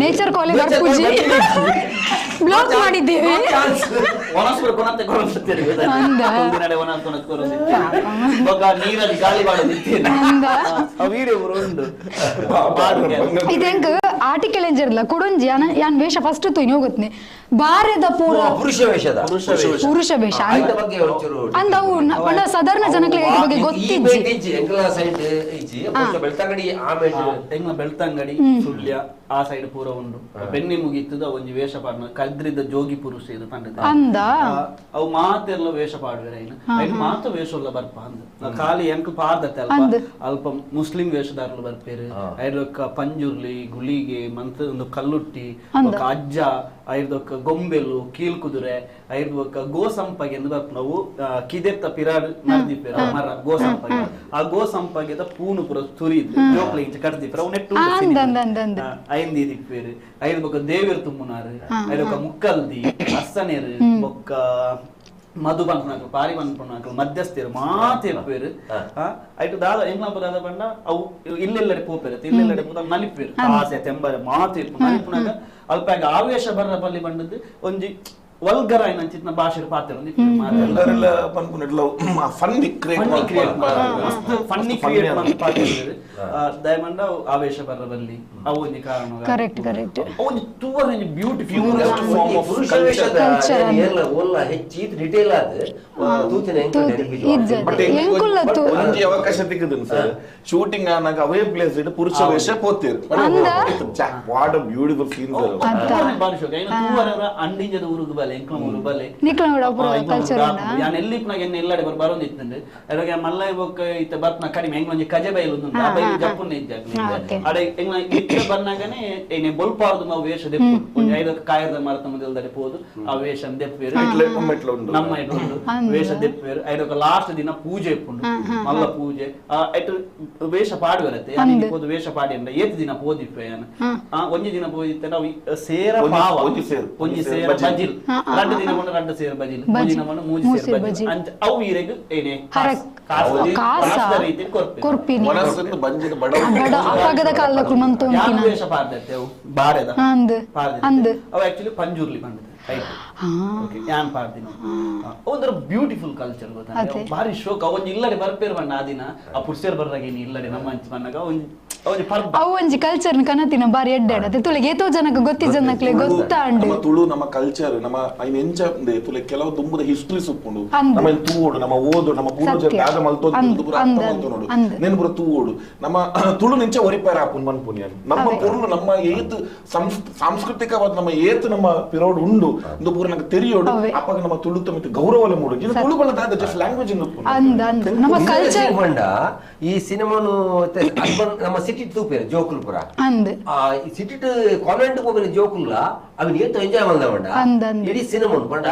ನೇಚರ್ ಕಾಲೇಜ್ ಬ್ಲಾಕ್ ಮಾಡಿದ್ದೇವೆ ಇದಂಗ ಆರ್ಟಿಕಲ್ ಎಂಜಿರಲ್ಲ ಕೊಡೊಂಜಿ ಯಾನ್ ವೇಷ ಫಸ್ಟ್ ತುಯ್ನಿ ಹೋಗುತ್ತನೆ ಬಾರೆದ ಪೂರ ಪುರುಷ ವೇಷ ಅಂದ ಅವು ಸಾಧಾರಣ ಜನಕ್ಕೆ ಬಗ್ಗೆ ಗೊತ್ತಿಜ್ಜಿ ಬೆಳ್ತಂಗಡಿ ಸುಳ್ಯ ಆ ಸೈಡ್ ಪೂರ ಉಂಡು ಬೆನ್ನಿ ಮುಗಿತದ ಒಂಜಿ ವೇಷ ಪಾಡ್ನ ಕದ್ರಿದ ಜೋಗಿ ಪುರುಷ ಇದು ತಂಡದ ಅಂದ ಅವು ಮಾತೆಲ್ಲ ವೇಷ ಪಾಡುವೆ ಐನು ಮಾತ ವೇಷಲ್ಲ ಬರ್ಪ ಅಂದ ಖಾಲಿ ಎಂಕ್ ಪಾರ್ದತ್ತೆ ಅಲ್ಪ ಮುಸ್ಲಿಂ ವೇಷದಾರಲು ಬರ್ಪೇರು ಐದೊಕ್ಕ ಪಂಜುರ್ಲಿ ಗುಳಿಗೆ ಮಂತ ಒಂದು ಕಲ್ಲುಟ್ಟಿ ఒక ಅಜ್ಜ ಐದೊಕ್ಕ ಗೊಂಬೆಲು ಕೀಲ್ ಕುದುರೆ ಐದೊಕ್ಕ ಗೋಸಂಪಗೆ ಎಂದು ಬರ್ಪ ನಾವು ಕಿದೆತ್ತ ಪಿರಾಡ್ ನಡ್ದಿಪ್ಪೇರ ಮರ ಗೋಸಂಪಗೆ ಆ ಗೋಸಂಪಗೆದ ಪೂನು ಪುರ ತುರಿದ್ ಜೋಕ್ಲಿ ಇಂಚ ಕಟ್ದಿಪ್ಪರ ಅವು ನೆಟ್ಟು ಐಂದಿ ದಿಪ್ಪೇರು ಐದು ಬೊಕ್ಕ ದೇವಿರ್ ತುಂಬುನಾರು ಐದೊಕ್ಕ ಮುಕ್ಕಲ್ದಿ ಅස්සನೇರು ಬೊಕ್ಕ ಮಧು ಪನ್ಪುನಾಕಲು ಪಾರಿ ಪನ್ಪುನಾಕಲು ಮಧ್ಯಸ್ಥರು ಮಾತೇರ್ಪೇರು ಐಟು ದಾದ ಎಂಗ್ಲಾಂಪ ದಾದ ಪಂಡ ಅವು ಇಲ್ಲೆಲ್ಲಡೆ ಪೋಪೇರತ್ತೆ ಇಲ್ಲೆಲ್ಲಡೆ ಪೋದ ನಲಿಪೇರು ಆಸೆ ತೆಂಬರೆ ಮಾತೇರ್ಪು ನಲಿಪುನಾಗ ಅಲ್ಪಾಗ ಆವೇಶ ಬರ್ರ ಪಲ್ಲಿ ಬಂಡದ್ದು ಒಂಜಿ ವಲ್ಗರ್ ಆಯ್ನ ಅಂಚಿನ ಭಾಷೆ ಪಾತ್ರ ಎಲ್ಲರೆಲ್ಲ ಪನ್ಪುನಟ್ಲ ಫನ್ನಿ ಕ್ರಿಯೇಟ್ ಪಾತ್ರ ದಯಮಂಡ ಆವೇಶ ಬರಬಲ್ಲಿ ಅವು ಒಂದು ಕಾರಣ ಕರೆಕ್ಟ್ ಕರೆಕ್ಟ್ ಒಂದು ತೂವರ್ ಒಂದು ಬ್ಯೂಟಿಫುಲ್ ಫಾರ್ಮ್ ಆಫ್ ಕಲ್ಚರ್ ಎಲ್ಲ ಒಲ್ಲ ಹೆಚ್ಚಿ ಡಿಟೇಲ್ ಆದ ತೂತಿನ ಒಂಜಿ ಅವಕಾಶ ಸಿಕ್ಕದನ್ ಸರ್ ಶೂಟಿಂಗ್ ಆನಾಗ ಅವೇ ಪ್ಲೇಸ್ ಇಟ್ಟು ಪುರುಷ ವೇಷ ಪೋತಿರು what a beautiful scene sir ಬಾರಿಶೋಕ ಏನು ತೂವರ ಅಂಡಿಂಜದ ಊರುದು ಬಲೆ ಎಂಕ್ಲ ಊರು ಬಲೆ ನಿಕ್ಲೋಡ ಕಲ್ಚರ್ ಯಾನ್ ಎಲ್ಲಿಪ್ನಾಗ ಎನ್ನ ಎಲ್ಲಡೆ ಬರೋಂದಿತ್ತಂದೆ ಅದಾಗ ಮಲ್ಲ ಇವಾಗ ಇತ್ತ ಬತ್ನ ಕಡಿಮೆ ಎಂಗ್ ಒಂಜಿ ಕಜೆ ಬೈಲು ಉಂಟು ಆ ಬೈಲು ಜಪ್ಪುನ ಇದ್ದಾಗ್ಲಿ ಅಡೆ ಎಂಗ್ ಇತ್ತ ಬಂನಾಗನೆ ಏನೆ ಬೊಲ್ಪಾರ್ದು ನಾವು ವೇಷ ದೆಪ್ಪು ಒಂಜಿ ಐದು ಕಾಯದ ಮರತ ಮುಂದೆಲ್ದಡೆ ಪೋದು ಆ ವೇಷ ದೆಪ್ಪೇರು ನಮ್ಮ ಇಟ್ಟು ವೇಷ ದೆಪ್ಪೇರು ಐದಕ ಲಾಸ್ಟ್ ದಿನ ಪೂಜೆ ಇಪ್ಪುಂಡು ಮಲ್ಲ ಪೂಜೆ ಐಟು ವೇಷ ಪಾಡಿ ಬರುತ್ತೆ ಯಾನಿಗೆ ಪೋದು ವೇಷ ಪಾಡಿ ಅಂದ್ರೆ ಏತ್ ದಿನ ಪೋದಿಪ್ಪೆ ಯಾನ ಒಂಜಿ ದಿನ ಪೋದಿತ್ತೆ ನಾವು ಸೇರ ಪಾವ ಒಂಜಿ ಸೇರ ಬಜಿಲ್ ಎರಡು ದಿನ ಕೊಂಡು ಎರಡು ಸೇರ ಬಜಿಲ್ ಮೂಜಿ ದಿನ ಕೊಂಡು ಮೂಜಿ ಸೇರ ಬಜಿಲ್ ಅಂಚ ಅವು ಈರೆಗ್ ಏನೆ ಕಾಸ ರೀತಿ ಕೊರ್ಪಿನಿ ಮನಸ್ಸನ್ನು ಬಂಜಿನ ಬಡ ಅಪಗದ ಕಾಲದ ಮಂತು ಯಾನ್ ವೇಷ ಪಾಡ್ದತ್ತೆ ಅವು ಬಾರೆದ ಪಾಡ್ದೆ ಅವು ಆಕ್ಚುಲಿ ಪಂಜೂರ್ಲಿ ಬಂದಿದೆ ಯಾನ್ ಪಾಡ್ದಿನ ಒಂದರ ಬ್ಯೂಟಿಫುಲ್ ಕಲ್ಚರ್ ಗೊತ್ತಾ ಬಾರಿ ಶೋಕ ಒಂಜಿ ಇಲ್ಲಡೆ ಬರ್ಪೇರ್ ಬಣ್ಣ ಆ ದಿನ ಆ ಪುರ್ಸೇರ್ ಬರ್ರಾಗ ಏನಿ ಇಲ್ಲಡೆ ನಮ್ಮ ಅಂಚ ಬಣ್ಣಗ ಅವು ಒಂಜಿ ಕಲ್ಚರ್ ಕನತಿನ ಬಾರಿ ಎಡ್ಡಾಡತ್ತೆ ತುಳಿಗೆ ಏತೋ ಜನಕ ಗೊತ್ತಿಜನಕ್ಲೆ ಗೊತ್ತಾಂಡು ನಮ್ಮ ತುಳು ನಮ್ಮ ಕಲ್ಚರ್ ನಮ್ಮ ಐನ್ ಎಂಚ ತುಲೆ ಕೆಲವು ತುಂಬದ ಹಿಸ್ಟರಿ ಸುಪ್ಪುಂಡು ನಮ್ಮ ತೂವೋಡು ನಮ್ಮ ಓದು ನಮ್ಮ ಪೂರ್ವಜರ ದಾದ ಮಲ್ತೋದು ಪುರ ಅರ್ಥ ಮಲ್ತೋಡು ನೆನ್ ಪುರ ತೂವೋಡು ನಮ್ಮ ತುಳು ನಿಂಚ ಒರಿಪಾರ ಆಪುನ್ ಮನ್ಪುನ್ಯಾನ್ ನಮ್ಮ ಪೊರ್ಲು ನಮ್ಮ ಏತ್ ಸಾಂಸ್ಕೃತಿಕವಾದ ನಮ್ಮ ಏತ್ ನಮ್ಮ ಪಿರೋಡ್ ಉಂಡು ಇಂದು ಪೂರ ನಮಗೆ ತೆರಿಯೋಡು ಅಪ್ಪಾಗ ನಮ್ಮ ತುಳು ತಮಿತ ಗೌರವಲ ಮೂಡು ಇದು ತುಳು ಬಲ ದಾದ ಜಸ್ಟ್ ಲ್ಯಾಂಗ್ವೇಜ್ ಇನ್ನು ನಮ್ಮ ಕಲ್ಚರ್ ಬಂಡ ಈ ಸಿನಿಮಾನು ನಮ್ಮ ಸಿಟಿ ತೂಪೇರು ಜೋಕುಲ್ಪುರ ಸಿಟಿ ಕಾನ್ವೆಂಟ್ ಹೋಗಿನ ಜೋಕುಲ್ಲ ಅವನ್ ಏತು ಎಂಜಾಯ್ ಮಾಡ್ದ ಇಡೀ ಸಿನಿಮಾನು ಬಂಡ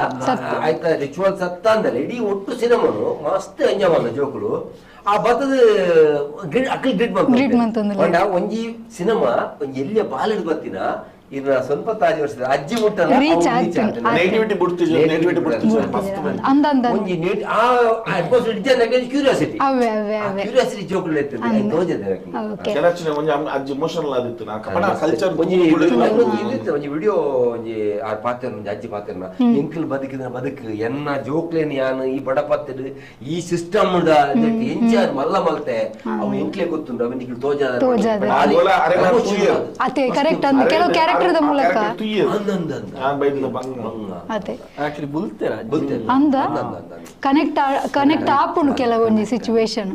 ಆಯ್ತಾ ರಿಚುವಲ್ ಸತ್ತ ಅಂದ್ರೆ ಇಡೀ ಒಟ್ಟು ಸಿನಿಮಾನು ಮಸ್ತ್ ಎಂಜಾಯ್ ಮಾಡ್ದ ಜೋಕುಲು ಆ ಬತ್ತದ ಅಕ್ಕಲ್ ಗ್ರಿಡ್ ಬಂಡ ಒಂಜಿ ಸಿನಿಮಾ ಒಂಜಿ ಎಲ್ಲಿಯ ಬಾಲಿಡ್ ಬರ್ತಿನ ಇನ್ನ ಸ್ವಲ್ಪ ತಾಜಿ ವರ್ಷದ ಅಜ್ಜಿ ಮುಟ್ಟಲ್ಲ ನೇಟಿವಿಟಿ ಬಿಡ್ತಿದ್ರು ನೇಟಿವಿಟಿ ಬಿಡ್ತಿದ್ರು ಒಂಜಿ ನೇಟ್ ಆ ಅಟ್ಮೋಸ್ಫಿಯರ್ ಇಜ್ಜೆ ಕ್ಯೂರಿಯಾಸಿಟಿ ಕ್ಯೂರಿಯಾಸಿಟಿ ಜೋಕುಲ್ ಇರ್ತದೆ ತೋಜದೆ ಕೆಲಚನೆ ಒಂಜಿ ಅಜ್ಜಿ ಎಮೋಷನಲ್ ಆದಿತ್ತು ನಾ ಕಪಡ ಕಲ್ಚರ್ ಒಂಜಿ ಒಂಜಿ ವಿಡಿಯೋ ಒಂಜಿ ಆ ಪಾತ್ರ ಒಂಜಿ ಅಜ್ಜಿ ಪಾತ್ರನ ಎಂಕಲ್ ಬದುಕಿನ ಬದುಕು ಎನ್ನ ಜೋಕ್ಲೇನ್ ಯಾನ್ ಈ ಬಡ ಪತ್ತಡ್ ಈ ಸಿಸ್ಟಮ್ ಎಂಚಾರ್ ಮಲ್ಲ ಮಲ್ತೆ ಅವು ಎಂಕ್ಲೆ ಗೊತ್ತುಂಡು ಅವನಿಗೆ ತೋಜದ ಅದೇ ಕರೆಕ್ಟ್ ಅಂತ ಕೆಲವು ಕ್ಯಾರೆಕ್ಟರ್ ಮೂಲಕ ಕನೆಕ್ಟ್ ಆಪುಂಡು ಕೆಲವೊಂದು ಸಿಚುವೇಶನ್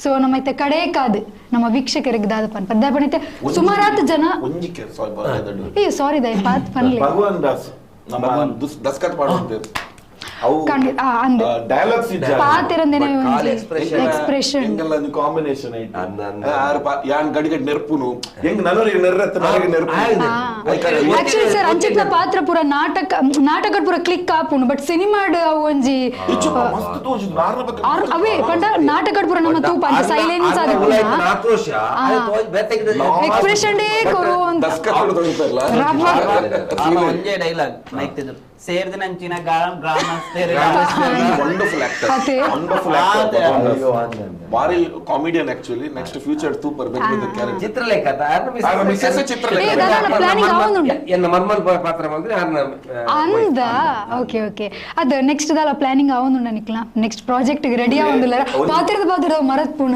ಸೊ ನಮ್ಮ ಐತೆ ಕಡೆ ಕಾದು ನಮ್ಮ ವೀಕ್ಷಕರಿಗೆ ದಾದ ಪನ್ಪೈತೆ ಸುಮಾರಾತ್ ಜನ ಸಾರಿ ದಯ ಪಾತ್ ಪನ್ಲೆ ಭಗವಾನ್ ದಾಸ್ ನಮ್ಮ ದಸ್ಕತ್ ಮಾಡುತ್ತಿದ್ದಾರೆ ಡೈಲಾಗ್ಸ್ ಎಕ್ಸ್ಪ್ರೆಷನ್ ಕಾಂಬಿನೇಷನ್ ಯಾನ್ ಗಡಿಗಡ್ ನೆರ್ಪುನು ಹೆಂಗ್ ನನಗೆ ನೆರ್ರತ್ತ ನನಗೆ ನೆರ್ಪು ಆಕ್ಚುಲಿ ಸರ್ ಅಂಚಿತ್ನ ಪಾತ್ರ ಪೂರ ನಾಟಕ ಪೂರ ಕ್ಲಿಕ್ ಆಪುನು ಬಟ್ ಸಿನಿಮಾಡ್ ಒಂಜಿ ಅವೇ ಪಂಡ ನಾಟಕ ಪೂರ ನಮ್ಮ ತೂಪ ಅಂತ ಸೈಲೆನ್ಸ್ ಆದ ಎಕ್ಸ್ಪ್ರೆಷನ್ ಡೇ ಕೊರು ಅಂತ ಒಂದೇ ಡೈಲಾಗ್ ನೈತಿದ್ರು ಸೇರ್ದ ನಂಚಿನ ಗ್ರಾಮ ವಂಡರ್ಫುಲ್ ಆಕ್ಟರ್ ಬಾರಿ comedian actually next future super ಬೆಗ್ಗಿದ ಕ್ಯಾರೆಕ್ಟರ್ ಚಿತ್ರಲೇಖ ಎನ್ನ ಮರ್ಮಲ್ ಪಾತ್ರ ಬಂದ್ರೆ ಅಂದ ಓಕೆ ಓಕೆ ಅದು ನೆಕ್ಸ್ಟ್ ದಲ್ಲ ಪ್ಲಾನಿಂಗ್ ಆವೊಂದು ನಿಕ್ಲ ನೆಕ್ಸ್ಟ್ ಪ್ರಾಜೆಕ್ಟ್ ರೆಡಿ ಆವೊಂದಿಲ್ಲ ಪಾತ್ರದ ಮರತ್ ಪೂರ್ಣ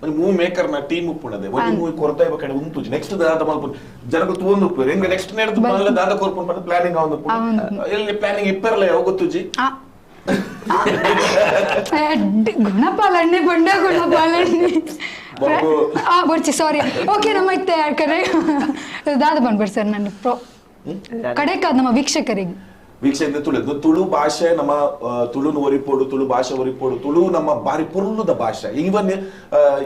ಒಂದು ಮೂವಿ ಮೇಕರ್ ನ ಟೀಮ್ ಉಪ್ಪುಣದೆ ಒಂದು ಮೂವಿ ಕೊರತೆ ಬೇಕಂದ್ರೆ ಉಂಟು ನೆಕ್ಸ್ಟ್ ದಾದ ಮಲ್ಪು ಜನಗಳು ತೂಂದು ಉಪ್ಪು ಹೆಂಗ ನೆಕ್ಸ್ಟ್ ನೆಡ್ದು ಮಲ್ಲ ದಾದ ಕೊರ್ಪು ಪ್ಲಾನಿಂಗ್ ಆವೊಂದು ಎಲ್ಲಿ ಪ್ಲಾನಿಂಗ್ ಇಪ್ಪರಲ್ಲ ಗೊತ್ತುಜಿ ಗುಣಪಾಲನೆ ಬಂಡ ಗುಣಪಾಲನೆ ಬರ್ಚಿ ಸಾರಿ ಓಕೆ ನಮ್ಮ ಐತೆ ಯಾಕಂದ್ರೆ ದಾದ ಬಂದ್ಬಿಡ್ ಸರ್ ನಾನು ಕಡೆ ಕಾದ್ ನಮ್ಮ ವೀಕ್ಷಕರಿಗೆ ವೀಕ್ಷಕ ತುಳು ಭಾಷೆ ನಮ್ಮ ತುಳುನು ಒರಿಪೋಡು ತುಳು ಭಾಷೆ ಒರಿಪೋಡು ತುಳು ನಮ್ಮ ಬಾರಿ ಪುರುಳುದ ಭಾಷೆ ಈವನ್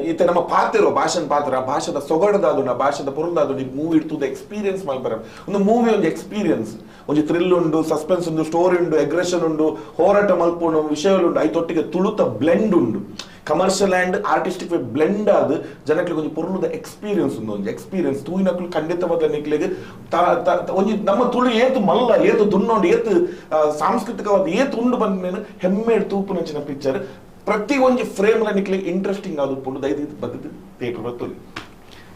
ಈತ ನಮ್ಮ ಪಾತಿರೋ ಭಾಷೆನ ಪಾತ್ರ ಭಾಷೆದ ಸೊಗಡದಾದು ನಾ ಭಾಷೆದ ಪುರುಳುದಾದು ಮೂವಿ ಇಡ್ತುದ ಎಕ್ಸ್ಪೀರಿಯನ್ಸ್ ಮಾಡ್ಬಾರ ಒಂದು ಮೂವಿ ಒಂದು ಎಕ್ಸ್ಪೀರಿಯನ್ಸ್ ಒಂದು ಥ್ರಿಲ್ ಉಂಡು ಸಸ್ಪೆನ್ಸ್ ಉಂಡು ಸ್ಟೋರಿ ಉಂಡು ಅಗ್ರೆಷನ್ ಉಂಡು ಹೋರಾಟ ಮಲ್ಪುಂಡು ವಿಷಯಗಳುಂಡು ಐತೊಟ್ಟಿಗೆ ತುಳುತ ಬ್ಲೆಂಡ್ ಉಂಡು ಕಮರ್ಷಿಯಲ್ ಅಂಡ್ ಆರ್ಟಿಸ್ಟಿಕ್ ಬ್ಲೆಂಡ್ ಆದ್ ಜನಕ್ಕೆ ಒಂದು ಪೊರ್ಲುದ ಎಕ್ಸ್ಪೀರಿಯನ್ಸ್ ಒಂದು ಎಕ್ಸ್ಪೀರಿಯನ್ಸ್ ತೂಯಿನಕ್ಲು ಖಂಡಿತವಾದ ನಿಕ್ಲಿಗೆ ಒಂಜಿ ನಮ್ಮ ತುಳು ಏತು ಮಲ್ಲ ಏತು ದುನ್ನೋಂಡು ಏತು ಸಾಂಸ್ಕೃತಿಕವಾದ ಏತು ಉಂಡು ಬಂದ ಹೆಮ್ಮೆ ತೂಪು ನಂಚಿನ ಪಿಕ್ಚರ್ ಪ್ರತಿ ಒಂಜಿ ಫ್ರೇಮ್ ನಿಕ್ಲಿಗೆ ಇಂಟ್ರೆಸ್ಟಿಂಗ್ ಆದ ಪುಂಡು ದೈದು ಬಗ್ದು ಥಿಯೇಟರ್ ತುಳು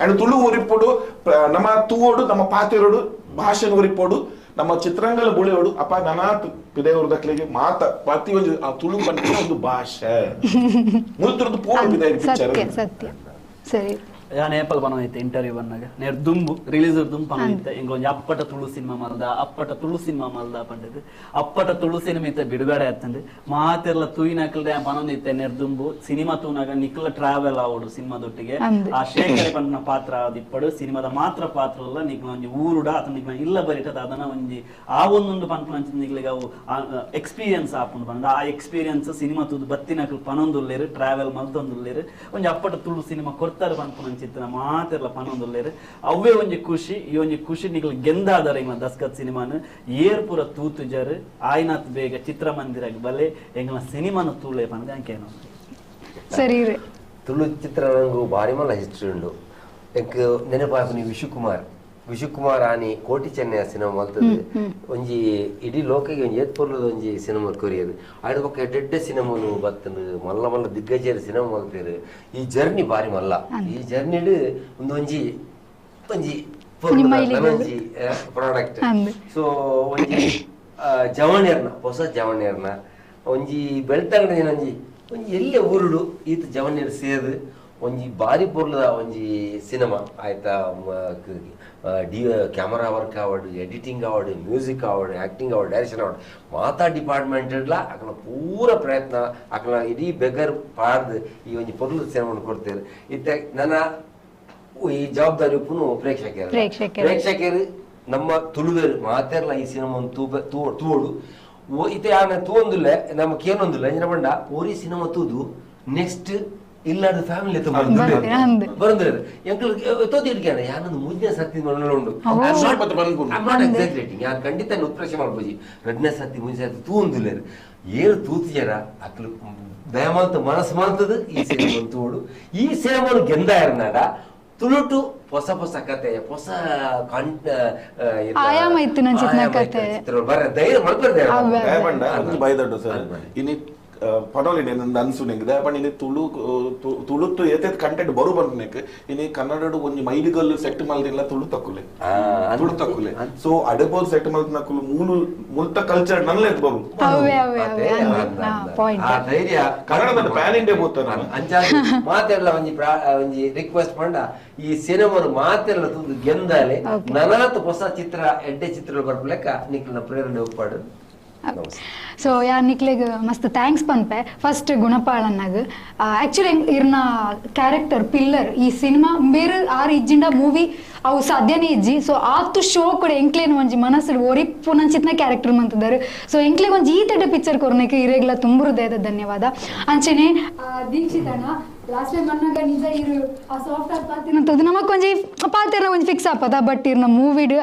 ಅಂಡ್ ತುಳು ಒರಿಪೋಡು ನಮ್ಮ ತೂವೋಡು ನಮ್ಮ ಪಾತಿರೋಡು ಭಾಷೆನ ಒರಿಪೋಡು ನಮ್ಮ ಚಿತ್ರಾಂಗಲ ಬುಳಿಯೋಡು ಅಪ್ಪ ನನಾತ್ ಪಿದೇವ್ರದಕ್ಲಿಗೆ ಮಾತ ಪ್ರತಿ ಒಂದು ಆ ತುಳು ಬಂದ ಒಂದು ಭಾಷೆ ಮುಲ್ತರದ್ದು ಪೂರ್ಣ ಪಿದೇ ಪಿಕ್ಚರ್ ಸತ್ಯ ಸರಿ ಯಾನ್ ಏಪಲ್ ಪನೋಯ್ತೆ ಇಂಟರ್ವ್ಯೂ ಬಂದಾಗ ನೇರ್ ದುಂಬು ರಿಲೀಸ್ ದುಂಬು ಪನೋಯ್ತೆ ಇಂಗೊಂಜಿ ಅಪ್ಪಟ ತುಳು ಸಿನಿಮಾ ಮಲ್ದ ಪಂಡದು ಅಪ್ಪಟ ತುಳು ಸಿನಿಮಾ ಇತ್ತೆ ಬಿಡುಗಡೆ ಆತಂದು ಮಾತೆರ್ಲ ತೂಯಿನಕಲ್ದೆ ಪನೊಂದಿತ್ತೆ ನೇರ್ ದುಂಬು ಸಿನಿಮಾ ತೂನಾಗ ನಿಕ್ಲ ಟ್ರಾವೆಲ್ ಆವಡು ಸಿನಿಮಾದೊಟ್ಟಿಗೆ ಆ ಶೇಖರೆ ಪಂಡ ಪಾತ್ರ ಆದಿಪ್ಪಡು ಸಿನಿಮಾದ ಮಾತ್ರ ಪಾತ್ರ ಅಲ್ಲ ನಿಕ್ಲ ಒಂಜಿ ಊರುಡ ಅಥವಾ ನಿಕ್ಲ ಇಲ್ಲ ಬರಿಟದ ಅದನ್ನ ಒಂಜಿ ಆ ಒಂದೊಂದು ಪನ್ಪಂಚ ನಿಕ್ಲಿಗೆ ಅವು ಎಕ್ಸ್ಪೀರಿಯನ್ಸ್ ಆಪುಂಡು ಬಂದ ಆ ಎಕ್ಸ್ಪೀರಿಯನ್ಸ್ ಸಿನಿಮಾ ತೂದು ಬತ್ತಿನಕಲ್ ಪನೊಂದುಲ್ಲೇರು ಟ್ರಾವೆಲ್ ಮಲ್ತೊಂದುಲ್ಲೇರು ಒಂಜಿ ಅಪ್ಪಟ ತುಳು ಸಿನಿಮಾ ಕೊಡ್ತಾರೆ ಪನ್ಪುನ ಚಿತ್ರ ಮಾತೆರ್ಲ ಪನೊಂದುಲ್ಲೇರು ಅವೇ ಒಂಜಿ ಖುಷಿ ಈ ಒಂಜಿ ಖುಷಿ ನಿಕ್ಲು ಗೆಂದಾದರ ಇಂಗ್ಲ ದಸ್ಕತ್ ಸಿನಿಮಾನು ಏರ್ಪುರ ತೂತುಜರ್ ಆಯ್ನಾತ್ ಬೇಗ ಚಿತ್ರಮಂದಿರಗ್ ಬಲೆ ಎಂಗ್ಲ ಸಿನಿಮಾನು ತೂಳೆ ಪಂದ ಅಂಕೇನು ಸರಿ ತುಳು ಚಿತ್ರ ನಂಗು ಬಾರಿ ಮಲ್ಲ ಹಿಸ್ಟ್ರಿ ಉಂಡು ಎಂಕ್ ನೆನಪಾಪನಿ ವಿಶುಕುಮಾರ್ ಆನಿ ಕೋಟಿ ಚೆನ್ನೈ ಸಿನಿಮಾ ಮಲ್ತದ್ದು ಒಂಜಿ ಇಡೀ ಲೋಕಗೆ ಒಂಜಿ ಏತ್ಪೊರ್ಲದ ಒಂಜಿ ಸಿನಿಮಾ ಕೊರಿಯದು ಆಯ್ದ ಪಕ್ಕ ಎಡ್ಡೆ ಸಿನಿಮಾನು ಬತ್ತಂದು ಮಲ್ಲ ದಿಗ್ಗಜರ ಸಿನಿಮಾ ಮಲ್ತೇರು ಈ ಜರ್ನಿ ಬಾರಿ ಮಲ್ಲ ಈ ಜರ್ನಿಡ್ ಒಂಜಿ ಪ್ರಾಡಕ್ಟ್ ಸೊ ಒಂಜಿ ಜವಣ್ಯರ್ನ ಹೊಸ ಜವಣ್ಯರ್ನ ಒಂಜಿ ಬೆಳ್ತಂಗಡಿ ಒಂಜಿ ಎಲ್ಲೆ ಊರುಡು ಈತ ಜವಣ್ಯರ್ ಸೇದು ಒಂಜಿ ಬಾರಿ ಪೊರ್ಲದ ಒಂಜಿ ಸಿನಿಮಾ ಆಯ್ತಾ ಕ್ಯಾಮರಾ ವರ್ಕ್ ಆವಡು ಎಡಿಟಿಂಗ್ ಆವಡು ಮ್ಯೂಸಿಕ್ ಆವಡು ಆಕ್ಟಿಂಗ್ ಆವಡು ಡೈರೆಕ್ಷನ್ ಆವಡು ಮಾತಾ ಡಿಪಾರ್ಟ್ಮೆಂಟ್ ಅಕಲ ಪೂರ ಪ್ರಯತ್ನ ಅಕಲ ಇಡೀ ಬೆಗರ್ ಪಾಡ್ದು ಈ ಒಂಜಿ ಪೊರ್ಲದ ಸಿನಿಮಾನ ಕೊಡ್ತೇವೆ ಇತ್ತ ನನ್ನ ಈ ಜವಾಬ್ದಾರಿ ಉಪ್ಪುನು ಪ್ರೇಕ್ಷಕರು ನಮ್ಮ ತುಳುವೇರು ಮಾತೆರ್ಲ ಈ ಸಿನಿಮಾ ತೂಡು ಇತ್ತೆ ಆನ ತೂಂದುಲ್ಲ ನಮಗೇನೊಂದಿಲ್ಲ ಎಂಜಿನ ಬಂಡ ಓರಿ ಸಿನಿಮಾ ತೂದು ನೆಕ್ಸ್ಟ್ ಇಲ್ಲಾದ ಫ್ಯಾಮಿಲಿ ಬರಂದ್ರೆ ಎಂಕಲ್ ತೋತಿ ಇಡ್ಕ್ಯಾನ ಯಾನೊಂದು ಮುಂದಿನ ಸತ್ತಿ ಉಂಡು ಎಕ್ಸಾಕ್ರೇಟಿಂಗ್ ಯಾರು ಖಂಡಿತ ಉತ್ಪ್ರೇಕ್ಷೆ ಮಾಡ್ಬೋದು ಎರಡನೇ ಸತಿ ಮುಂದಿನ ಸತಿ ತೂಂದಿಲ್ಲ ಏಳು ತೂತಿಜರ ಅಕ್ಲು ದಯಮಂತ ಮನಸ್ಸು ಮಾಡ್ತದ ಈ ಸಿನಿಮಾ ತೂಡು ಈ ಸಿನಿಮಾನು ಗೆಂದ ಇರ್ನಾಡ ತುಳುಟು ಹೊಸ ಕತೆ ಹೊಸ ಆಯಾಮ ಇತ್ತು ನನ್ನ ಚಿತ್ರ ಬರ್ರೆ ಧೈರ್ಯ ಮಾಡ್ಬಾರ್ದು ಬೈದಡ್ಡು ಸರ್ ಇನಿ ಪನೋಲಿನಿ ನಂದು ಅನ್ಸುನಿಂಗ್ ದಯಪಂಡ ಇಲ್ಲಿ ತುಳುತ್ತು ಏತೇತ್ ಕಂಟೆಂಟ್ ಬರು ಬಂದ್ನೇಕ್ ಇನಿ ಕನ್ನಡ ಒಂಜಿ ಮೈಲಿಗಲ್ ಸೆಟ್ ಮಲ್ದಿಲ್ಲ ತುಳು ತಕ್ಕುಲೆ ಸೊ ಅಡೆಬೋಲ್ ಸೆಟ್ ಮಲ್ದಿನ ಮುಲ್ತ ಕಲ್ಚರ್ ನಲ್ಲೇ ಬರು ಧೈರ್ಯ ಕನ್ನಡದ ಪ್ಯಾನ್ ಇಂಡಿಯಾ ಬೋತ ಮಾತೆಲ್ಲ ಒಂಜಿ ರಿಕ್ವೆಸ್ಟ್ ಪಂಡ ಈ ಸಿನಿಮಾನು ಮಾತೆಲ್ಲ ತುದು ಗೆಂದಾಲೆ ನನಾತ್ ಹೊಸ ಚಿತ್ರ ಎಡ್ಡೆ ಚಿತ್ರಗಳು ಬರ್ಬಲೆಕ್ಕ ನಿಕ್ಲಿನ ಪ್ರೇರಣೆ ಒಪ್ಪಾಡು ಸೊ ಯಾರ್ ನಿಕ್ಲೆಗ್ ಮಸ್ತ್ ಥ್ಯಾಂಕ್ಸ್ ಪನ್ಪೆ ಫಸ್ಟ್ ಗುಣಪಾಳನ್ನಾಗ ಆಕ್ಚುಲಿ ಇರ್ನ ಕ್ಯಾರೆಕ್ಟರ್ ಪಿಲ್ಲರ್ ಈ ಸಿನಿಮಾ ಬೇರೆ ಆರು ಇಜ್ಜಿಂಡ ಮೂವಿ ಅವು ಸಾಧ್ಯನೇ ಇಜ್ಜಿ ಸೊ ಆತು ಶೋ ಕೂಡ ಎಂಕ್ಲೇನು ಒಂಜಿ ಮನಸ್ಸು ಒರಿಪ್ಪು ನಂಚಿತ್ನ ಕ್ಯಾರೆಕ್ಟರ್ ಮಂತಿದ್ದಾರೆ ಸೊ ಎಂಕ್ಲೆಗ್ ಒಂಜಿ ಈ ತಡೆ ಪಿಕ್ಚರ್ ಕೊರ್ನಕ್ಕೆ ಇರೆಗ್ಲ ತುಂಬ ಹೃದಯದ ಧನ್ಯವಾದ ಅಂಚೆನೆ ದೀಕ್ಷಿತನ ಲಾಸ್ಟ್ ಟೈಮ್ ಮನ್ನಾಗ ನಿಜ ಇರು ಆ ಸಾಫ್ಟ್ ಆರ್ ಪಾತಿನಂತದ್ದು ನಮಕ್ ಒಂಜಿ ಪಾತಿರ್ನ ಒಂಜಿ ಫಿಕ್ಸ್ ಆಪದ ಬಟ್ ಇರ್ನ ಮೂವಿಡ್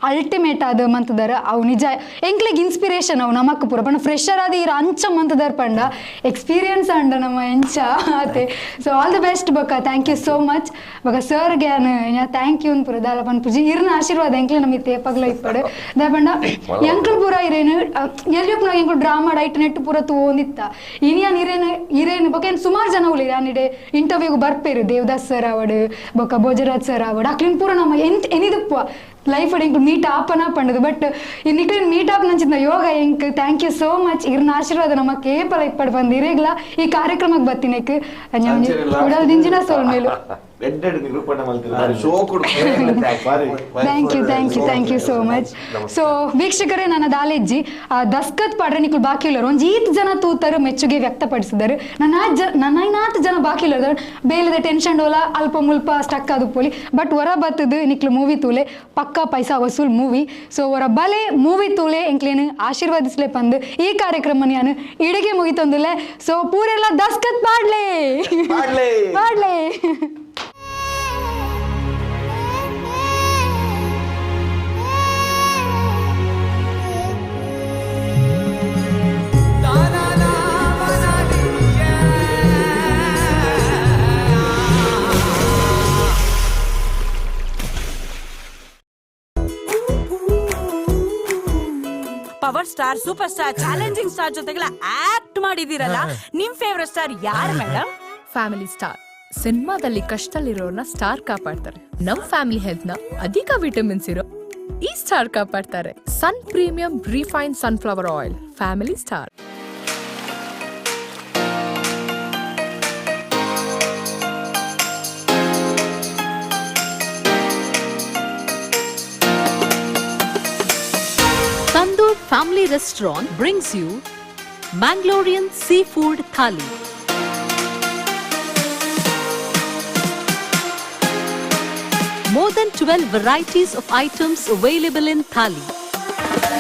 ಅಲ್ಟಿಮೇಟ್ ಆದ ಮಂತದಾರ ಅವು ನಿಜ ಎಂಕ್ಲೆಗ್ ಇನ್ಸ್ಪಿರೇಷನ್ ಅವು ನಮಕ್ ಪೂರ ಪಂಡ ಫ್ರೆಶರ್ ಆದ ಇರ ಅಂಚ ಮಂತದಾರ ಪಂಡ ಎಕ್ಸ್ಪೀರಿಯನ್ಸ್ ಅಂಡ ನಮ್ಮ ಎಂಚ ಆತೆ ಸೊ ಆಲ್ ದ ಬೆಸ್ಟ್ ಬಕ್ಕ ಥ್ಯಾಂಕ್ ಯು ಸೋ ಮಚ್ ಬಕ ಸರ್ಗೆ ಥ್ಯಾಂಕ್ ಯು ಪೂರ ದಾಲ ಪನ್ ಪೂಜಿ ಇರ್ನ ಆಶೀರ್ವಾದ ಎಂಕ್ಲೆ ನಮಗೆ ತೇಪಗ್ಲ ಇಪ್ಪಡು ದಾಪಂಡ ಎಂಕ್ಲು ಪೂರ ಇರೇನು ಎಲ್ಲಿಯಪ್ಪ ನಾವು ಎಂಕ್ಲು ಡ್ರಾಮಾ ಡೈಟ್ ನೆಟ್ಟು ಪೂರ ತೂಂದಿತ್ತ ಇನಿಯಾನ್ ಇರೇನು ಬಕ ಏನು ಸುಮಾರು ಜನ ಉಳಿರಿ ಯಾನಿಡೆ ಇಂಟರ್ವ್ಯೂಗೆ ಬರ್ಪೇರು ದೇವದಾಸ್ ಸರ್ ಅವಡು ಬೊಕ್ಕ ಭೋಜರಾಜ್ ಸರ್ ಅವಡು ಅಕ್ಲಿನ್ ಪೂರ ನಮ್ಮ ಎನಿದಪ್ಪ ಲೈಫ್ ಎಂಕ್ ಮೀಟ್ ಆಪನ ಪಂಡದು ಬಟ್ ಈ ನಿಕ್ಲಿನ ಮೀಟ್ ಆಪ್ ನಂಚಿದ್ನ ಯೋಗ ಎಂಕ್ ಥ್ಯಾಂಕ್ ಯು ಸೋ ಮಚ್ ಇರ್ನ ಆಶೀರ್ವಾದ ನಮ್ಮ ಕೇಪಲ ಇಪ್ಪಡು ಬಂದು ಇರೇಗ್ಲ ಈ ಕಾರ್ಯಕ್ರಮಕ್ಕೆ ಬತ್ತಿನಕ್ ಉಡಲ್ ದಿಂಜಿನ ಸೋಲ್ ಮೇಲು thank you so much so ವೀಕ್ಷಕರೇ ನನ್ನ ದಾಲೆಜ್ಜಿ ದಸ್ಕತ್ ಪಾಡ್ರೆ ನಿಕ್ಲು ಬಾಕಿ ಇಲ್ಲರು ಒಂಜಿ ಈತ್ ಜನ ತೂತರು ಮೆಚ್ಚುಗೆ ವ್ಯಕ್ತಪಡಿಸಿದರು ನನ್ನೈನಾತ್ ಜನ ಬಾಕಿ ಇಲ್ಲರು ಬೇಲದ ಟೆನ್ಷನ್ ಡೋಲ ಅಲ್ಪ ಮುಲ್ಪ ಸ್ಟಕ್ ಆದು ಪೋಲಿ ಬಟ್ ಹೊರ ಬತ್ತದು ನಿಕ್ಲು ಮೂವಿ ತೂಲೆ ಪಕ್ಕಾ ಪೈಸಾ ವಸೂಲ್ ಮೂವಿ ಸೊ ಹೊರ ಬಲೆ ಮೂವಿ ತೂಲೆ ಎಂಕ್ಲೇನು ಆಶೀರ್ವಾದಿಸ್ಲೆ ಪಂದು ಈ ಕಾರ್ಯಕ್ರಮ ನಾನು ಇಡಿಗೆ ಮುಗಿತೊಂದುಲೆ ಸೊ ಪೂರೆಲ್ಲ ದಸ್ಕತ್ ಪಾಡ್ಲೆ ಪಾಡ್ಲೆ power star super star challenging star ಜೊತೆಗೆಲ್ಲ ಆಕ್ಟ್ ಮಾಡಿದಿರಲ್ಲ ನಿಮ್ ಫೇವರೇಟ್ ಸ್ಟಾರ್ ಯಾರು ಮೇಡಮ್? Family star. ಸಿನಿಮಾದಲ್ಲಿ ಕಷ್ಟದಲ್ಲಿರೋರ್ನ ಸ್ಟಾರ್ ಕಾಪಾಡ್ತಾರೆ. ನಮ್ ಫ್ಯಾಮಿಲಿ ಹೆಲ್ತ್ ನ ಅಧಿಕ ವಿಟಮಿನ್ಸ್ ಇರೋ ಈ ಸ್ಟಾರ್ ಕಾಪಾಡ್ತಾರೆ sun premium refine sunflower oil family star. Tandoor Family Restaurant brings you Mangalorean Seafood Thali. More than 12 varieties of items available in thali.